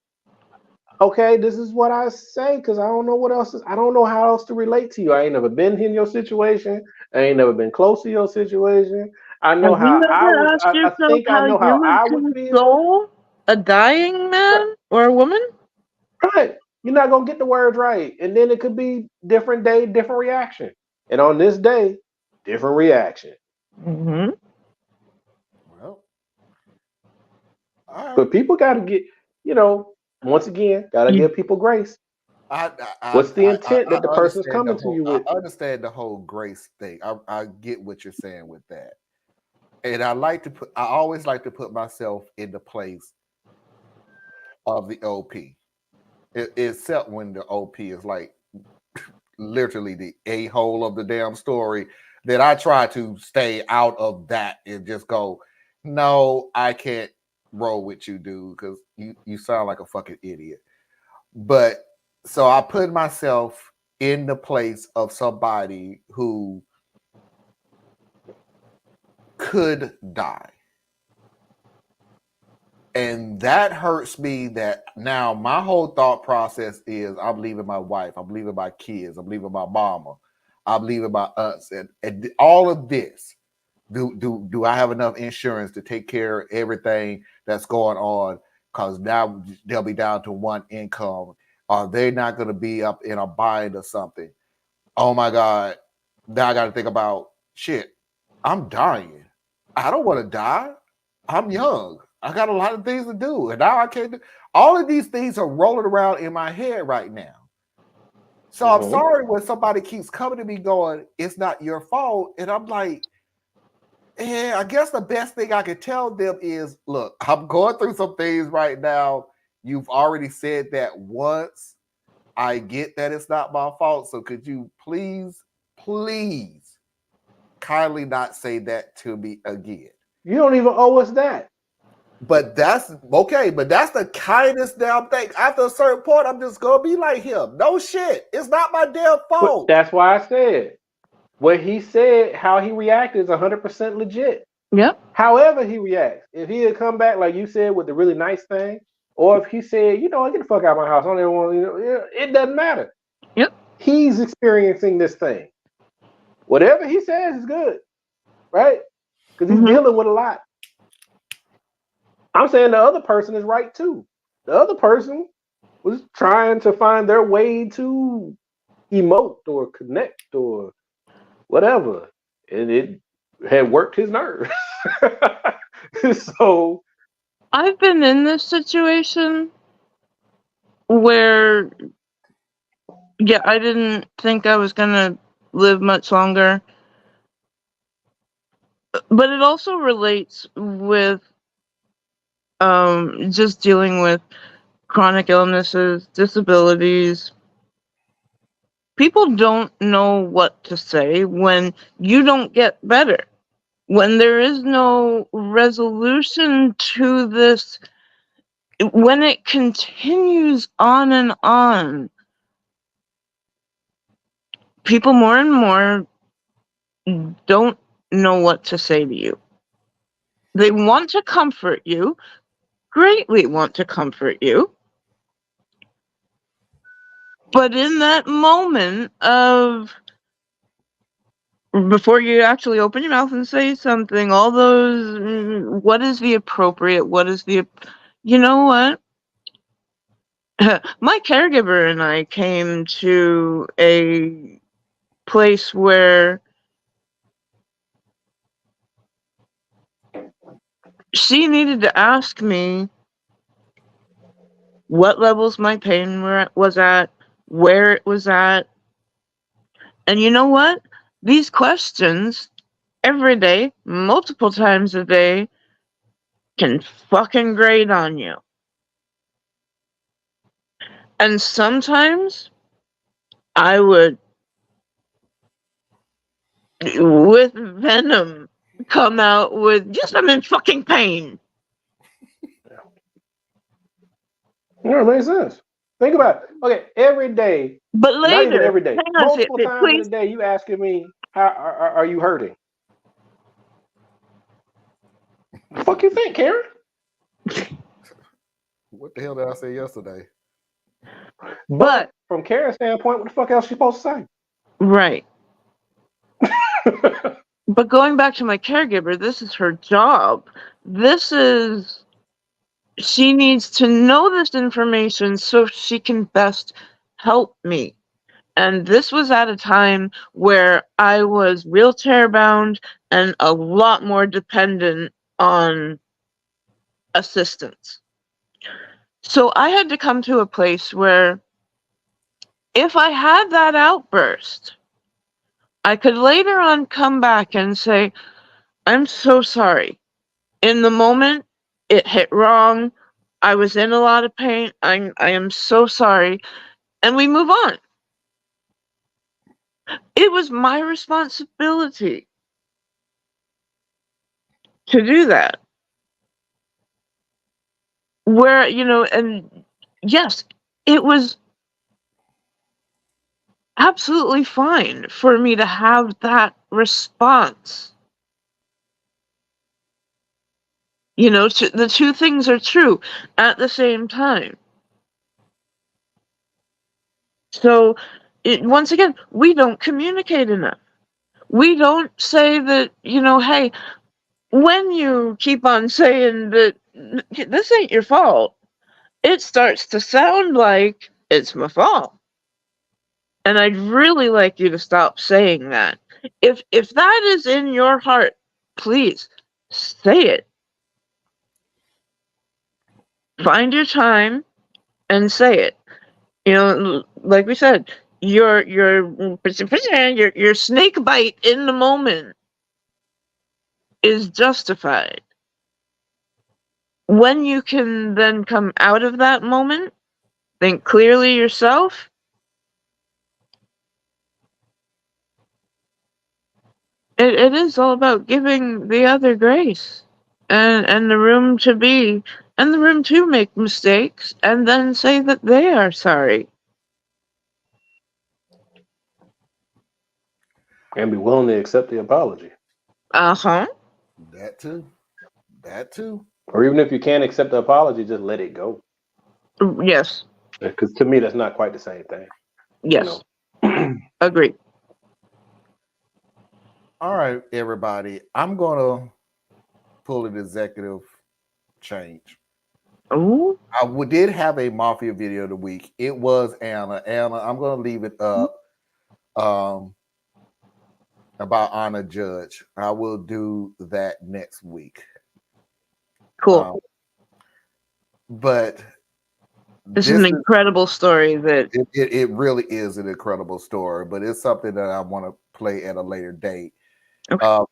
okay, this is what I say because I don't know what else I don't know how else to relate to you. I ain't never been in your situation. I ain't never been close to your situation. I know Have you how I ever would. asked I yourself think I how know you how I would would feel. console a dying man or a woman? Right. You're not gonna get the words right, and then it could be different day, different reaction. And on this day, different reaction. Mm-hmm. Well, but people got to get, once again, got to give people grace. What's the intent that the person's coming to you with? I understand the whole grace thing. I get what you're saying with that, and I always like to put myself in the place of the OP, except when the OP is like literally the a-hole of the damn story, that I try to stay out of that and just go, no, I can't roll with you, dude, because you sound like a fucking idiot. But so I put myself in the place of somebody who could die. And that hurts me, that now my whole thought process is I'm leaving my wife, I'm leaving my kids, I'm leaving my mama, I'm leaving my aunts, and all of this. Do I have enough insurance to take care of everything that's going on? Because now they'll be down to one income. Are they not going to be up in a bind or something? Oh my God. Now I got to think about shit. I'm dying. I don't want to die. I'm young. I got a lot of things to do. And now I can't do. All of these things are rolling around in my head right now. So I'm sorry when somebody keeps coming to me going, it's not your fault. And I'm like, yeah, I guess the best thing I could tell them is, look, I'm going through some things right now. You've already said that once. I get that it's not my fault. So could you please kindly not say that to me again? You don't even owe us that. But that's okay. But that's the kindest damn thing. After a certain point, I'm just going to be like him. No shit. It's not my damn fault. But that's why I said what he said, how he reacted is 100% legit. Yep. However he reacts, if he had come back like you said with the really nice thing, or if he said, you know, get the fuck out of my house, I don't even want, it doesn't matter. Yep. He's experiencing this thing. Whatever he says is good, right? Because he's dealing with a lot. I'm saying the other person is right too. The other person was trying to find their way to emote or connect or whatever, and it had worked his nerves. So I've been in this situation where, yeah, I didn't think I was gonna live much longer. But it also relates with just dealing with chronic illnesses, disabilities. People don't know what to say when you don't get better. When there is no resolution to this, when it continues on and on, people more and more don't know what to say to you. They want to comfort you, greatly want to comfort you. But in that moment of, before you actually open your mouth and say something, all those, what is the appropriate, you know what? My caregiver and I came to a place where she needed to ask me what levels my pain was at, where it was at. And you know what? These questions, every day, multiple times a day, can fucking grate on you. And sometimes I would, with venom, come out with, yes, I'm in fucking pain. Yeah, it makes sense. Think about it. Okay, every day, but later, not even every day, multiple times in a day, you asking me, how are you hurting? What the fuck you think, Karen? What the hell did I say yesterday? But from Karen's standpoint, what the fuck else she supposed to say? Right. But going back to my caregiver, this is her job. She needs to know this information so she can best help me. And this was at a time where I was wheelchair bound and a lot more dependent on assistance. So I had to come to a place where if I had that outburst, I could later on come back and say, I'm so sorry. In the moment, it hit wrong. I was in a lot of pain. I am so sorry. And we move on. It was my responsibility to do that. Where, and yes, it was absolutely fine for me to have that response. The two things are true at the same time. So, once again, we don't communicate enough. We don't say that, hey, when you keep on saying that this ain't your fault, it starts to sound like it's my fault. And I'd really like you to stop saying that. If that is in your heart, please say it. Find your time and say it. Like we said, your snake bite in the moment is justified. When you can then come out of that moment, think clearly yourself, it is all about giving the other grace and the room to be, and the room to make mistakes, and then say that they are sorry. And be willing to accept the apology. Uh-huh. That too. That too. Or even if you can't accept the apology, just let it go. Yes. Because to me, that's not quite the same thing. Yes. Agree. All right, everybody. I'm gonna pull an executive change. Oh. I did have a mafia video of the week. It was Anna. Anna, I'm gonna leave it up. About Anna Judge. I will do that next week. Cool. But this is an incredible story that it really is an incredible story, but it's something that I want to play at a later date. Okay.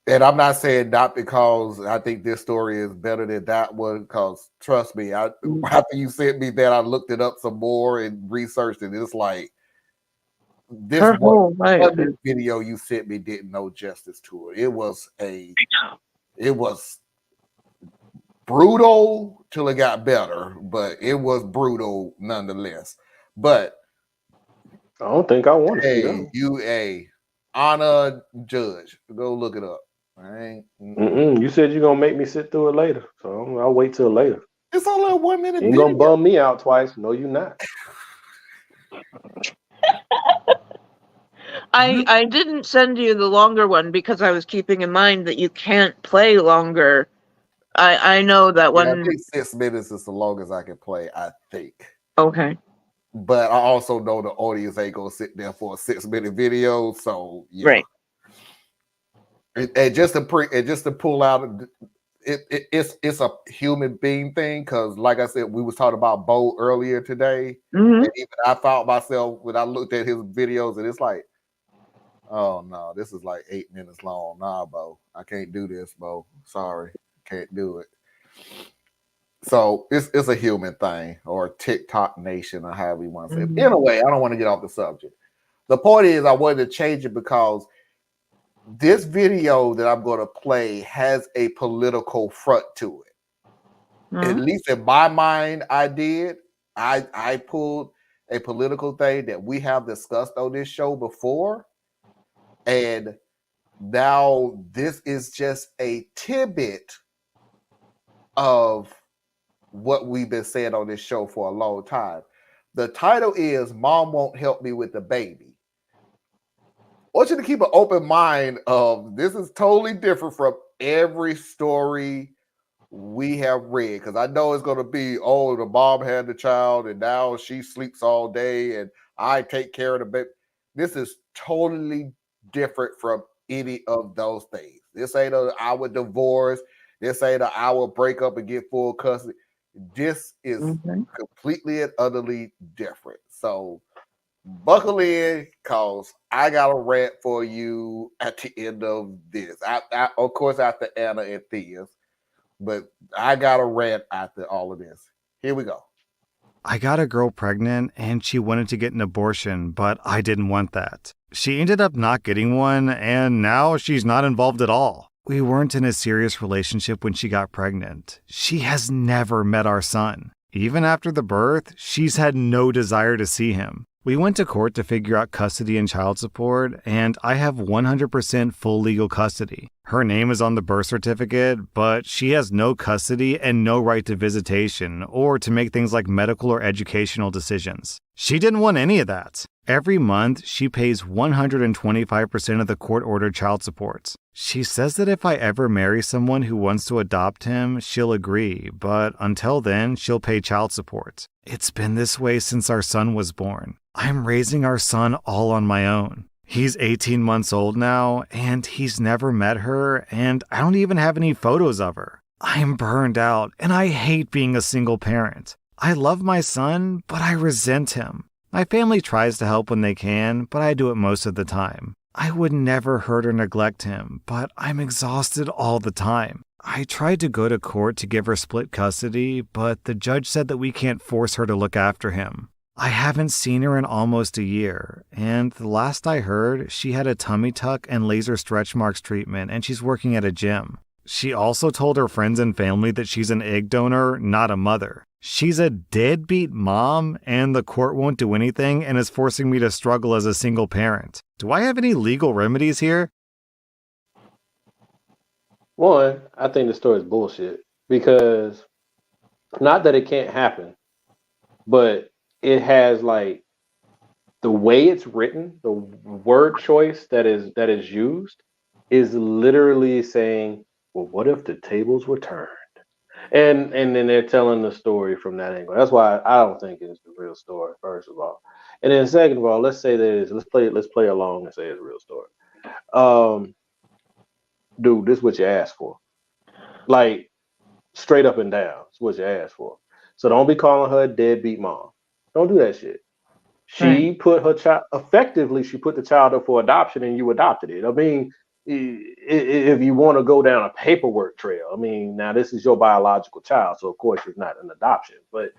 And I'm not saying not because I think this story is better than that one, because trust me, after you sent me that, I looked it up some more and researched it. It's like this one video you sent me didn't know justice to it. It was brutal till it got better, but it was brutal nonetheless. But I don't think I want to see that. you Anna Judge, go look it up. All right. You said you're gonna make me sit through it later, so I'll wait till later. It's only a 1 minute. Ain't gonna bum me out twice. No, you not. I didn't send you the longer one because I was keeping in mind that you can't play longer. I know that one. I think 6 minutes is the longest I can play, I think. Okay. But I also know the audience ain't gonna sit there for a 6-minute video, so yeah. Right. And just to pull out, it's a human being thing, because like I said, we was talking about Bo earlier today, and even I found myself when I looked at his videos, and it's like, oh no, this is like 8 minutes long. Nah, Bo, I can't do this, Bo. Sorry, can't do it. So it's a human thing, or TikTok nation, or however you want to say it. Anyway, I don't want to get off the subject. The point is, I wanted to change it because this video that I'm going to play has a political front to it. At least in my mind, I did. I pulled a political thing that we have discussed on this show before. And now this is just a tidbit of what we've been saying on this show for a long time. The title is Mom Won't Help Me with the Baby. I want you to keep an open mind of this is totally different from every story we have read, because I know it's going to be, oh, the mom had the child and now she sleeps all day and I take care of the baby. This is totally different from any of those things. This ain't our divorce. This ain't our breakup and get full custody. This is completely and utterly different. So buckle in, because I got a rant for you at the end of this. Of course, after Anna and Thea's. But I got a rant after all of this. Here we go. I got a girl pregnant and she wanted to get an abortion, but I didn't want that. She ended up not getting one, and now she's not involved at all. We weren't in a serious relationship when she got pregnant. She has never met our son. Even after the birth, she's had no desire to see him. We went to court to figure out custody and child support, and I have 100% full legal custody. Her name is on the birth certificate, but she has no custody and no right to visitation or to make things like medical or educational decisions. She didn't want any of that. Every month, she pays 125% of the court-ordered child support. She says that if I ever marry someone who wants to adopt him, she'll agree, but until then, she'll pay child support. It's been this way since our son was born. I'm raising our son all on my own. He's 18 months old now, and he's never met her, and I don't even have any photos of her. I'm burned out, and I hate being a single parent. I love my son, but I resent him. My family tries to help when they can, but I do it most of the time. I would never hurt or neglect him, but I'm exhausted all the time. I tried to go to court to give her split custody, but the judge said that we can't force her to look after him. I haven't seen her in almost a year, and the last I heard, she had a tummy tuck and laser stretch marks treatment, and she's working at a gym. She also told her friends and family that she's an egg donor, not a mother. She's a deadbeat mom, and the court won't do anything and is forcing me to struggle as a single parent. Do I have any legal remedies here? One, I think the story is bullshit because not that it can't happen, but it has like the way it's written, the word choice that is used is literally saying, well, what if the tables were turned? And then they're telling the story from that angle. That's why I don't think it's the real story, first of all. And then second of all, let's say that it is. Let's play along and say it's a real story. Dude, this is what you asked for. Like straight up and down. It's what you asked for. So don't be calling her a deadbeat mom. Don't do that shit. She put her child effectively, she put the child up for adoption and you adopted it. I mean, if you want to go down a paperwork trail, I mean, now this is your biological child, so of course it's not an adoption, but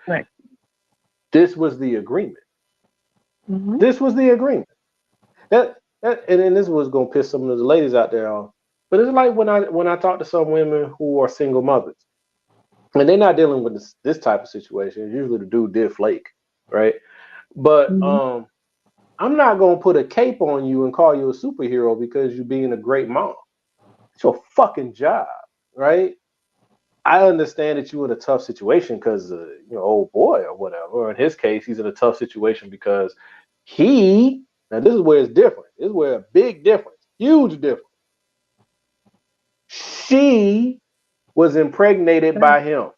this was the agreement. Mm-hmm. This was the agreement. And then this was gonna piss some of the ladies out there off. But it's like when I talk to some women who are single mothers, and they're not dealing with this type of situation. Usually the dude did flake, right? But I'm not gonna put a cape on you and call you a superhero because you're being a great mom. It's your fucking job, right? I understand that you're in a tough situation because old boy or whatever. Or in his case, he's in a tough situation because now this is where it's different. This is where a big difference, huge difference. She was impregnated by him.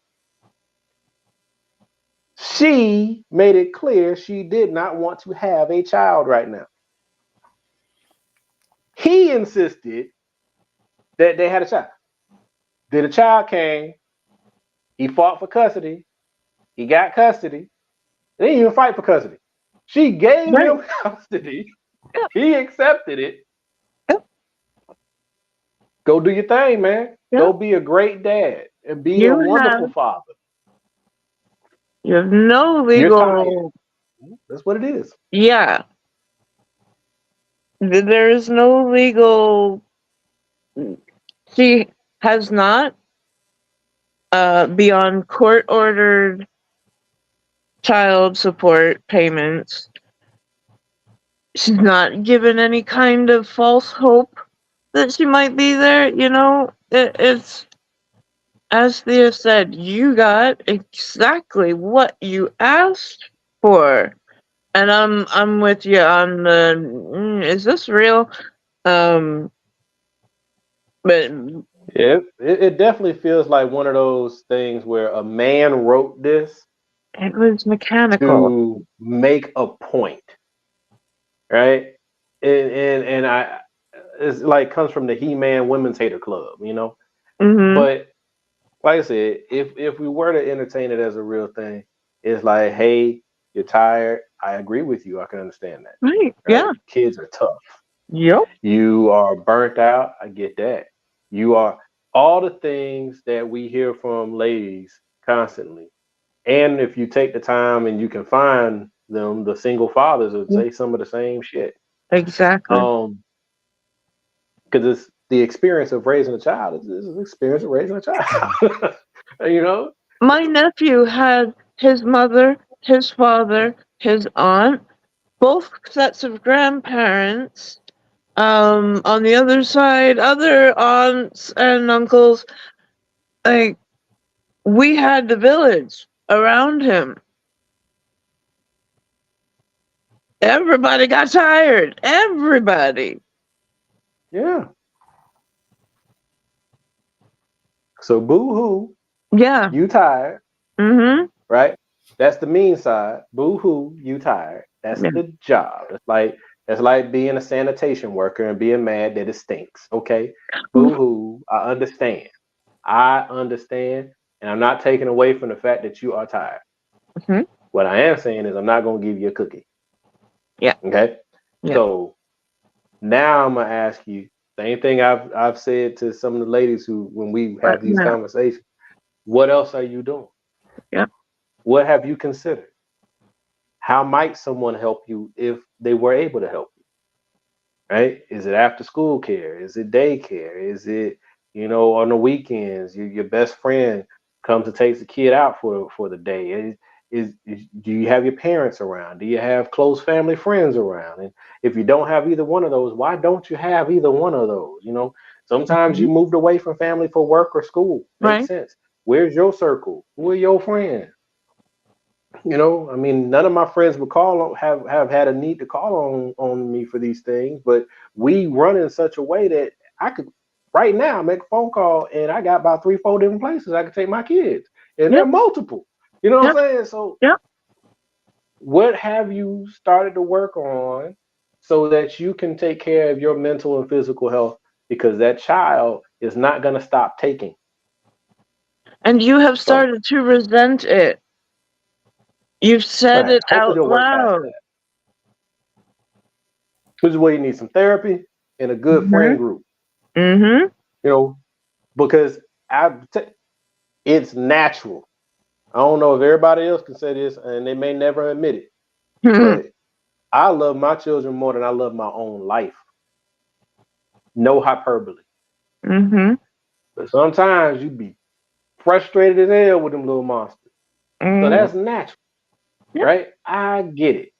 She made it clear she did not want to have a child right now. He insisted that they had a child. Then a child came. He fought for custody. He got custody. They didn't even fight for custody. She gave him custody. He accepted it. Go do your thing, man. Go be a great dad and be a wonderful father. You have no legal. That's what it is. Yeah. There is no legal. She has not, beyond court-ordered child support payments, she's not given any kind of false hope that she might be there. It's, as Thea said, you got exactly what you asked for. And I'm with you on the, is this real? But yeah, it definitely feels like one of those things where a man wrote this. It was mechanical to make a point, right? And it's like comes from the He-Man Women's Hater Club, Mm-hmm. But like I said, if we were to entertain it as a real thing, it's like, hey, you're tired. I agree with you. I can understand that. Right? Yeah. Kids are tough. Yep. You are burnt out. I get that. You are all the things that we hear from ladies constantly. And if you take the time and you can find them, the single fathers would say some of the same shit. Exactly. Because it's the experience of raising a child. It's the experience of raising a child. You know? My nephew had his mother, his father, his aunt, both sets of grandparents. On the other side, other aunts and uncles. Like, we had the village around him. Everybody got tired. Everybody. Yeah. So boo-hoo. Yeah. You tired. Mm-hmm. Right? That's the mean side. Boo-hoo, you tired. That's the job. It's like being a sanitation worker and being mad that it stinks. Okay. Boo-hoo, I understand. And I'm not taking away from the fact that you are tired. Mm-hmm. What I am saying is I'm not gonna give you a cookie. Yeah. Okay. Yeah. So now I'm gonna ask you, same thing I've said to some of the ladies who when we have these conversations, what else are you doing? Yeah. What have you considered? How might someone help you if they were able to help you? Right? Is it after school care? Is it daycare? Is it, on the weekends, your best friend comes and takes the kid out for the day? Do you have your parents around? Do you have close family friends around? And if you don't have either one of those, why don't you have either one of those? Sometimes you moved away from family for work or school. Makes sense. Where's your circle? Who are your friends? None of my friends would have had a need to call on me for these things, but we run in such a way that I could right now make a phone call and I got about 3-4 different places I could take my kids, and they're multiple. You know what I'm saying? So, what have you started to work on so that you can take care of your mental and physical health? Because that child is not going to stop taking. And you have started to resent it. You've said it Hopefully out you'll work past loud. that. Which is where you need some therapy and a good friend group. Mm-hmm. Because it's natural. I don't know if everybody else can say this, and they may never admit it, but I love my children more than I love my own life. No hyperbole. Mm-hmm. But sometimes you be frustrated as hell with them little monsters. So that's natural, right? I get it.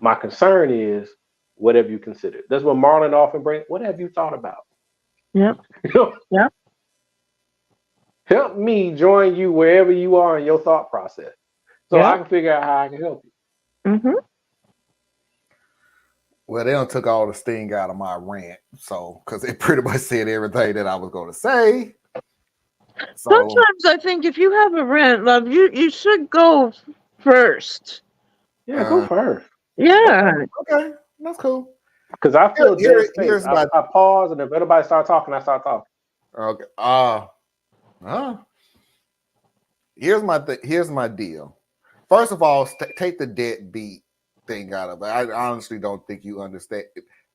My concern is, what have you considered? That's what Marlon often brings. What have you thought about? Yep. Yep. Help me join you wherever you are in your thought process, so I can figure out how I can help you. Mm-hmm. Well, they done took all the sting out of my rant, so because they pretty much said everything that I was going to say. So, sometimes I think if you have a rant, love, you should go first. Yeah, go first. Yeah. Okay, that's cool. Because I feel dead space. Here's I pause, and if everybody start talking, I start talking. Okay. Here's my deal. First of all, take the deadbeat thing out of it. I honestly don't think you understand.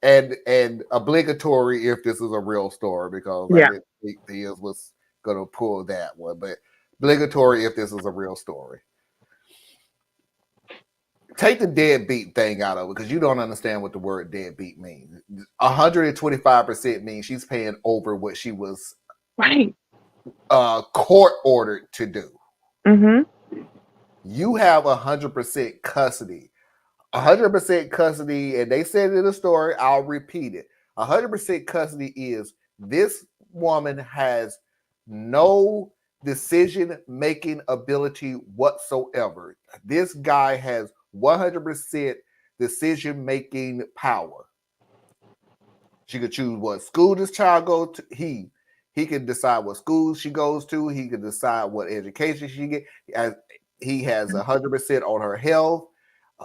And obligatory if this is a real story, because I didn't think Diaz was gonna pull that one, but obligatory if this is a real story. Take the deadbeat thing out of it because you don't understand what the word deadbeat means. 125% means she's paying over what she was court ordered to do. Mm-hmm. You have 100% custody. 100% custody, and they said it in the story, I'll repeat it. 100% custody is this woman has no decision-making ability whatsoever. This guy has 100% decision-making power. She could choose what school this child goes to. He can decide what school she goes to. He can decide what education she get. He has 100% on her health,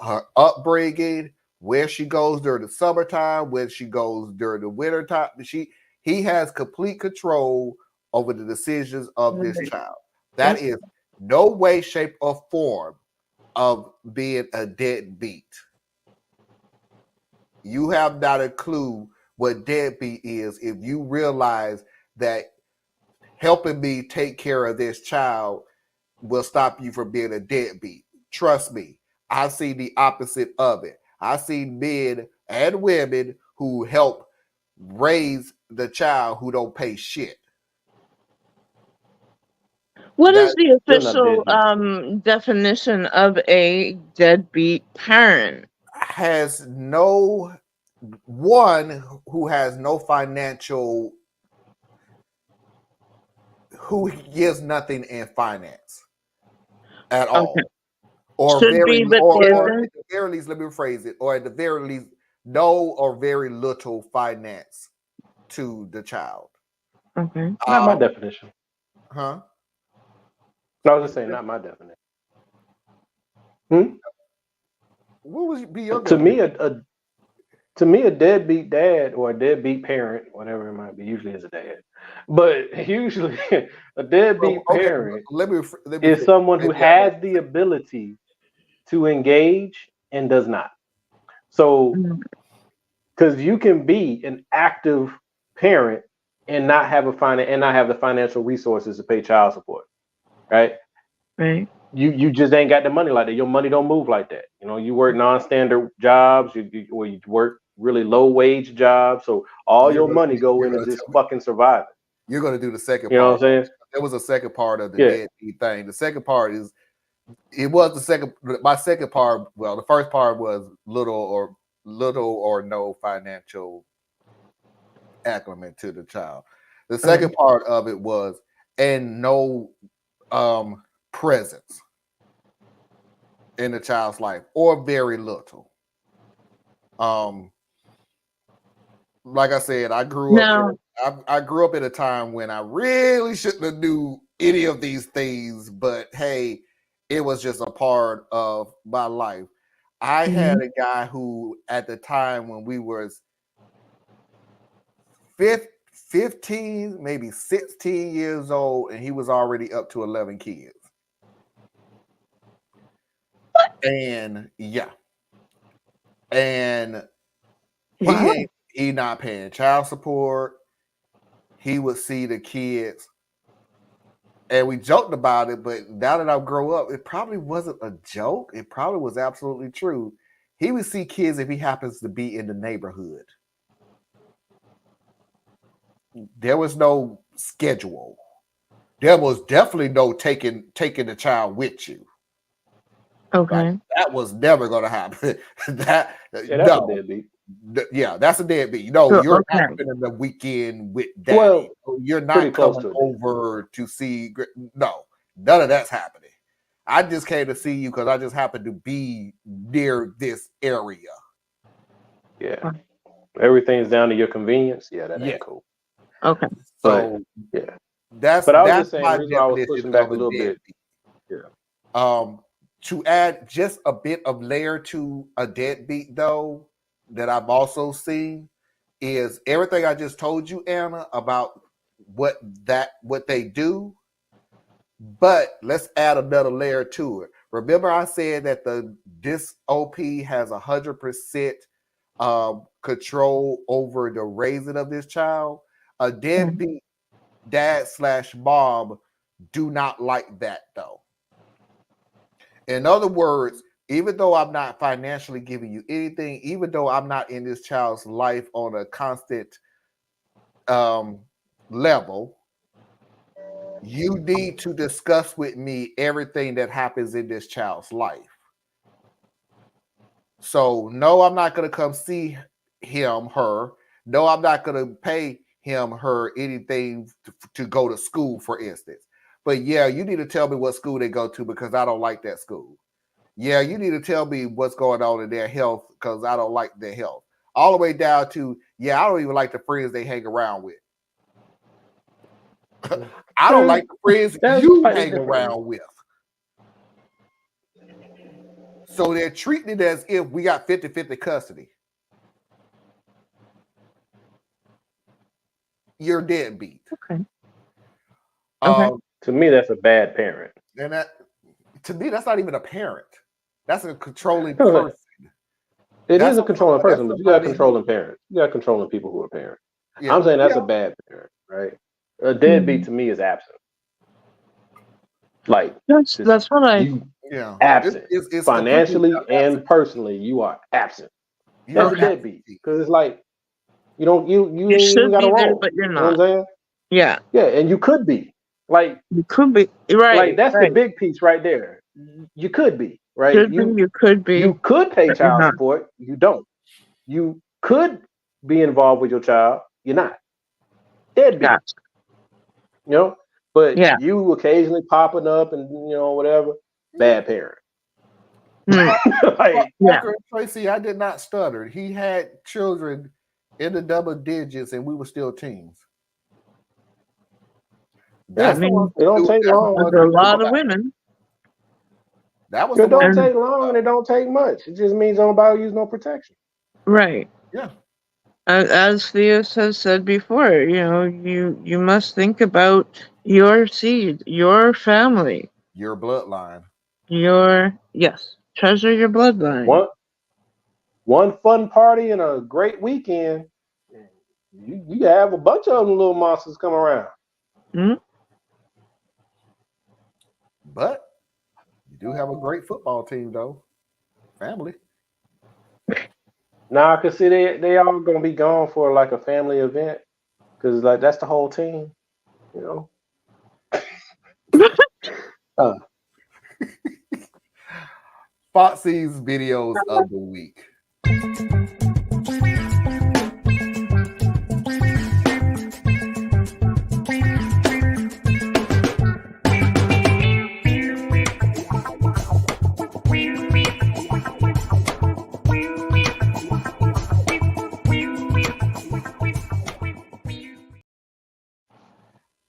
her upbringing, where she goes during the summertime, where she goes during the winter time. He has complete control over the decisions of this child. That is no way, shape, or form of being a deadbeat. You have not a clue what deadbeat is if you realize that helping me take care of this child will stop you from being a deadbeat. Trust me, I see the opposite of it. I see men and women who help raise the child who don't pay shit. What is the They're not official definition of a deadbeat parent? Has no one who has no financial, who gives nothing in finance at all. Or Should very, be, but or at isn't. the very least, let me rephrase it, or at the very least, no or very little finance to the child. Okay. Not my definition. Huh? No, I was just saying, not my definition. Hmm? What would be your To me, definition? to me, a deadbeat dad or a deadbeat parent, whatever it might be, usually is a dad, but usually a deadbeat Okay, parent let me is someone who maybe I has the ability to engage and does not. So, because you can be an active parent and not have the financial resources to pay child support, right? Right. You just ain't got the money like that. Your money don't move like that. You know, you work non-standard jobs, or you work really low wage jobs, so all your money go into just fucking surviving. You're going to do the second You know part. what I'm saying? There was a second part of the Yeah. deadbeat thing. The second part is, it was the second. My second part, well, the first part was little or no financial acclimate to the child. The second part of it was, and no presence in the child's life, or very little. Like I said, I grew up. I grew up at a time when I really shouldn't have knew any of these things, but hey, it was just a part of my life. I had a guy who, at the time when we was 15, maybe 16 years old, and he was already up to 11 kids. And yeah, and he not paying child support. He would see the kids, and we joked about it, but now that I grow up, it probably wasn't a joke. It probably was absolutely true. He would see kids if he happens to be in the neighborhood. There was no schedule. There was definitely no taking the child with you. Okay. Like, that was never going to happen. That's a deadbeat. Yeah, that's a deadbeat. No, So, you're okay. not spending the weekend with daddy. Well, You're pretty not close coming to it. over to see. No, none of that's happening. I just came to see you because I just happened to be near this area. Yeah. Everything's down to your convenience. Yeah, that ain't cool. Okay. So yeah. that's But I was just saying, my the reason why I was definition pushing back of a little bit. deadbeat. Yeah. To add just a bit of layer to a deadbeat, though, that I've also seen, is everything I just told you, Anna, about what they do. But let's add another layer to it. Remember, I said that this OP has 100% control over the raising of this child. A deadbeat dad/mom do not like that, though. In other words, even though I'm not financially giving you anything, even though I'm not in this child's life on a constant level, you need to discuss with me everything that happens in this child's life. So, no, I'm not going to come see him, her. No, I'm not going to pay him, her anything to go to school, for instance. But yeah, you need to tell me what school they go to because I don't like that school. Yeah, you need to tell me what's going on in their health because I don't like their health. All the way down to, yeah, I don't even like the friends they hang around with. I don't like the friends you hang around with. So they're treating it as if we got 50-50 custody. You're deadbeat. Okay. To me, that's a bad parent. And to me, that's not even a parent. That's a controlling person. It is a controlling person, but you got controlling parents. You got controlling people who are parents. Yeah. I'm saying that's a bad parent, right? A deadbeat to me is absent. Like That's what I. Yeah, absent it's financially completely and absent. personally. You are absent. You're That's a an deadbeat because it's like you don't you You ain't even should got a be there, role. but you're You know what not. I'm saying? Yeah, Yeah, and you could be like you could be right. that's the Right. big piece right there. You could be right. Could be. You could be. You could pay But you're child not. support. You don't. You could be involved with your child. You're not. Deadbeat. Gotcha. You know, but Yeah. you occasionally popping up and whatever. Bad parent. Like Walker and Tracy, I did not stutter. He had children in the double digits, and we were still teens. That's the one. it don't take long. There's a lot of women. That was It the one. don't take long and it don't take much. It just means nobody use no protection. Right. Yeah. As Theos has said before, you must think about your seed, your family, Your bloodline. treasure your bloodline. One fun party and a great weekend. You have a bunch of them little monsters come around. Mm-hmm. But you do have a great football team, though. Family. Nah, cause see, they all gonna be gone for like a family event, cause like that's the whole team, Foxy's videos of the week.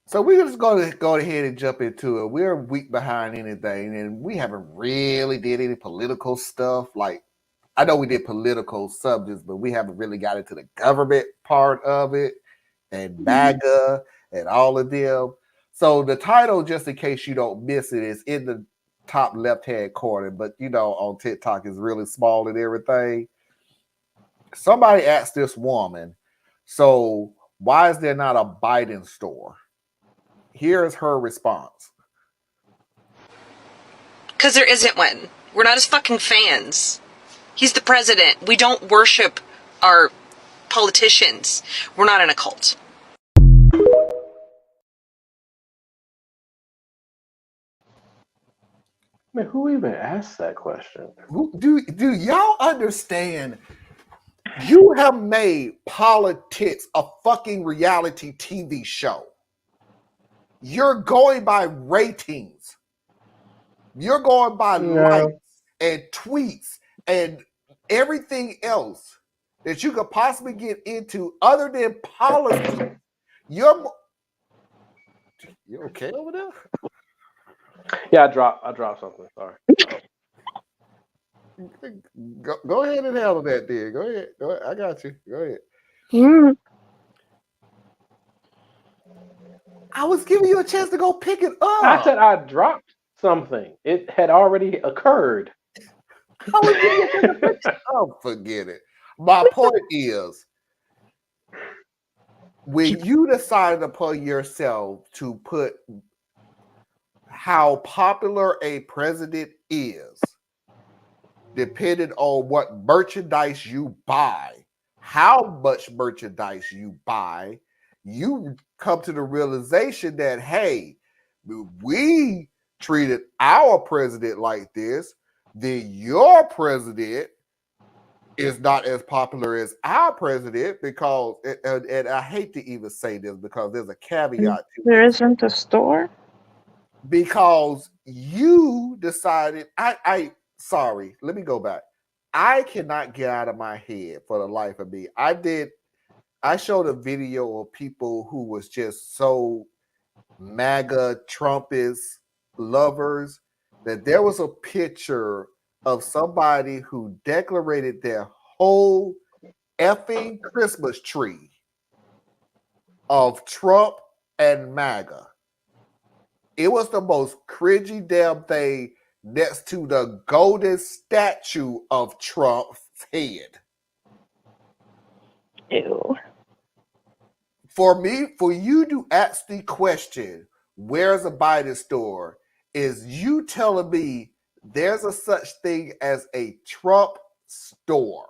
So we're just going to go ahead and jump into it. We're a week behind anything, and we haven't really did any political stuff. Like, I know we did political subjects, but we haven't really got into the government part of it and MAGA and all of them. So the title, just in case you don't miss it, is in the top left-hand corner, but on TikTok is really small and everything. Somebody asked this woman, so why is there not a Biden store? Here is her response. Because there isn't one. We're not his fucking fans. He's the president. We don't worship our politicians. We're not in a cult. Man, who even asked that question? Do y'all understand? You have made politics a fucking reality TV show. You're going by ratings. You're going by likes and tweets and everything else that you could possibly get into other than policy. You okay over there? Yeah, I dropped something. Sorry. Go ahead and handle that, then. Go ahead. I got you. Go ahead. I was giving you a chance to go pick it up. I said I dropped something. It had already occurred. Oh, forget it. My point is, when you decided upon yourself to put how popular a president is, depending on what merchandise you buy, how much merchandise you buy, you come to the realization that, hey, we treated our president like this, then your president is not as popular as our president because, and I hate to even say this because there's a caveat to it. There isn't a store? Because you decided, sorry, let me go back. I cannot get out of my head for the life of me. I showed a video of people who was just so MAGA Trumpist lovers that there was a picture of somebody who decorated their whole effing Christmas tree of Trump and MAGA. It was the most cringy damn thing next to the golden statue of Trump's head. Ew. For you to ask the question, where's a Biden store, is you telling me there's a such thing as a Trump store.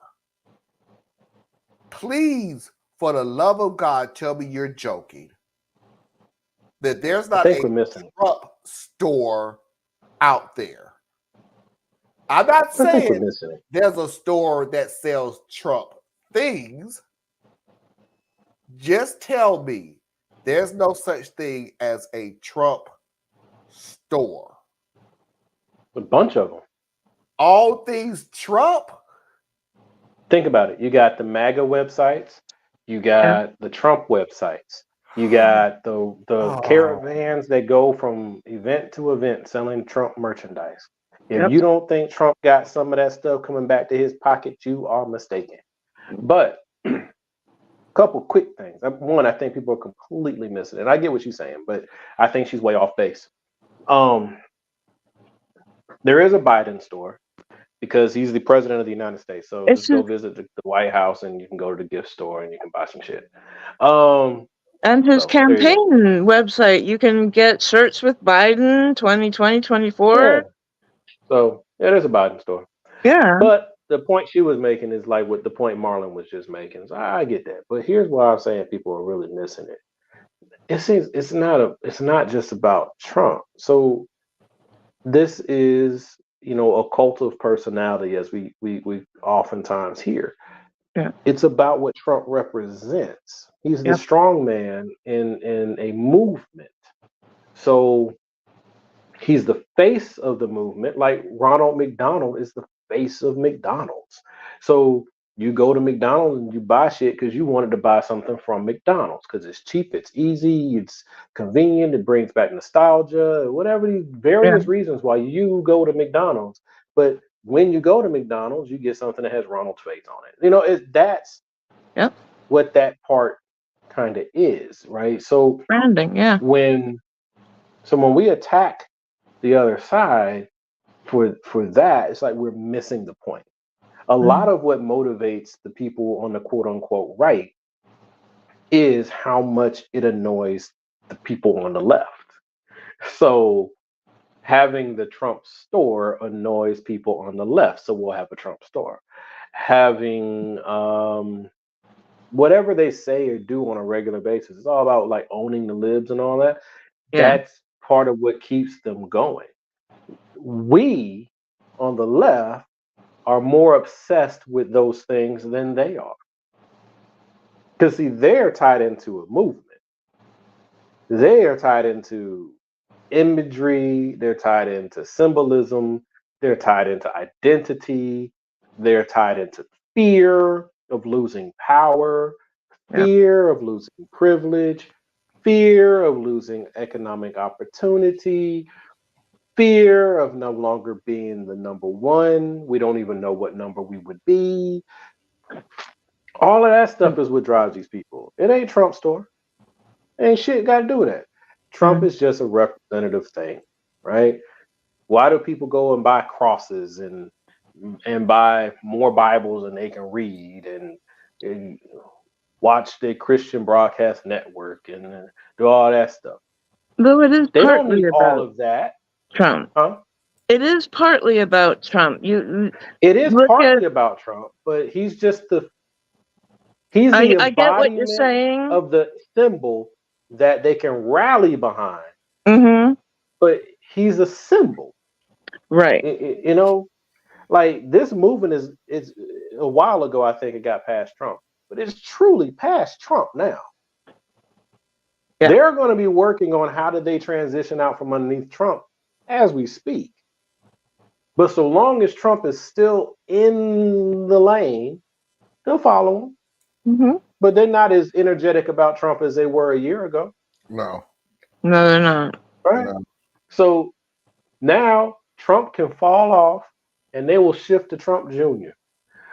Please, for the love of God, tell me you're joking. That there's not a Trump store out there. I'm not saying there's a store that sells Trump things. Just tell me there's no such thing as a Trump store. A bunch of them. All things Trump? Think about it. You got the MAGA websites. You got the Trump websites. You got the caravans that go from event to event selling Trump merchandise. If you don't think Trump got some of that stuff coming back to his pocket, you are mistaken. But a couple quick things. One, I think people are completely missing it. I get what she's saying, but I think she's way off base. There is a Biden store because he's the president of the United States. So just go visit the White House and you can go to the gift store and you can buy some shit. And his campaign website, you can get shirts with Biden 2020, 24. Yeah. So there's a Biden store. Yeah. But the point she was making is like what the point Marlon was just making. So I get that. But here's why I'm saying people are really missing it. It seems it's not just about Trump. So this is, a cult of personality, as we oftentimes hear. Yeah. It's about what Trump represents. He's the strong man in a movement. So he's the face of the movement, like Ronald McDonald is the face of McDonald's. So you go to McDonald's and you buy shit because you wanted to buy something from McDonald's because it's cheap, it's easy, it's convenient, it brings back nostalgia, whatever these various reasons why you go to McDonald's. But when you go to McDonald's, you get something that has Ronald's face on it. That's what that part kind of is, right? So branding, when we attack the other side for that, it's like we're missing the point. A lot of what motivates the people on the quote unquote right is how much it annoys the people on the left. So having the Trump store annoys people on the left. So we'll have a Trump store. Having whatever they say or do on a regular basis, it's all about like owning the libs and all that. Yeah. That's part of what keeps them going. We on the left are more obsessed with those things than they are. Because see, they're tied into a movement. They are tied into imagery, they're tied into symbolism, they're tied into identity, they're tied into fear of losing power, fear of losing privilege, fear of losing economic opportunity, fear of no longer being the number one. We don't even know what number we would be. All of that stuff is what drives these people. It ain't Trump's store. Ain't shit got to do with that. Trump is just a representative thing, right? Why do people go and buy crosses and buy more Bibles than they can read and watch the Christian broadcast network and do all that stuff? Though it is They don't partly need about all of that. Trump. Huh? It is partly about Trump. It is partly about Trump, but he's just he's the I get what you're embodiment saying. of the symbol that they can rally behind. But he's a symbol. Right. Like this movement is a while ago, I think it got past Trump, but it's truly past Trump now. They're going to be working on how do they transition out from underneath Trump as we speak. But so long as Trump is still in the lane, they'll follow him. But they're not as energetic about Trump as they were a year ago. No. No, they're not. Right? No. So now Trump can fall off and they will shift to Trump Jr.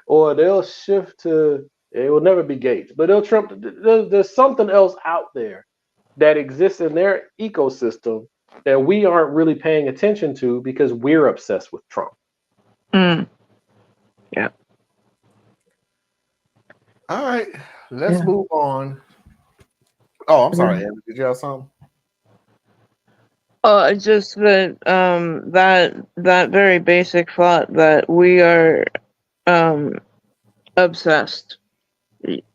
Or they'll shift to, it will never be Gates, but there's something else out there that exists in their ecosystem that we aren't really paying attention to because we're obsessed with Trump. Yeah. All right, let's move on. Oh, I'm sorry, Andy. Did you have something? It's just that that very basic thought that we are obsessed.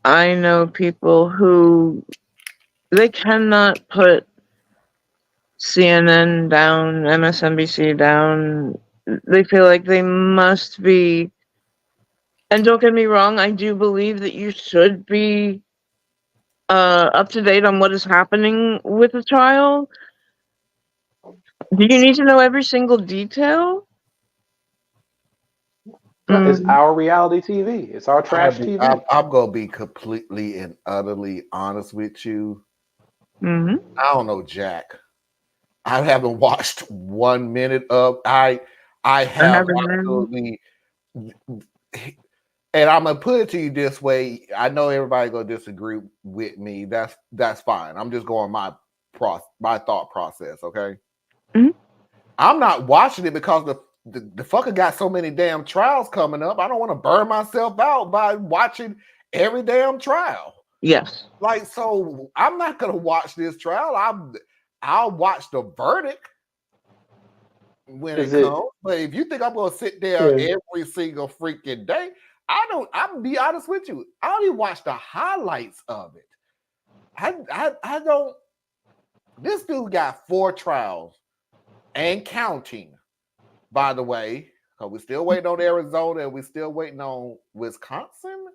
I know people who they cannot put CNN down, MSNBC down. They feel like they must be. And don't get me wrong, I do believe that you should be up to date on what is happening with the trial. Do you need to know every single detail? It's our reality TV. It's our trash TV. I'm gonna be completely and utterly honest with you. Mm-hmm. I don't know Jack. I haven't watched 1 minute of. I have absolutely. And I'm gonna put it to you this way. I know everybody gonna disagree with me. That's fine. I'm just going my thought process. Okay. Mm-hmm. I'm not watching it because the fucker got so many damn trials coming up. I don't want to burn myself out by watching every damn trial. Yes. Like, so I'm not gonna watch this trial. I'll watch the verdict when it comes. But if you think I'm gonna sit there every single freaking day, I'm gonna be honest with you. I only watch the highlights of it. I don't. This dude got 4 trials and counting. By the way, because we're still waiting on Arizona and we're still waiting on Wisconsin.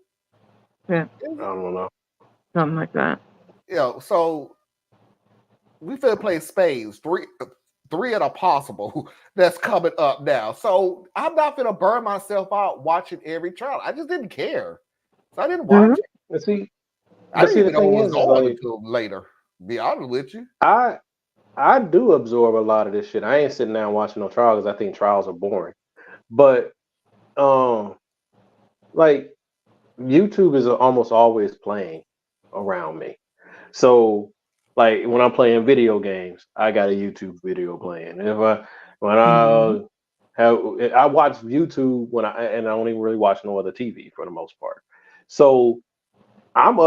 Yeah, I don't know. something like that. Yeah, so we finna play spades. Three of the possible that's coming up now. So I'm not gonna burn myself out watching every trial. I just didn't care, so I didn't watch it. And see, I didn't even know thing what was is, on like, until later. Be honest with you. I do absorb a lot of this shit. I ain't sitting down watching no trials because I think trials are boring. But like YouTube is almost always playing around me. So like when I'm playing video games, I got a YouTube video playing. When I watch YouTube and I don't even really watch no other TV for the most part. So I'm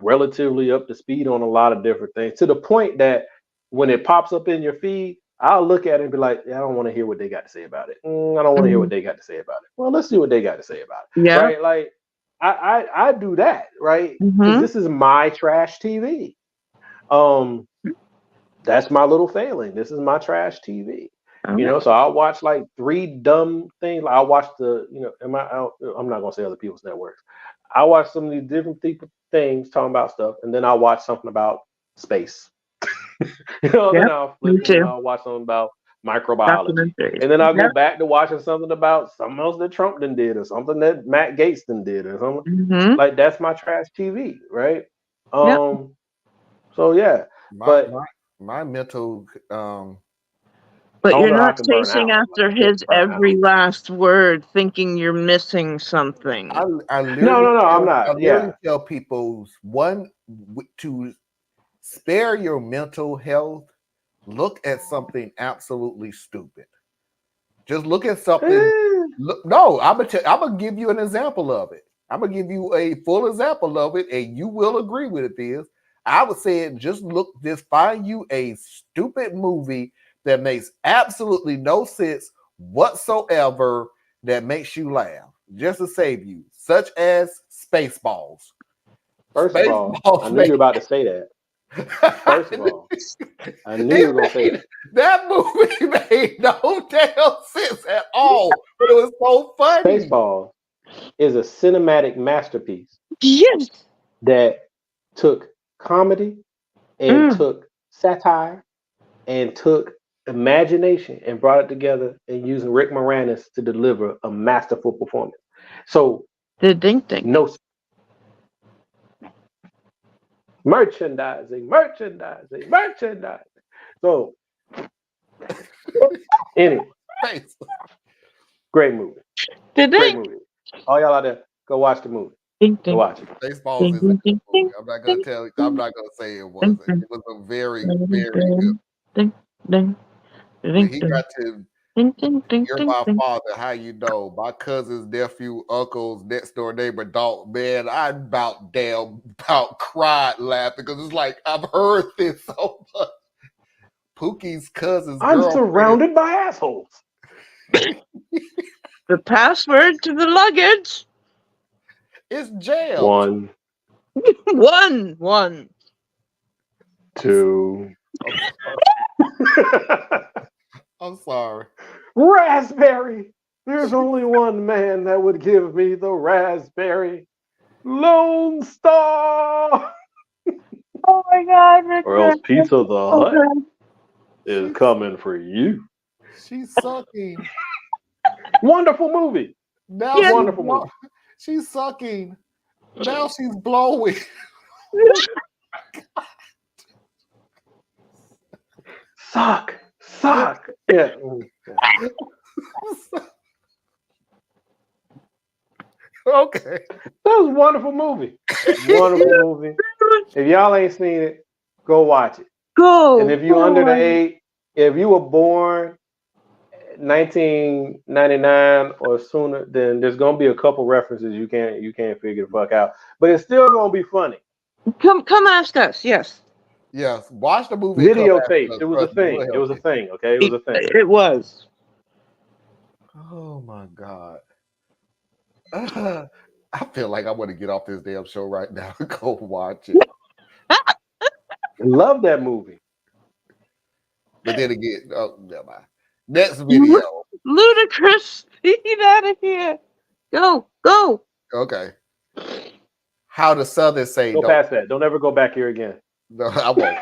relatively up to speed on a lot of different things, to the point that when it pops up in your feed, I'll look at it and be like, I don't want to hear what they got to say about it. I don't want to hear what they got to say about it. Well, let's see what they got to say about it. Yeah. Right? Like I do that, right? Because this is my trash TV. That's my little failing. This is my trash TV. Okay. You know, so I'll watch like 3 dumb things. I'll watch I'm not gonna say other people's networks. I watch some of these different things talking about stuff, and then I'll watch something about space. Then I'll flip and I'll watch something about microbiology, and then I'll go back to watching something about something else that Trump did, or something that Matt Gaetz did, or something. Like that's my trash TV, right? So yeah, my mental. But you're not chasing after his every last word, thinking you're missing something. I literally I'm not. I literally tell people to spare your mental health. Look at something absolutely stupid. Just look at something. I'm gonna give you an example of it. I'm gonna give you a full example of it, and you will agree with it. Is I would say just find you a stupid movie that makes absolutely no sense whatsoever that makes you laugh, just to save you, such as Spaceballs. First of all, I knew you were about to say that. First of all, I knew you were going to say that. That movie made no damn sense at all, but it was so funny. Spaceballs is a cinematic masterpiece. Yes. That took comedy and took satire and took imagination and brought it together and using Rick Moranis to deliver a masterful performance. So no merchandising. So anyway, great movie. Great movie. All y'all out there, go watch the movie. Go watch it. Spaceballs is a good movie. I'm not gonna tell you. I'm not gonna say it wasn't. It was a very, very good. He got to Ding, ding, ding, You're ding, my ding. father. How you know? My cousins, nephew, uncles, next door neighbor, dog. Man, I about cried laughing because it's like I've heard this so much. Pookie's cousin's I'm girlfriend. surrounded by assholes. The password to the luggage. It's jail. 1, One. 2. I'm sorry. Raspberry. There's only one man that would give me the raspberry. Lone Star. Oh my God, Rick. Or else Pizza the Hut Okay. is coming for you. She's sucking. Wonderful movie. Now Yeah. Wonderful movie. she's sucking. Now she's blowing. Suck. Yeah. Okay. That was a wonderful movie. Wonderful movie. If y'all ain't seen it, go watch it. Go. And if you under the 8, if you were born 1999 or sooner, then there's gonna be a couple references you can't figure the fuck out. But it's still gonna be funny. Come ask us. Yes. Yes. Watch the movie. and come after Videotape. us. It was a Trust me, thing. we'll It was a help you. thing. Okay, it was a thing. It was. Oh my God. I feel like I want to get off this damn show right now and go watch it. Love that movie. But then again, oh, never mind. Next video. Ludicrous. Get out of here. Go. Okay. How the Southern say Go don't. past that. Don't ever go back here again. No, I won't.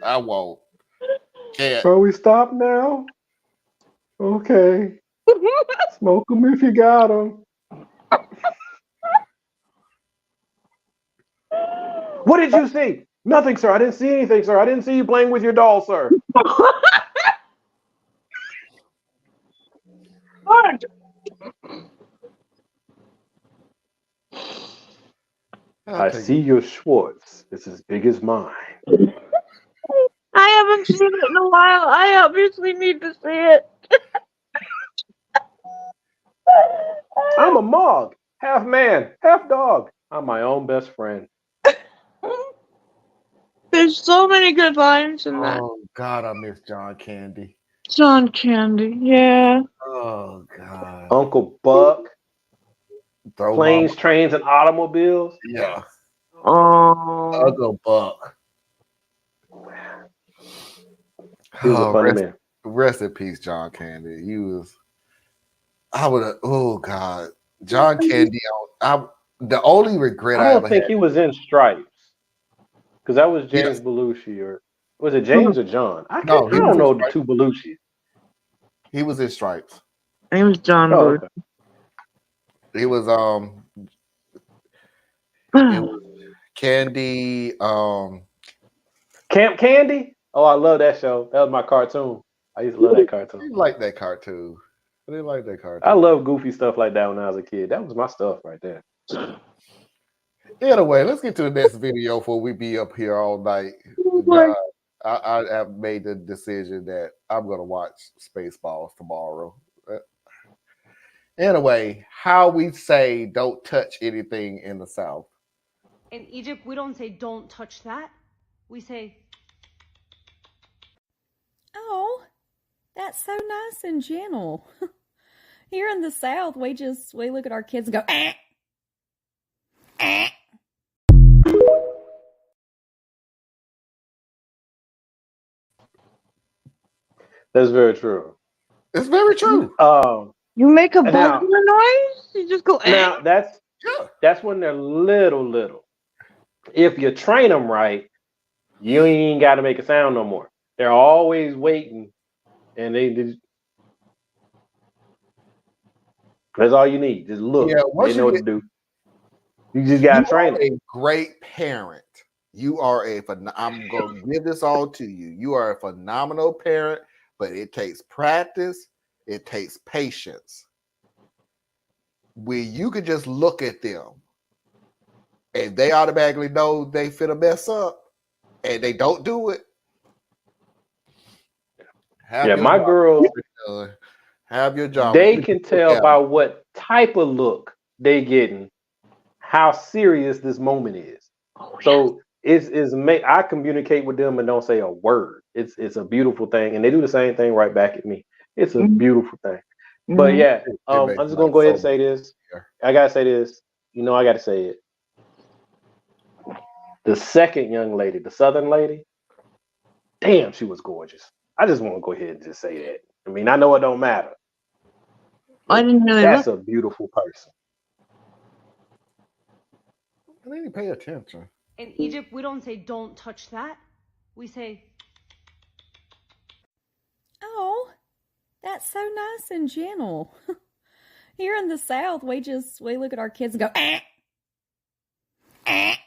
I won't. Can't. So we stop now? Okay. Smoke them if you got them. What did you see? Nothing, sir. I didn't see anything, sir. I didn't see you playing with your doll, sir. I see your Schwartz. It's as big as mine. I haven't seen it in a while. I obviously need to see it. I'm a Mog. Half man, half dog. I'm my own best friend. There's so many good lines in that. Oh God, I miss John Candy. John Candy, yeah. Oh God. Uncle Buck. Throw Planes, Mama. trains, and automobiles. Yeah. Oh. Uncle Buck. He was a funny man. Rest in peace, John Candy. He was. I would have. Oh God, John Candy. The only regret I I don't ever think had. he was in Stripes. Because that was James Belushi, or was it James or John? I don't know the two Belushi. He was in Stripes. He was John Oh, Booth. okay. He was Candy. Camp Candy. Oh, I love that show. That was my cartoon. I used to love that I cartoon. didn't like that cartoon. I didn't like that cartoon. I love goofy stuff like that when I was a kid. That was my stuff right there. Anyway, let's get to the next video before we be up here all night. God, I have made the decision that I'm going to watch Spaceballs tomorrow. Anyway, how we say don't touch anything in the South. In Egypt, we don't say don't touch that. We say, oh, that's so nice and gentle. Here in the South, we look at our kids and go, eh. Eh. That's very true. It's very true. You make a now- buzzing noise? You just go, Now that's when they're little. If you train them right, you ain't got to make a sound no more. They're always waiting, and that's all you need. Just look. Yeah, they know what to do. You just got to train them. A great parent. You are I'm going to give this all to you. You are a phenomenal parent, but it takes practice. It takes patience. Where you can just look at them and they automatically know they finna mess up and they don't do it. Have Yeah, your my job girls, done. Have your job. they can tell by what type of look they getting how serious this moment is. So I communicate with them and don't say a word. It's a beautiful thing, and they do the same thing right back at me. It's a beautiful thing. But yeah, I'm just gonna go ahead and say this. I gotta say this. You know, I gotta say it. The second young lady, the Southern lady, damn, she was gorgeous. I just want to go ahead and just say that. I mean, I know it don't matter. I didn't really That's look. a beautiful person. I didn't pay attention. In Egypt, we don't say don't touch that. We say, Oh, that's so nice and gentle. Here in the South, we look at our kids and go, ah, ah.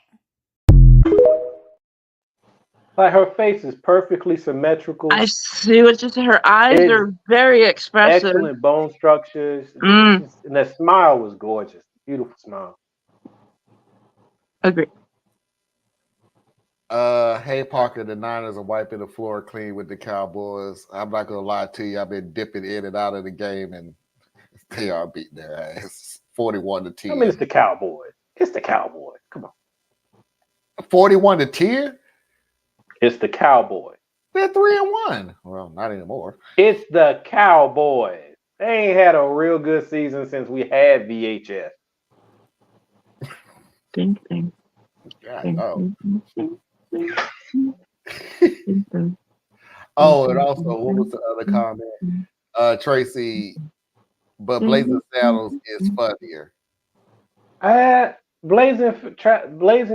Like her face is perfectly symmetrical. I see what you say. Her eyes It's are very expressive. excellent bone structures. Mm. And that smile was gorgeous. Beautiful smile. Agree. Hey Parker, the Niners are wiping the floor clean with the Cowboys. I'm not gonna lie to you. I've been dipping in and out of the game, and they are beating their ass. 41-10. I mean, it's the Cowboys. It's the Cowboys. Come on. 41-10? It's the Cowboys. They're 3-1. Well, not anymore. It's the Cowboys. They ain't had a real good season since we had VHS. Ding, ding. God, oh, and also, what was the other comment? Tracy, but Blazing Saddles is funnier. Blazing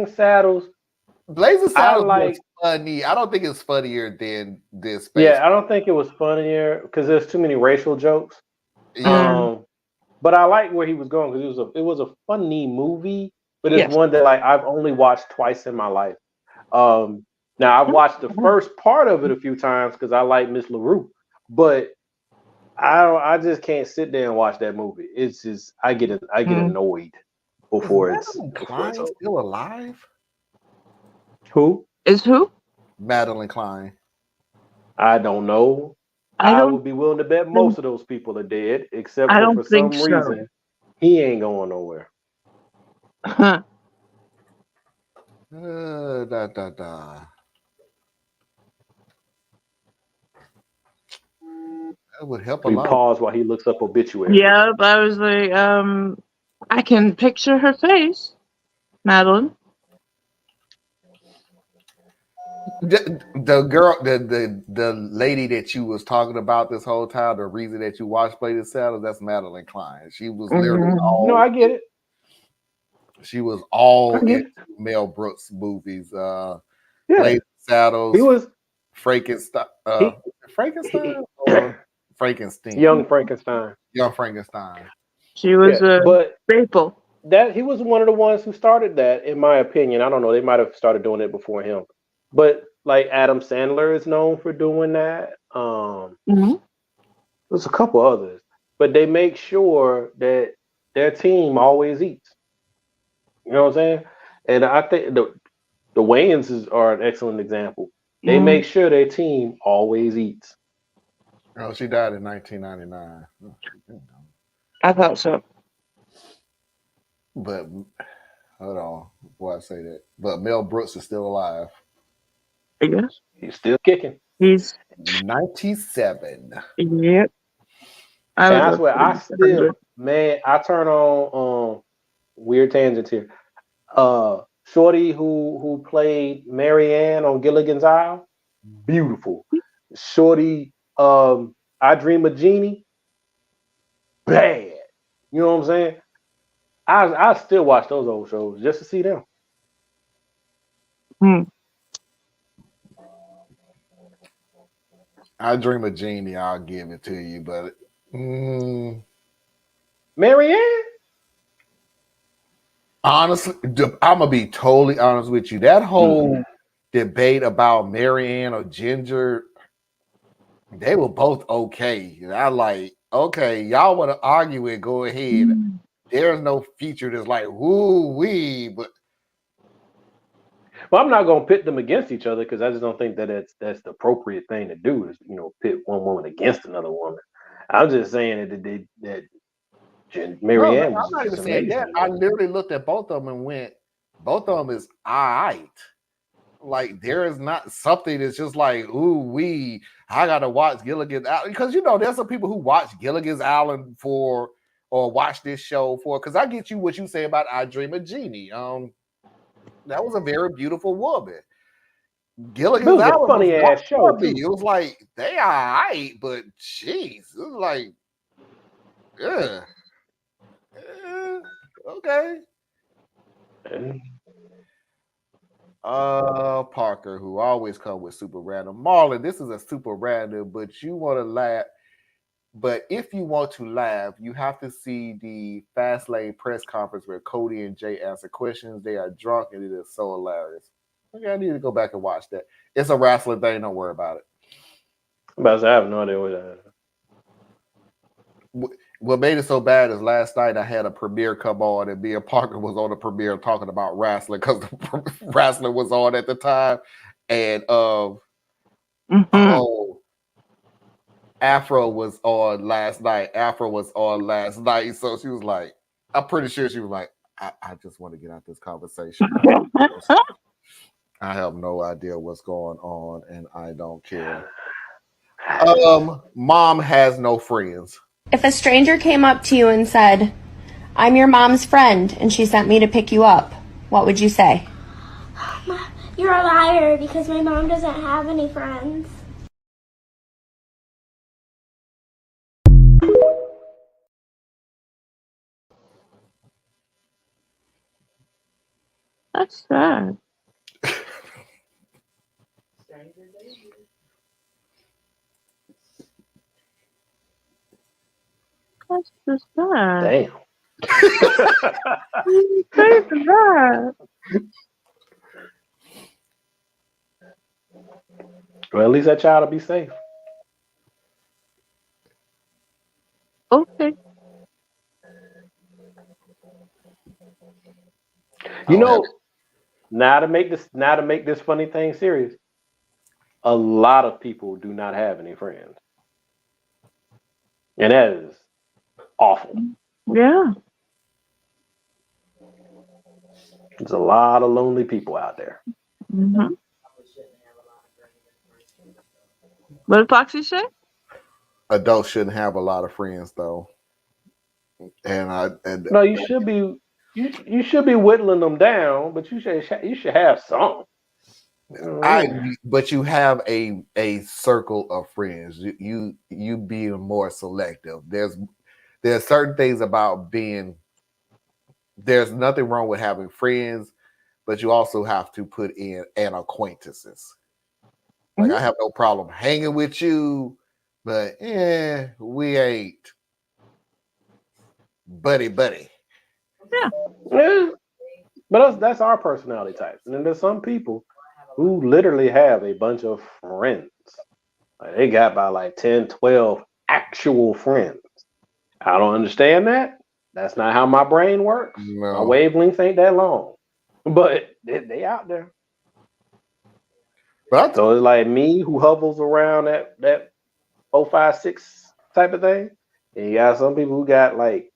Saddles. Blazing Saddles like, was funny. I don't think it's funnier than this. Yeah, I don't think it was funnier because there's too many racial jokes. Yeah. But I like where he was going because it was a funny movie, but it's one that like I've only watched twice in my life. Now I've watched the first part of it a few times because I like Miss LaRue, but I just can't sit there and watch that movie. It's just I get annoyed before it's over. Still alive? Who? Madeline Klein. I don't know. I would be willing to bet most of those people are dead, except for some reason he ain't going nowhere. That would help a lot. Pause while he looks up obituary. Yeah, I was like, I can picture her face, Madeline. The girl, the lady that you was talking about this whole time, the reason that you watched Blazing Saddles, that's Madeline Klein. She was literally all. No, I get it. She was all in Mel Brooks movies. Blazing Saddles. He was Frankenstein. Frankenstein or Frankenstein. Young Frankenstein. Young Frankenstein. She was but faithful. That he was one of the ones who started that, in my opinion. I don't know. They might have started doing it before him. But like Adam Sandler is known for doing that. There's a couple others, but they make sure that their team always eats. You know what I'm saying? And I think the Wayans are an excellent example. They make sure their team always eats. Oh, she died in 1999. I thought so. But hold on before I say that. But Mel Brooks is still alive. I guess he's still kicking. He's 97. Yep. And I swear, I turn on weird tangent here. Shorty who played Mary Ann on Gilligan's Isle, beautiful. Shorty, I Dream of Jeannie, bad. You know what I'm saying? I still watch those old shows just to see them. I Dream of Jeannie, I'll give it to you, but Mary Ann? Honestly, I'm gonna be totally honest with you. That whole debate about Mary Ann or Ginger, they were both okay. And I like, okay, y'all want to argue it, go ahead. There's no feature that's like woo wee, but Well, I'm not gonna pit them against each other because I just don't think that that's the appropriate thing to do. Is pit one woman against another woman. I'm just saying that No, Marianne I'm was not even just saying that. amazing. I literally looked at both of them and went, both of them is all right. Like there is not something that's just like, ooh, I gotta watch Gilligan's Island, because there's some people who watch Gilligan's Island for, or watch this show for, because I get you what you say about I Dream of Jeannie. That was a very beautiful woman. It Gilligan's was a Island was funny not ass show for me. too. It was like they all right, but jeez, it was like, yeah, okay. Parker, who always come with super random. Marlon, this is a super random, but you want to laugh. But if you want to laugh, you have to see the Fastlane press conference where Cody and Jay answer questions. They are drunk, and it is so hilarious. Okay, I need to go back and watch that. It's a wrestling thing. Don't worry about it. But I have no idea what that is. What made it so bad is last night I had a premiere come on, and me and Parker was on the premiere talking about wrestling because the wrestling was on at the time, and Afro was on last night. So she was like, I'm pretty sure she was like, I just want to get out this conversation. I have no idea what's going on, and I don't care. Mom has no friends. If a stranger came up to you and said, I'm your mom's friend, and she sent me to pick you up, what would you say? You're a liar because my mom doesn't have any friends. That's sad. That's just sad. Damn. Say that. Well, at least that child will be safe. Okay. Now to make this funny thing serious, a lot of people do not have any friends, and that is awful. Yeah. There's a lot of lonely people out there. Mm-hmm. What did Foxy say? Adults shouldn't have a lot of friends, though. No, you should be whittling them down, but you should have some. But you have a circle of friends. You being more selective. There's certain things about being. There's nothing wrong with having friends, but you also have to put in an acquaintances. Like I have no problem hanging with you, but we ain't buddy. Yeah. But that's our personality types. And then there's some people who literally have a bunch of friends. Like they got about like 10, 12 actual friends. I don't understand that. That's not how my brain works. No. My wavelengths ain't that long. But they out there. So it's like me who hovers around that 4, 5, 6 type of thing. And you got some people who got like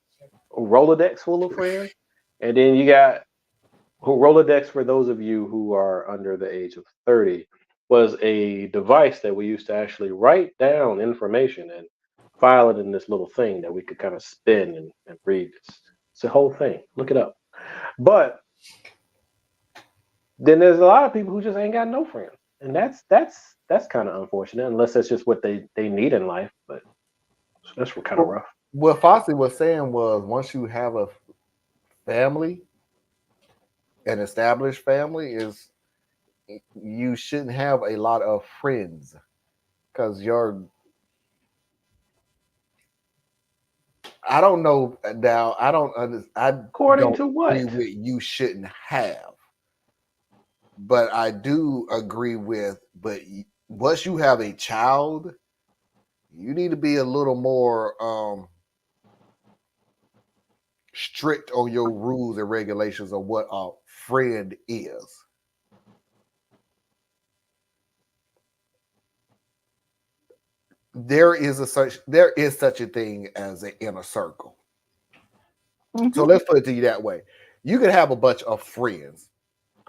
a Rolodex full of friends. And then you got Rolodex, for those of you who are under the age of 30, was a device that we used to actually write down information and file it in this little thing that we could kind of spin and read. It's a whole thing. Look it up. But then there's a lot of people who just ain't got no friends. And that's kind of unfortunate, unless that's just what they need in life. But that's kind of rough. What Foxy was saying was, once you have a family, an established family, is you shouldn't have a lot of friends because I don't know now. I don't understand. According to what? Agree with you shouldn't have, but I do agree with. But once you have a child, you need to be a little more strict on your rules and regulations of what a friend is. there is such a thing as an inner circle. So let's put it to you that way. You could have a bunch of friends,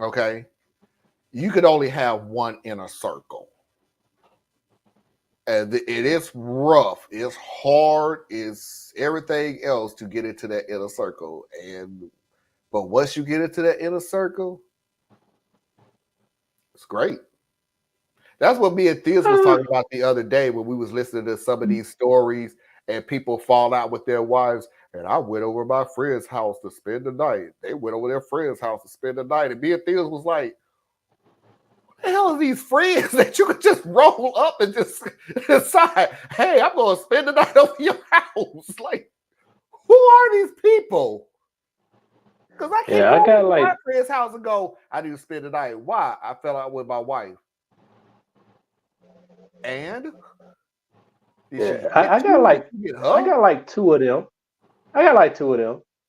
okay? You could only have one inner circle. And it is rough, it's hard, it's everything else to get into that inner circle. But once you get into that inner circle, it's great. That's what me and Theus was talking about the other day when we was listening to some of these stories and people fall out with their wives. And I went over my friend's house to spend the night. They went over their friend's house to spend the night. And me and Theus was like, what the hell are these friends that you could just roll up and just decide, hey, I'm going to spend the night over your house? Like, who are these people? Because I can't go to my friend's house and go, I need to spend the night. Why? I fell out with my wife. And? I got like two of them.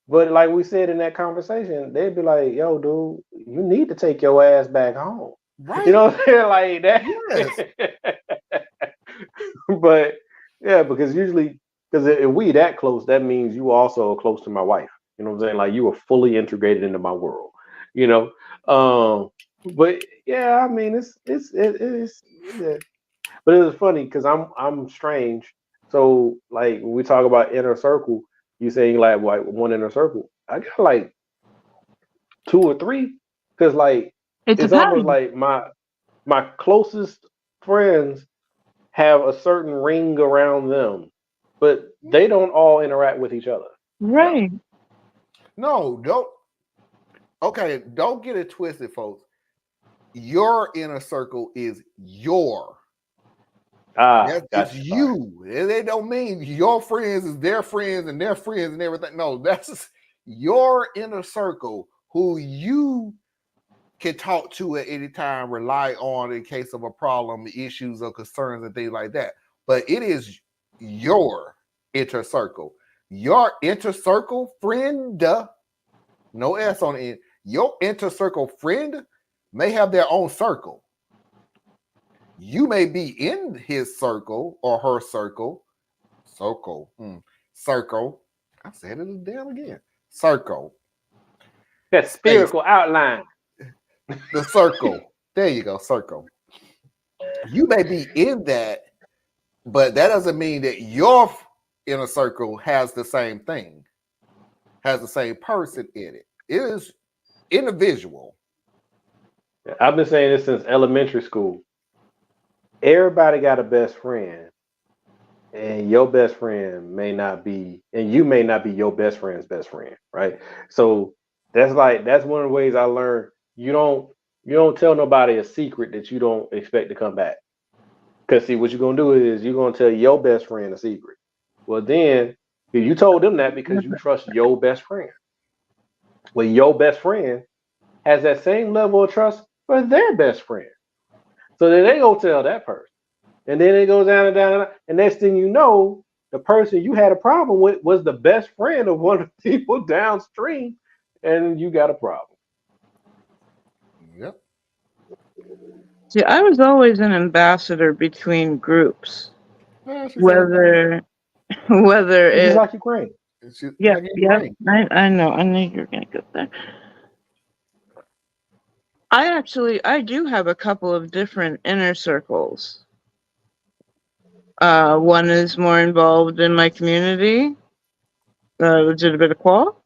But like we said in that conversation, they'd be like, yo, dude, you need to take your ass back home. Right. You know what I'm saying? Like that. Yes. But yeah, because usually, because if we that close, that means you also are close to my wife. You know what I'm saying? Like you are fully integrated into my world. You know? But yeah, I mean it's yeah. But it was funny because I'm strange. So like when we talk about inner circle, you saying like one inner circle. I got like 2 or 3 because like it's almost like my closest friends have a certain ring around them, but they don't all interact with each other. Right. No, don't get it twisted, folks. Your inner circle is it's you. They don't mean your friends is their friends and their friends and everything. No, that's your inner circle who you can talk to at any time, rely on in case of a problem, issues or concerns and things like that. But it is your inner circle. Your inner circle friend, no S on it. Your inner circle friend may have their own circle. You may be in his circle or her circle. Circle. I said it damn again. Circle. That spherical outline. The circle. There you go. Circle. You may be in that, but that doesn't mean that your inner circle has the same thing, has the same person in it. It is individual. I've been saying this since elementary school. Everybody got a best friend, and your best friend may not be, and you may not be your best friend's best friend, right? So that's one of the ways I learned you don't tell nobody a secret that you don't expect to come back. Because see, what you're gonna do is you're gonna tell your best friend a secret. Well, then you told them that because you trust your best friend. Well, your best friend has that same level of trust for their best friend. So then they go tell that person. And then it goes down and down and down. And next thing you know, the person you had a problem with was the best friend of one of the people downstream, and you got a problem. Yep. See, I was always an ambassador between groups. Whether it's it's like Ukraine. I know. I knew you were gonna go there. I do have a couple of different inner circles. One is more involved in my community, legitimate qual,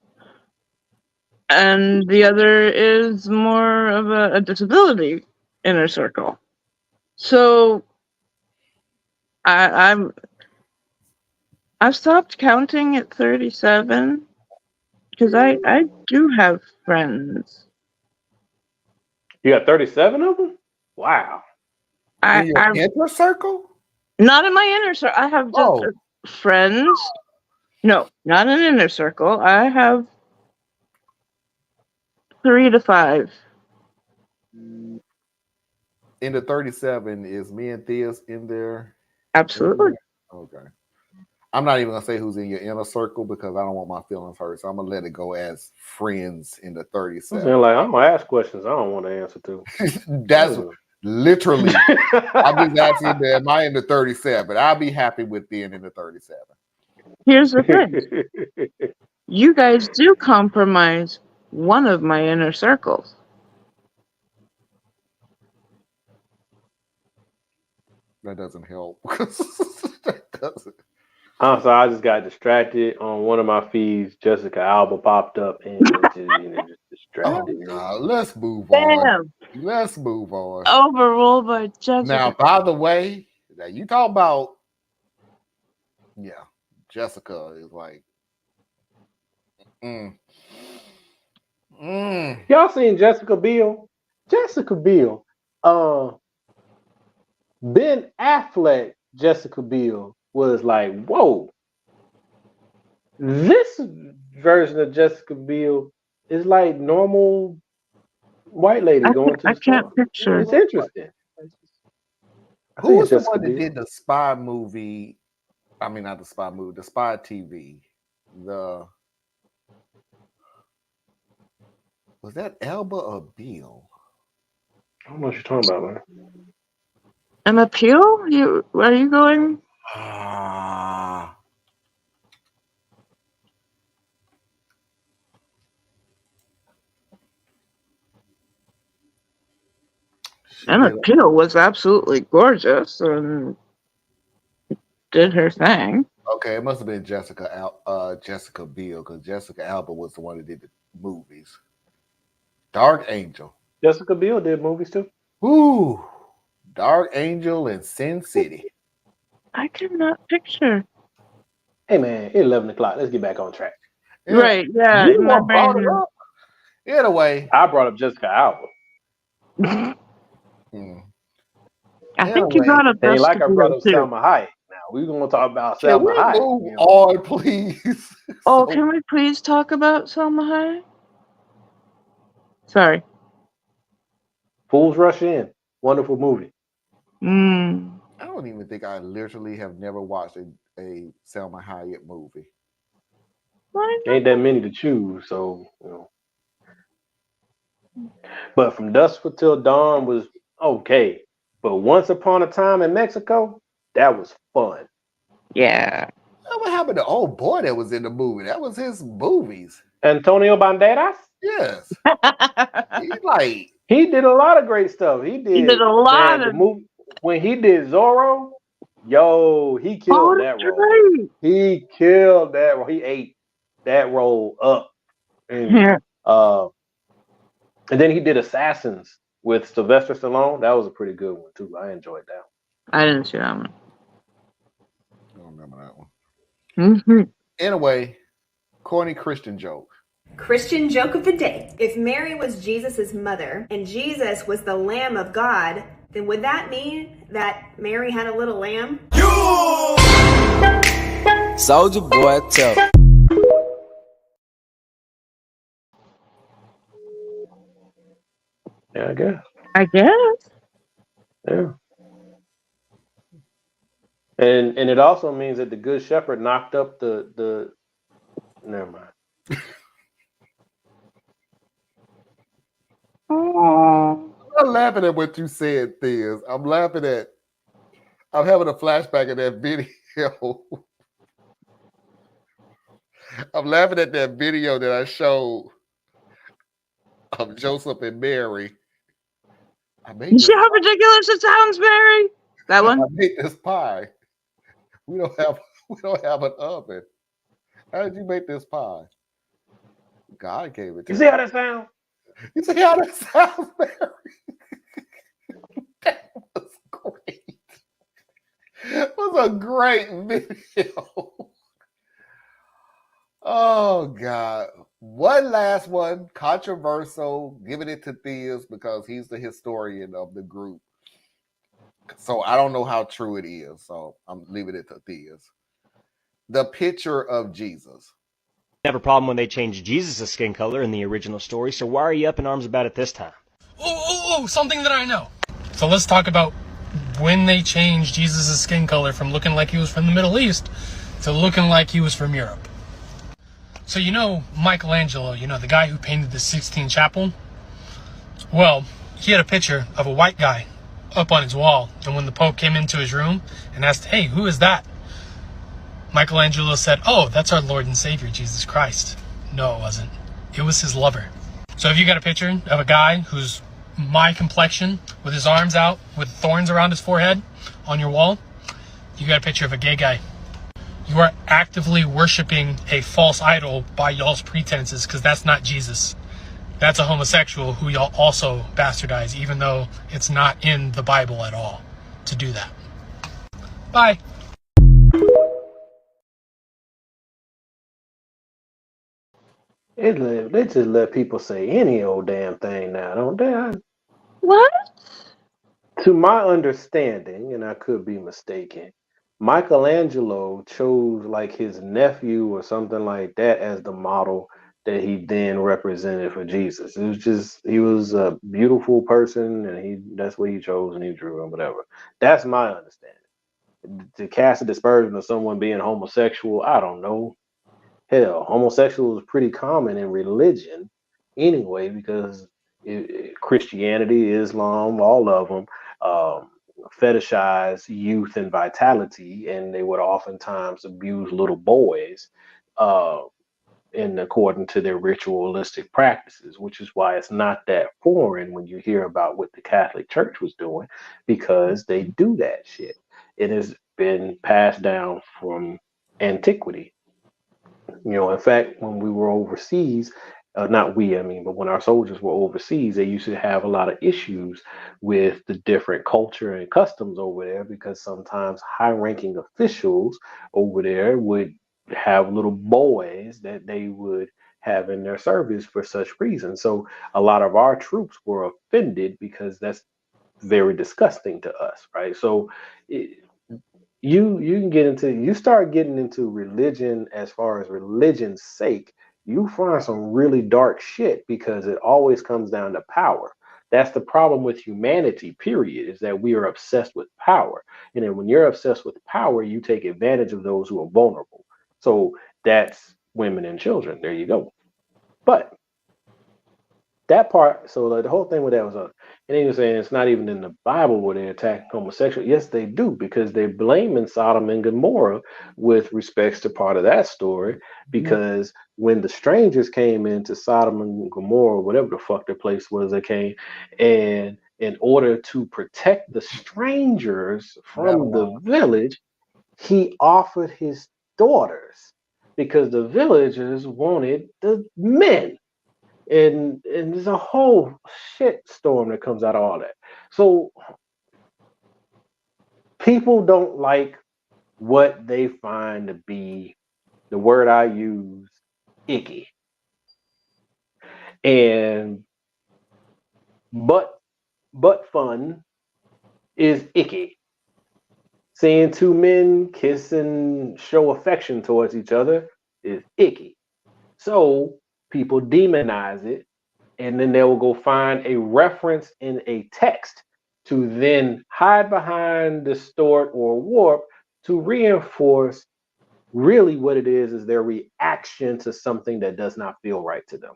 and the other is more of a disability inner circle. So I've stopped counting at 37 because I do have friends. You got 37 of them? Wow. In your inner circle? Not in my inner circle. I have just friends. No, not an inner circle. I have 3 to 5. In the 37 is me and Theus in there. Absolutely. Okay. I'm not even gonna say who's in your inner circle because I don't want my feelings hurt. So I'm gonna let it go as friends in the 37. I'm gonna ask questions I don't want to answer to. Literally. I'm just asking that, am I in the 37? I'll be happy with being in the 37. Here's the thing. You guys do compromise one of my inner circles. That doesn't help. That doesn't. I'm sorry, I just got distracted on one of my feeds. Jessica Alba popped up and it just distracted me. Let's move Bam. on. Let's move on. Overruled by Jessica. Now, by the way, now you talk about, Jessica is like, Y'all seen Jessica Biel? Jessica Biel. Ben Affleck, Jessica Biel was like, whoa. This version of Jessica Biel is like normal white lady going to the store. I can't picture. It's interesting. who was the one that did the spy movie? I mean, not the spy movie, the spy TV. Was that Elba or Biel? I don't know what you're talking about, man. An appeal? Are you going? An appeal was absolutely gorgeous and did her thing. Okay, it must have been Jessica Biel, because Jessica Alba was the one that did the movies. Dark Angel. Jessica Biel did movies too. Ooh, Dark Angel and Sin City. I cannot picture. Hey man, it's 11 o'clock. Let's get back on track. Yeah. Right, yeah. You brought it up. Either way. I brought up Jessica Alba. I think you brought up Ain't like I Jessica brought Biel, up too. Salma Hayek. Now we're gonna talk about Can Salma we Hayek. move on, please? Oh, can we please talk about Salma Hayek? Sorry. Fools Rush In. Wonderful movie. I don't even think I literally have never watched a Salma Hayek movie. Ain't that many to choose, so But From Dusk Till Dawn was okay. But Once Upon a Time in Mexico, that was fun. Yeah. What happened to old boy that was in the movie? That was his movies. Antonio Banderas? Yes. He did a lot of great stuff. He did a lot the of movie when he did Zorro. Yo, he killed that role. Right. He killed that role. He ate that role up. And, and then he did Assassins with Sylvester Stallone. That was a pretty good one too. I enjoyed that one. I didn't see that one. I don't remember that one. Anyway, corny Christian joke. Christian joke of the day. If Mary was Jesus' mother and Jesus was the Lamb of God, then would that mean that Mary had a little lamb? Soldier Boy, tell. Yeah, I guess. I guess. Yeah. And it also means that the Good Shepherd knocked up the never mind. I'm not laughing at what you said, Thiz. I'm having a flashback of that video. I'm laughing at that video that I showed of Joseph and Mary. You see how ridiculous it sounds, Mary? That one? I made this pie. We don't have an oven. How did you make this pie? God gave it to You see how that sounds? You see how that sounds, Mary? That was great. It was a great video. Oh, God. One last one, controversial, giving it to Thiz because he's the historian of the group. So I don't know how true it is, so I'm leaving it to Thiz. The picture of Jesus. Have a problem when they changed Jesus' skin color in the original story, so why are you up in arms about it this time? Oh, something that I know. So let's talk about when they changed Jesus' skin color from looking like he was from the Middle East to looking like he was from Europe. So you know Michelangelo, the guy who painted the Sistine Chapel? Well, he had a picture of a white guy up on his wall. And when the Pope came into his room and asked, "Hey, who is that?" Michelangelo said, "Oh, that's our Lord and Savior, Jesus Christ." No, it wasn't. It was his lover. So if you got a picture of a guy who's my complexion with his arms out with thorns around his forehead on your wall, you got a picture of a gay guy. You are actively worshiping a false idol by y'all's pretenses, because that's not Jesus. That's a homosexual who y'all also bastardize, even though it's not in the Bible at all to do that. Bye. They just let people say any old damn thing now, don't they? What? To my understanding, and I could be mistaken, Michelangelo chose like his nephew or something like that as the model that he then represented for Jesus. It was just he was a beautiful person, and that's what he chose, and he drew him, whatever. That's my understanding. To cast a dispersion of someone being homosexual, I don't know. Hell, homosexual is pretty common in religion anyway, because Christianity, Islam, all of them fetishize youth and vitality, and they would oftentimes abuse little boys uh, in according to their ritualistic practices, which is why it's not that foreign when you hear about what the Catholic Church was doing, because they do that shit. It has been passed down from antiquity. In fact, when we were overseas, not we, I mean, but when our soldiers were overseas, they used to have a lot of issues with the different culture and customs over there, because sometimes high-ranking officials over there would have little boys that they would have in their service for such reasons. So a lot of our troops were offended because that's very disgusting to us, right? So you start getting into religion as far as religion's sake, you find some really dark shit, because it always comes down to power. That's the problem with humanity, period, is that we are obsessed with power. And then when you're obsessed with power, you take advantage of those who are vulnerable. So that's women and children. There you go. But that part, so like the whole thing with that was and he was saying it's not even in the Bible where they attack homosexual. Yes, they do, because they're blaming Sodom and Gomorrah with respects to part of that story. Because when the strangers came into Sodom and Gomorrah, whatever the fuck their place was, they came, and in order to protect the strangers from the village, he offered his daughters, because the villagers wanted the men. And there's a whole shit storm that comes out of all that. So people don't like what they find to be, the word I use, icky. And but fun is icky. Seeing two men kiss and show affection towards each other is icky. So people demonize it, and then they will go find a reference in a text to then hide behind, distort, or warp to reinforce really what it is their reaction to something that does not feel right to them.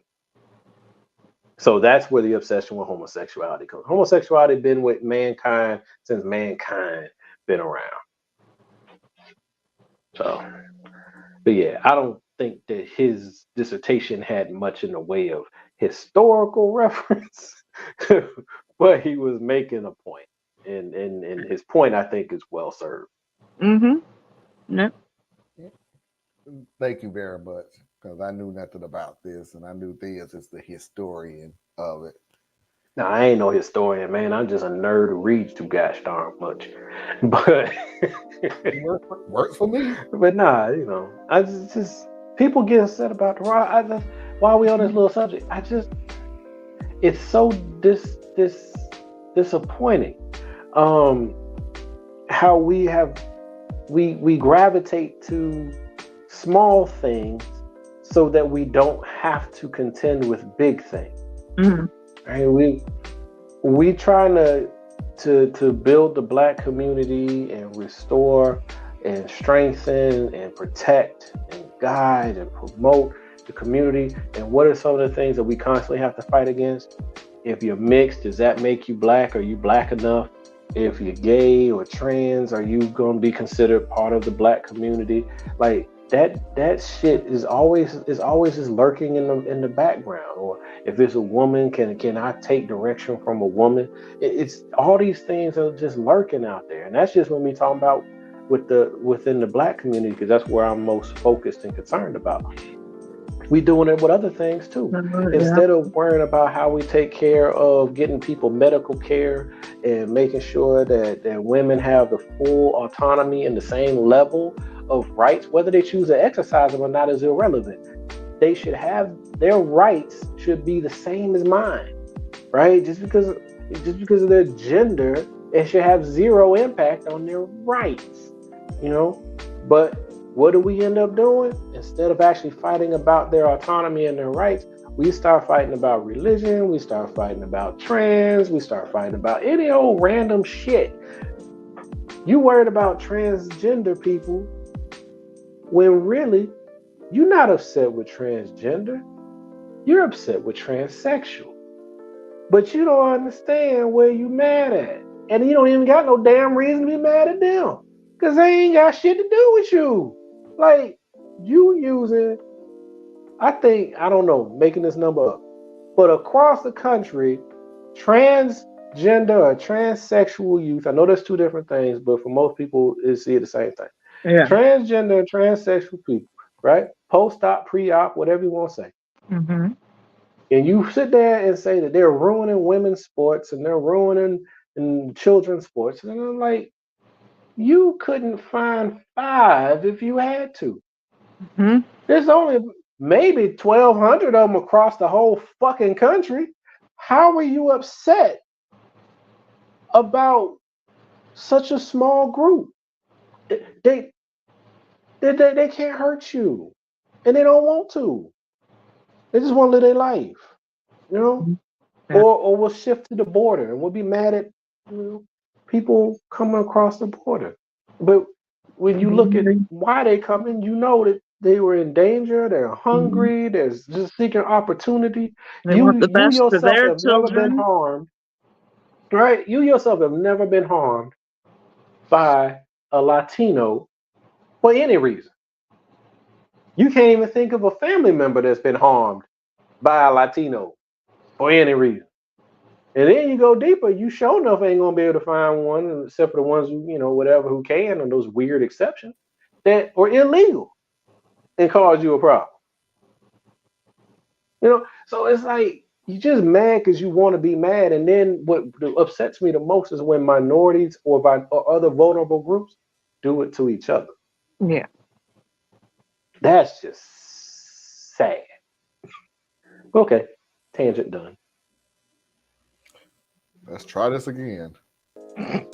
So that's where the obsession with homosexuality comes. Homosexuality been with mankind since mankind been around. So, but yeah, I don't think that his dissertation had much in the way of historical reference, but he was making a point, and his point, I think, is well served. No. Thank you very much, because I knew nothing about this, and I knew this is the historian of it. Now, I ain't no historian, man. I'm just a nerd who reads too gosh darn much. But works for me. But nah, I just people get upset about the raw. While we on this little subject, it's so disappointing. How we gravitate to small things so that we don't have to contend with big things. Right? We trying to build the Black community and restore and strengthen and protect and guide and promote the community. And what are some of the things that we constantly have to fight against? If you're mixed, does that make you Black? Are you Black enough? if you're gay or trans, are you going to be considered part of the black community? Like that shit is always just lurking in the background. Or if it's a woman, can I take direction from a woman? It's all these things are just lurking out there, and that's just when we talking about within the black community, because that's where I'm most focused and concerned about. We doing it with other things too. Instead of worrying about how we take care of getting people medical care and making sure that women have the full autonomy and the same level of rights, whether they choose to exercise them or not is irrelevant. They should have their rights should be the same as mine, right? Just because of their gender, it should have zero impact on their rights, you know. But what do we end up doing? Instead of actually fighting about their autonomy and their rights, we start fighting about religion, we start fighting about trans, we start fighting about any old random shit. You worried about transgender people when really you're not upset with transgender, you're upset with transsexual. But you don't understand where you mad at. And you don't even got no damn reason to be mad at them, because they ain't got shit to do with you. Like, you using, I think, I don't know, making this number up, but across the country, transgender or transsexual youth, I know there's two different things, but for most people, they see it the same thing. Yeah. Transgender and transsexual people, right? Post-op, pre-op, whatever you want to say. Mm-hmm. And you sit there and say that they're ruining women's sports and they're ruining children's sports. And I'm like, you couldn't find 5 if you had to. Mm-hmm. There's only maybe 1,200 of them across the whole fucking country. How are you upset about such a small group? They can't hurt you, and they don't want to. They just want to live their life, you know. Yeah. Or we'll shift to the border, and we'll be mad at people coming across the border. But when you look at why they coming, you know that they were in danger, they're hungry, they're just seeking opportunity. They want the best for yourself their have never been children. harmed, right? You yourself have never been harmed by a Latino for any reason. You can't even think of a family member that's been harmed by a Latino for any reason. And then you go deeper, you sure enough ain't gonna be able to find one, except for the ones who, whatever, who can, and those weird exceptions that are illegal and cause you a problem. So it's like you just mad because you want to be mad, and then what upsets me the most is when minorities or other vulnerable groups do it to each other. Yeah. That's just sad. Okay, tangent done. Let's try this again. Hey,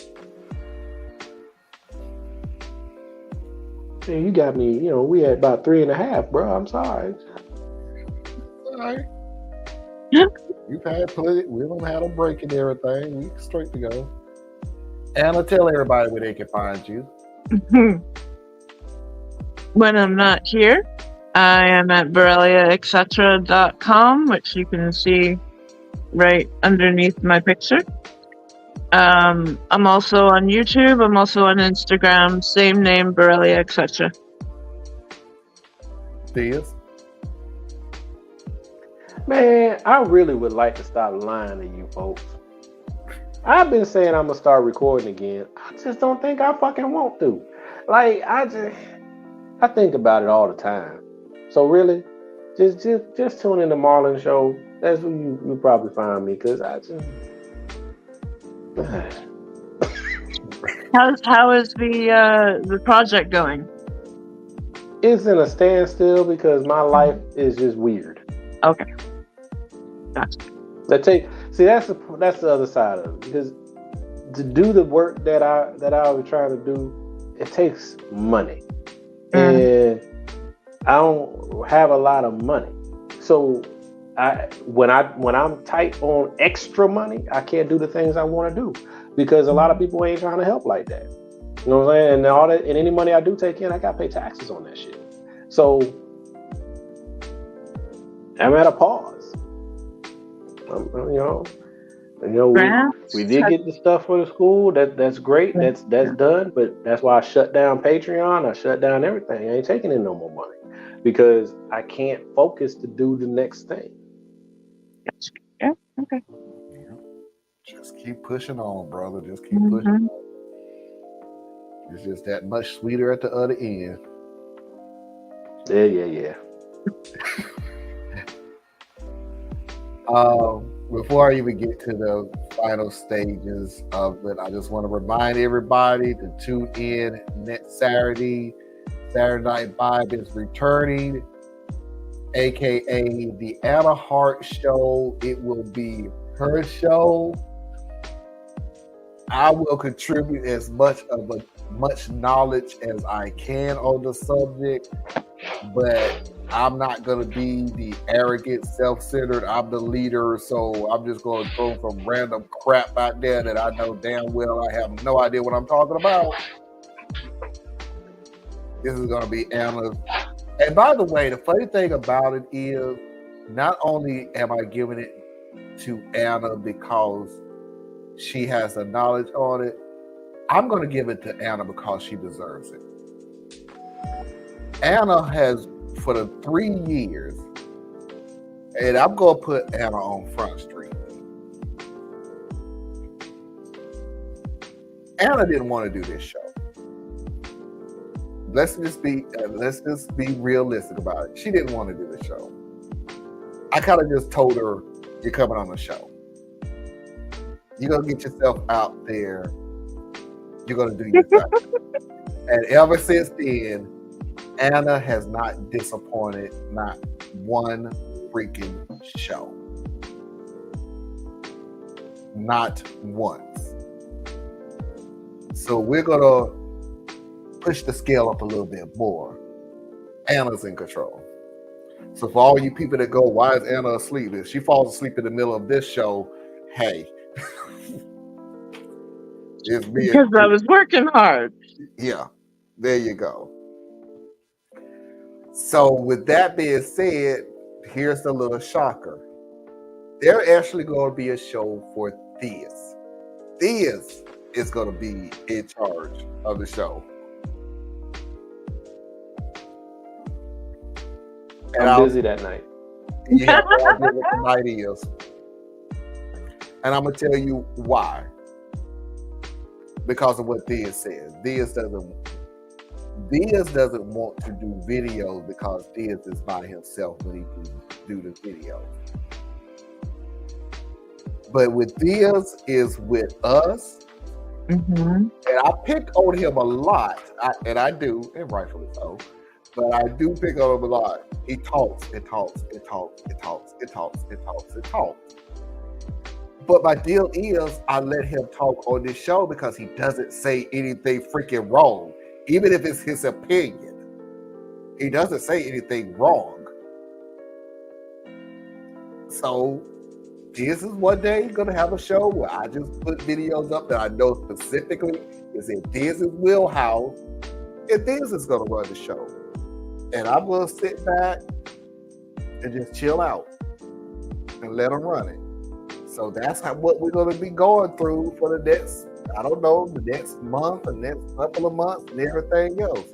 you got me, we at about 3.5, bro. I'm sorry. All right. You've had plenty. We don't have a break and everything. We straight to go. Anna, tell everybody where they can find you. When I'm not here, I am at borreliaetc.com, which you can see right underneath my picture. I'm also on YouTube. I'm also on Instagram. Same name, Borrelia, etc. Diaz? Man, I really would like to stop lying to you folks. I've been saying I'm gonna start recording again. I just don't think I fucking want to. Like, I think about it all the time. So really, just tune in to Marlon Show. That's where you probably find me, because I just. How is the project going? It's in a standstill because my life is just weird. Okay. Gotcha. That's the other side of it, because to do the work that I was trying to do, it takes money, and I don't have a lot of money. So when I'm tight on extra money, I can't do the things I want to do, because a lot of people ain't trying to help like that. You know what I'm saying? And all that, and any money I do take in, I got to pay taxes on that shit. So I'm at a pause. You know, we did get the stuff for the school. That's great. That's done. But that's why I shut down Patreon. I shut down everything. I ain't taking in no more money because I can't focus to do the next thing. Yeah. Okay. Just keep pushing on, brother. Just keep pushing on. It's just that much sweeter at the other end. Yeah. Before I even get to the final stages of it, I just want to remind everybody to tune in next Saturday. Saturday Night Vibe is returning, aka the Anna Hart Show. It will be her show. I will contribute as much knowledge as I can on the subject, but I'm not going to be the arrogant, self-centered, I'm the leader, so I'm just going to throw some random crap out there that I know damn well I have no idea what I'm talking about. This is going to be Anna's. And by the way, the funny thing about it is, not only am I giving it to Anna because she has the knowledge on it, I'm going to give it to Anna because she deserves it. Anna has, for the 3 years, and I'm going to put Anna on Front Street. Anna didn't want to do this show. Let's just be realistic about it. She didn't want to do the show. I kind of just told her, you're coming on the show. You're going to get yourself out there. You're going to do your thing. And ever since then, Anna has not disappointed not one freaking show. Not once. So we're going to push the scale up a little bit more. Anna's in control. So for all you people that go, why is Anna asleep? If she falls asleep in the middle of this show, hey. It's me. Because I was working hard. Yeah, there you go. So with that being said, here's the little shocker. There's actually going to be a show for Theus. Theus is going to be in charge of the show. And I'm busy that night. Yeah, I'll give it the night is. And I'm going to tell you why. Because of what Theus says. Theus doesn't want to do videos because Theus is by himself when he do the video. But with Theus is with us. And I pick on him a lot. I do, and rightfully so. But I do pick on him a lot. He talks and talks and talks and talks and talks and talks and talks. But my deal is I let him talk on this show because he doesn't say anything freaking wrong. Even if it's his opinion. He doesn't say anything wrong. So this is one day going to have a show where I just put videos up that I know specifically is in Diz's wheelhouse. And Diz is going to run the show. And I'm going to sit back and just chill out and let him run it. So that's what we're going to be going through for the next, I don't know, the next month, the next couple of months, and everything else.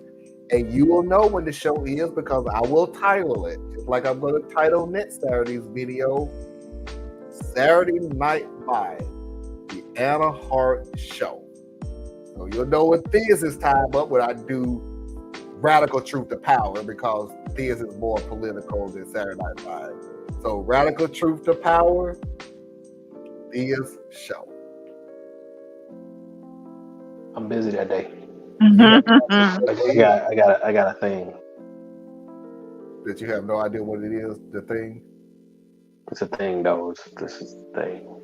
And you will know when the show is because I will title it, just like I'm going to title next Saturday's video, Saturday Night Vibe, the Anna Hart Show. So you'll know when Theus is time up when I do Radical Truth to Power because Theus is more political than Saturday Night Vibe. So Radical Truth to Power, Theus Show. I'm busy that day. I got a thing. That you have no idea what it is, the thing? It's a thing, though. This is the thing.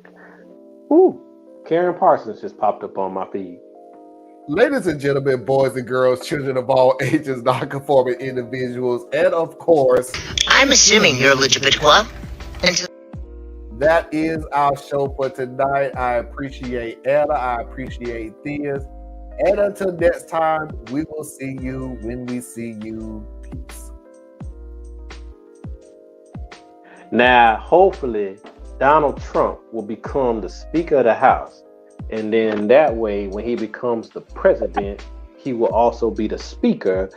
Woo! Karen Parsons just popped up on my feed. Ladies and gentlemen, boys and girls, children of all ages, non-conforming individuals, and of course, I'm assuming you're LGBTQ. That is our show for tonight. I appreciate Anna. I appreciate Theus. And until next time, we will see you when we see you. Peace. Now, hopefully, Donald Trump will become the Speaker of the House. And then that way, when he becomes the president, he will also be the Speaker